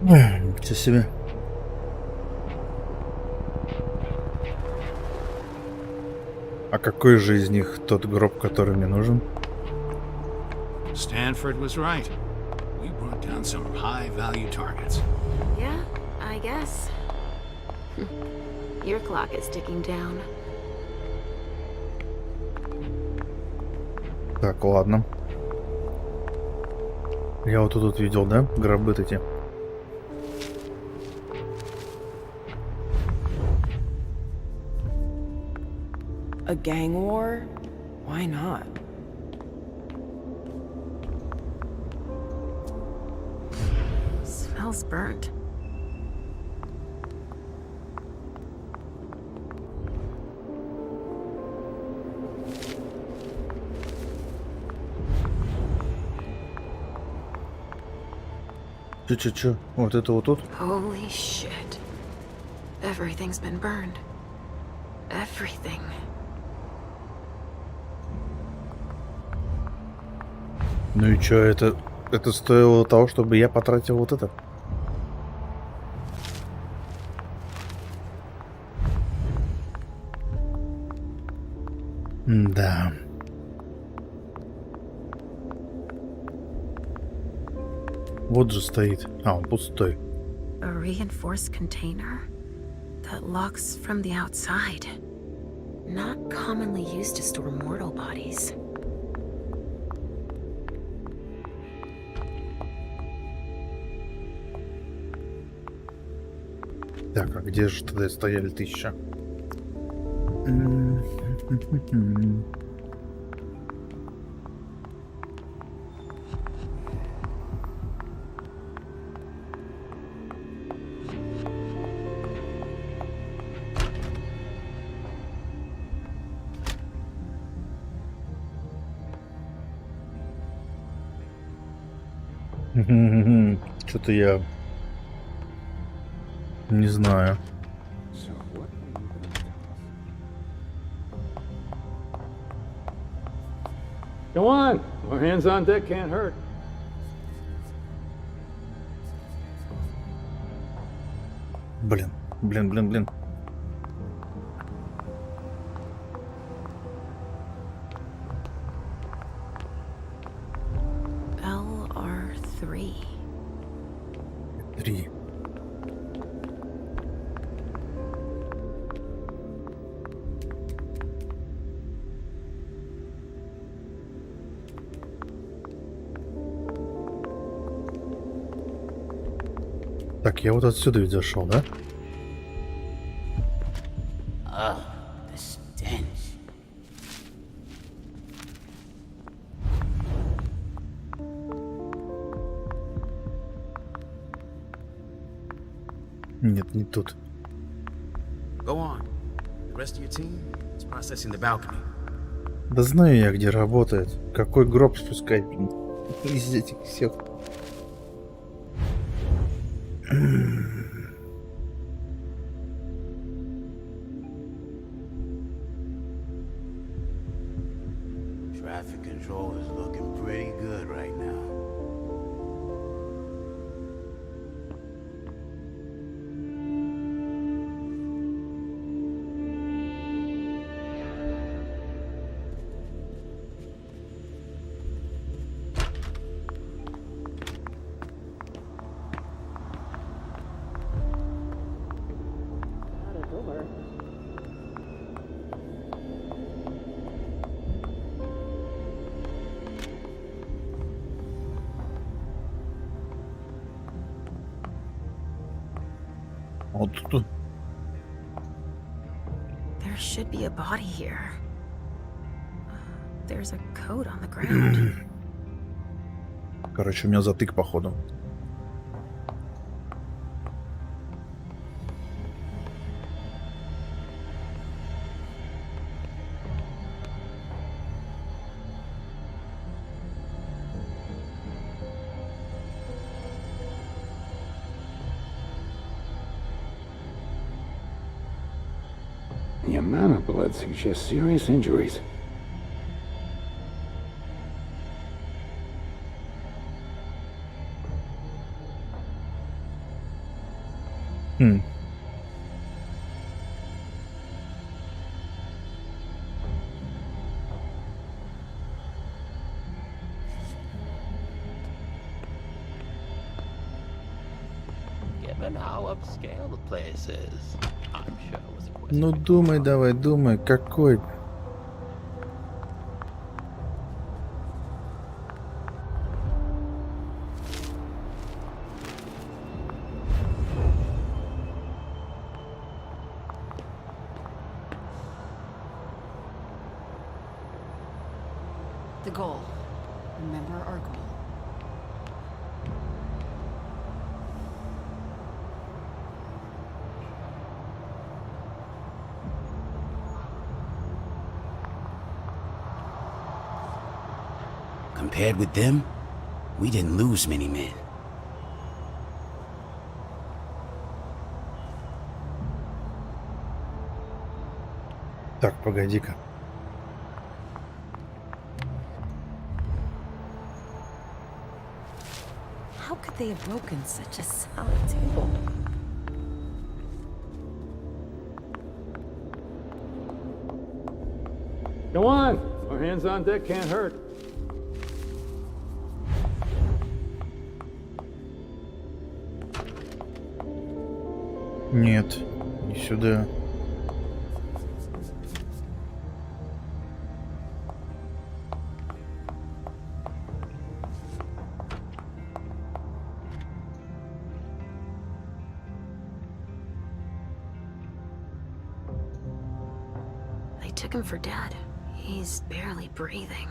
Ничего себе. А какой же из них тот гроб, который мне нужен? Stanford was right. We brought down some high-value targets. Yeah, I guess. Your clock is ticking down. Так, ладно. Я вот тут видел, да? Гробы эти. A gang war? Why not? Smells burnt. Чё? Вот это вот тут? Holy shit. Everything's been burned. Everything. Ну и чё, это стоило того, чтобы я потратил вот это? Да. Вот же стоит. А, он пустой. A reinforced container that locks from the outside. Not commonly used to store mortal bodies. Так, а где же тогда стояли 1000? Что-то я не знаю. Go on. More hands on deck can't hurt. Блин. LR3. 3. Так, я вот отсюда ведь зашел, да? Ugh, the stench. Нет, не тут. Go on. The rest of your team is processing the balcony. Да знаю я, где работает. Какой гроб спускать, блин, из этих всех. Traffic control is looking pretty good right now. Вот тут. There should be a body here. There's a coat on the ground. Короче, у меня затык, походу. The amount of blood suggests serious injuries. Given how upscale the place is, I'm sure it was a question. Ну думай, давай, думай, какой. The goal. Remember our goal. Compared with them, we didn't lose many men. Так, погоди-ка. How could they have broken such a solid table? Go on. Our hands on deck can't hurt. Нет, не сюда. They took him for dead. He's barely breathing.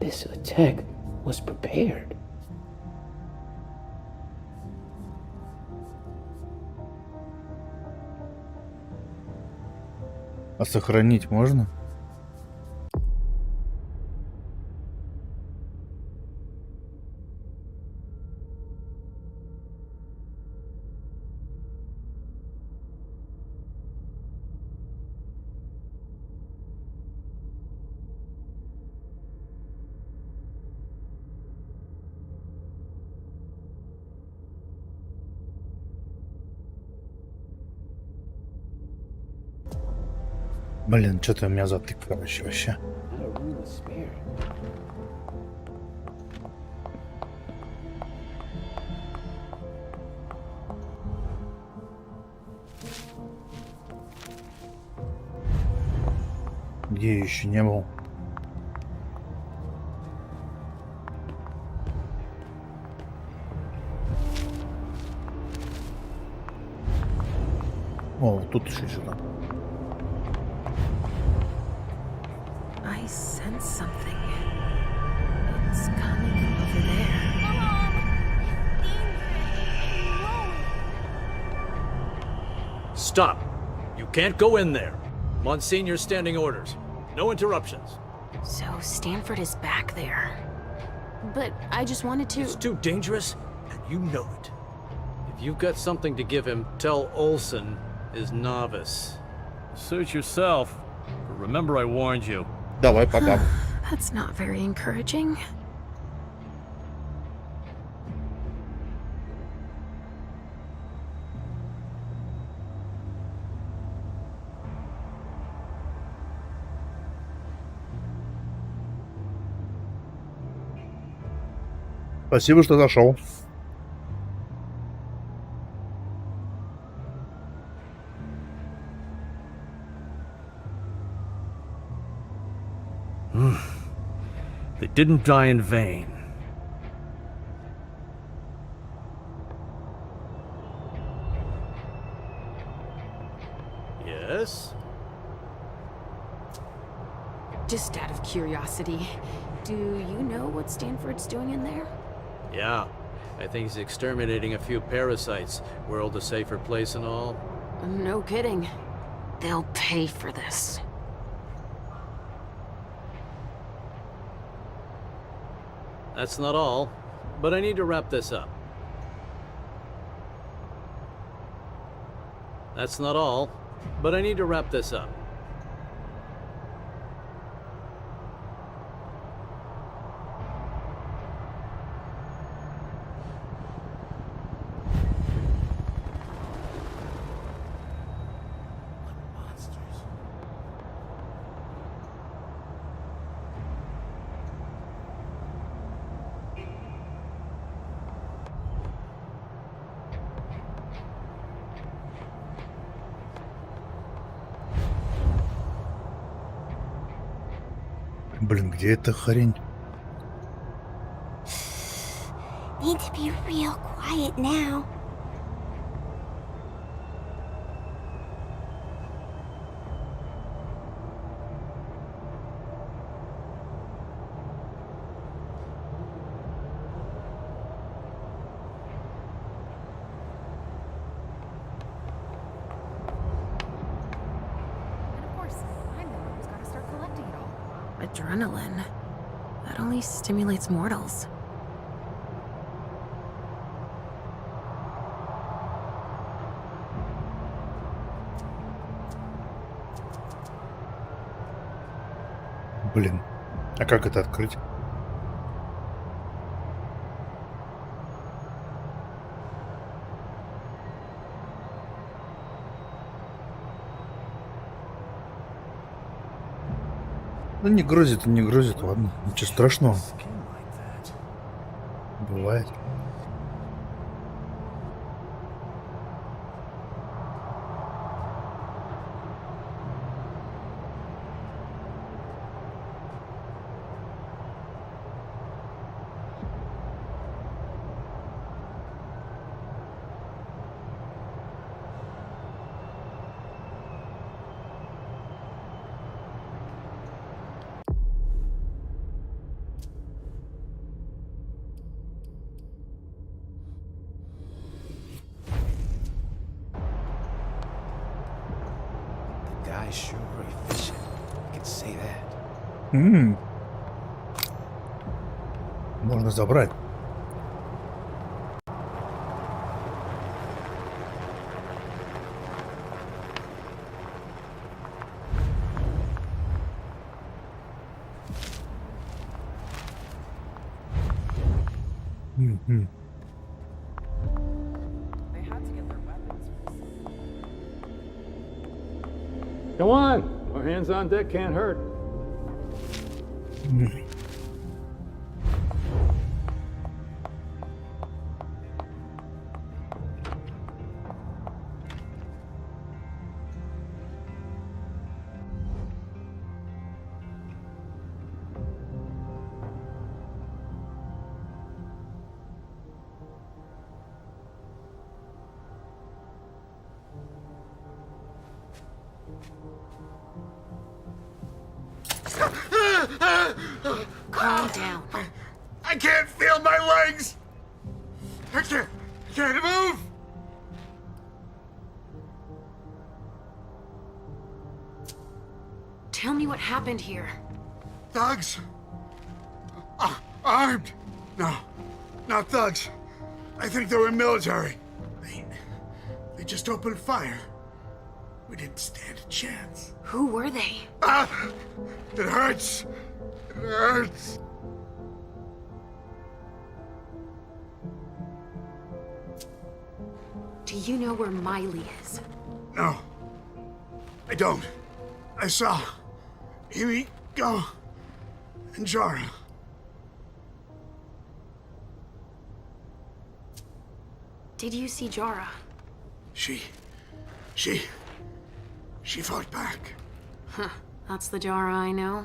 This attack was prepared. А сохранить можно? Блин, что-то у меня затык, короче, вообще. Где я еще не был? О, тут еще что-то. I sense something. It's coming over there. Stop! You can't go in there. Monsignor's standing orders. No interruptions. So Stanford is back there. But I just wanted to... It's too dangerous, and you know it. If you've got something to give him, tell Olson is novice. Suit yourself. But remember I warned you. Давай, пока. That's not very encouraging. Спасибо, что зашел. They didn't die in vain. Yes? Just out of curiosity, do you know what Stanford's doing in there? Yeah. I think he's exterminating a few parasites. World a safer place and all. No kidding. They'll pay for this. That's not all, but I need to wrap this up. That's not all, but I need to wrap this up. Блин, где эта хрень? Need to be real quiet now. Adrenaline. That only stimulates mortals. Блин, а как это открыть? Ну не грузит, не грузит, ладно, ничего страшного. Бывает. Sure efficient. I can say that. Можно забрать. Come on, More hands on deck can't hurt. Calm down. I can't feel my legs! I can't move! Tell me what happened here. Thugs? Armed? No, not thugs. I think they were military. They just opened fire. We didn't stand a chance. Who were they? It hurts. It hurts. Do you know where Miley is? No, I don't. I saw Amy go and Jara. Did you see Jara? She fought back. Huh, that's the Jara I know.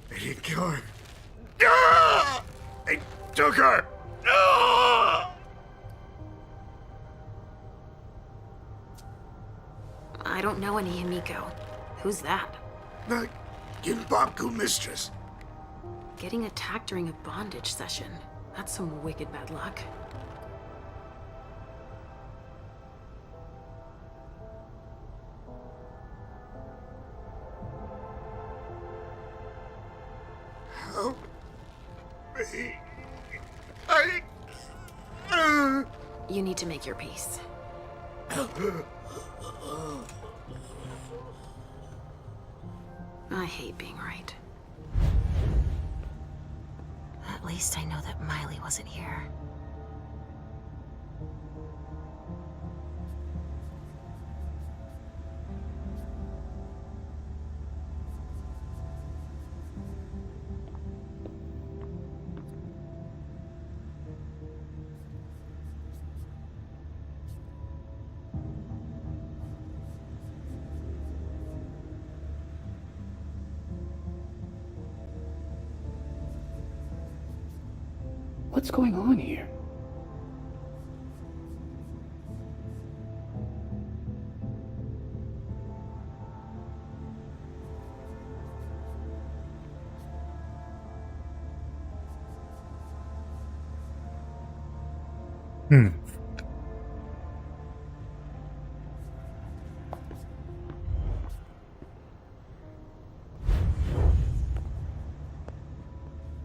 They didn't kill her. Ah! They took her. Ah! I don't know any Himiko. Who's that? The Ginbaku mistress. Getting attacked during a bondage session. That's some wicked bad luck. Help me. You need to make your peace. I hate being right. At least I know that Miley wasn't here. What's going on here?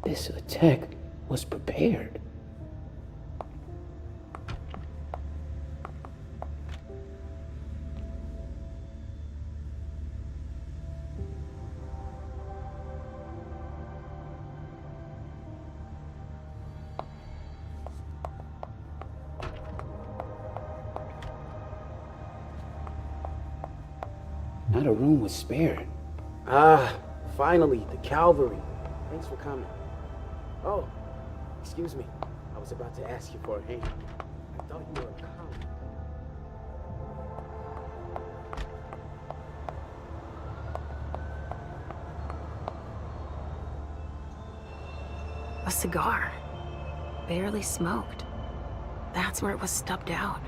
This attack was prepared. Not a room was spared. Ah, finally, the cavalry. Thanks for coming. Oh, excuse me. I was about to ask you for a hand. I thought you were a cop. A cigar. Barely smoked. That's where it was stubbed out.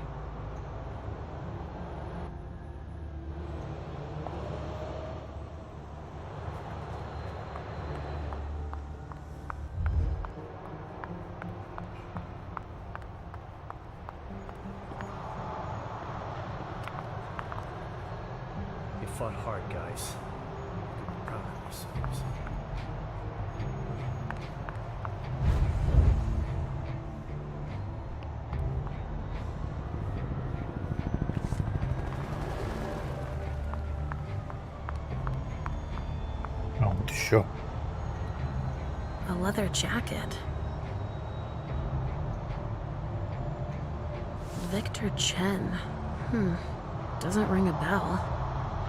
You fought hard, guys. You can be proud of yourselves. А вот еще. A leather jacket. Victor Chen. Doesn't ring a bell.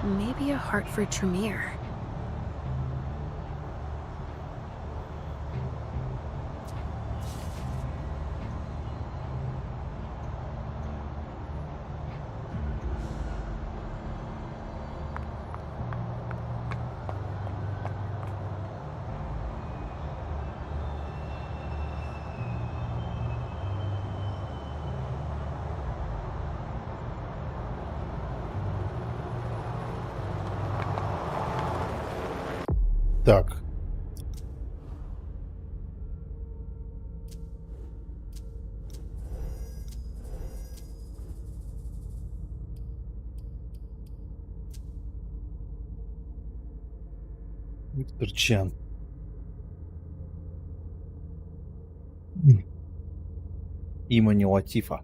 Maybe a heart for Tremere. Так. Виктор Чан. Имени Латифа.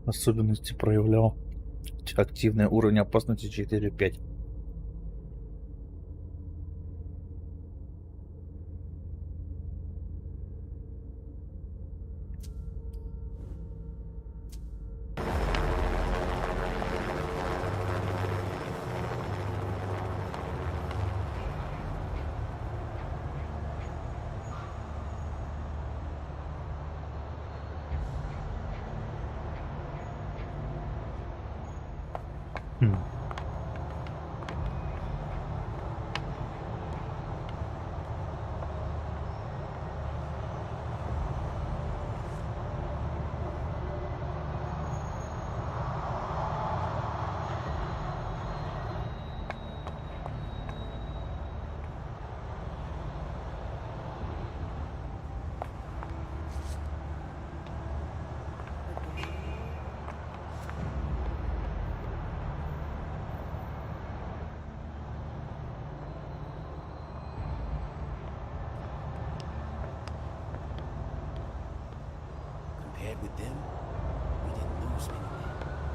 Особенности проявлял активный уровень опасности 4-5.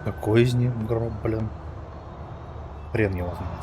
Какой из них гроб, блин? Хрен его знает.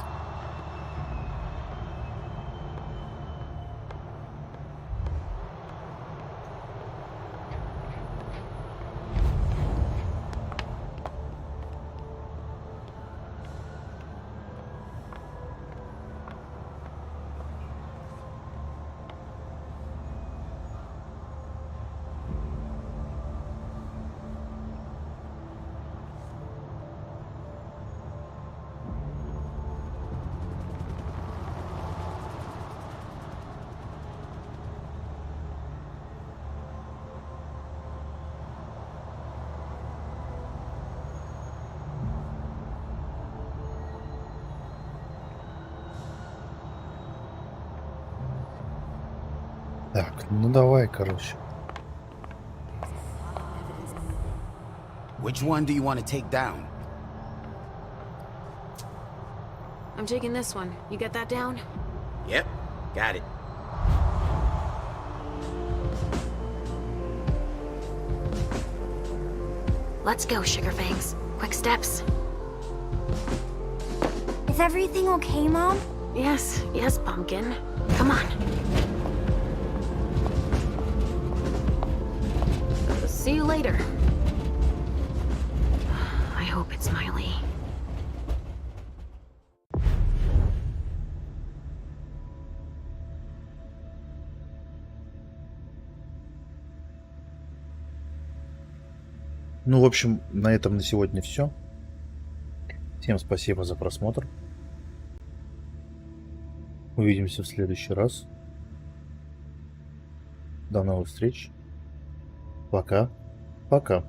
Так, ну давай, короче. Which one do you want to take down? I'm taking this one. You get that down? Yep, got it. Let's go, Sugarfangs. Quick steps. Is everything okay, Mom? Yes, yes, Pumpkin. Come on. See you later. I hope it's Miley. Ну, в общем, на этом на сегодня все. Всем спасибо за просмотр. Увидимся в следующий раз. До новых встреч. Пока. Пока.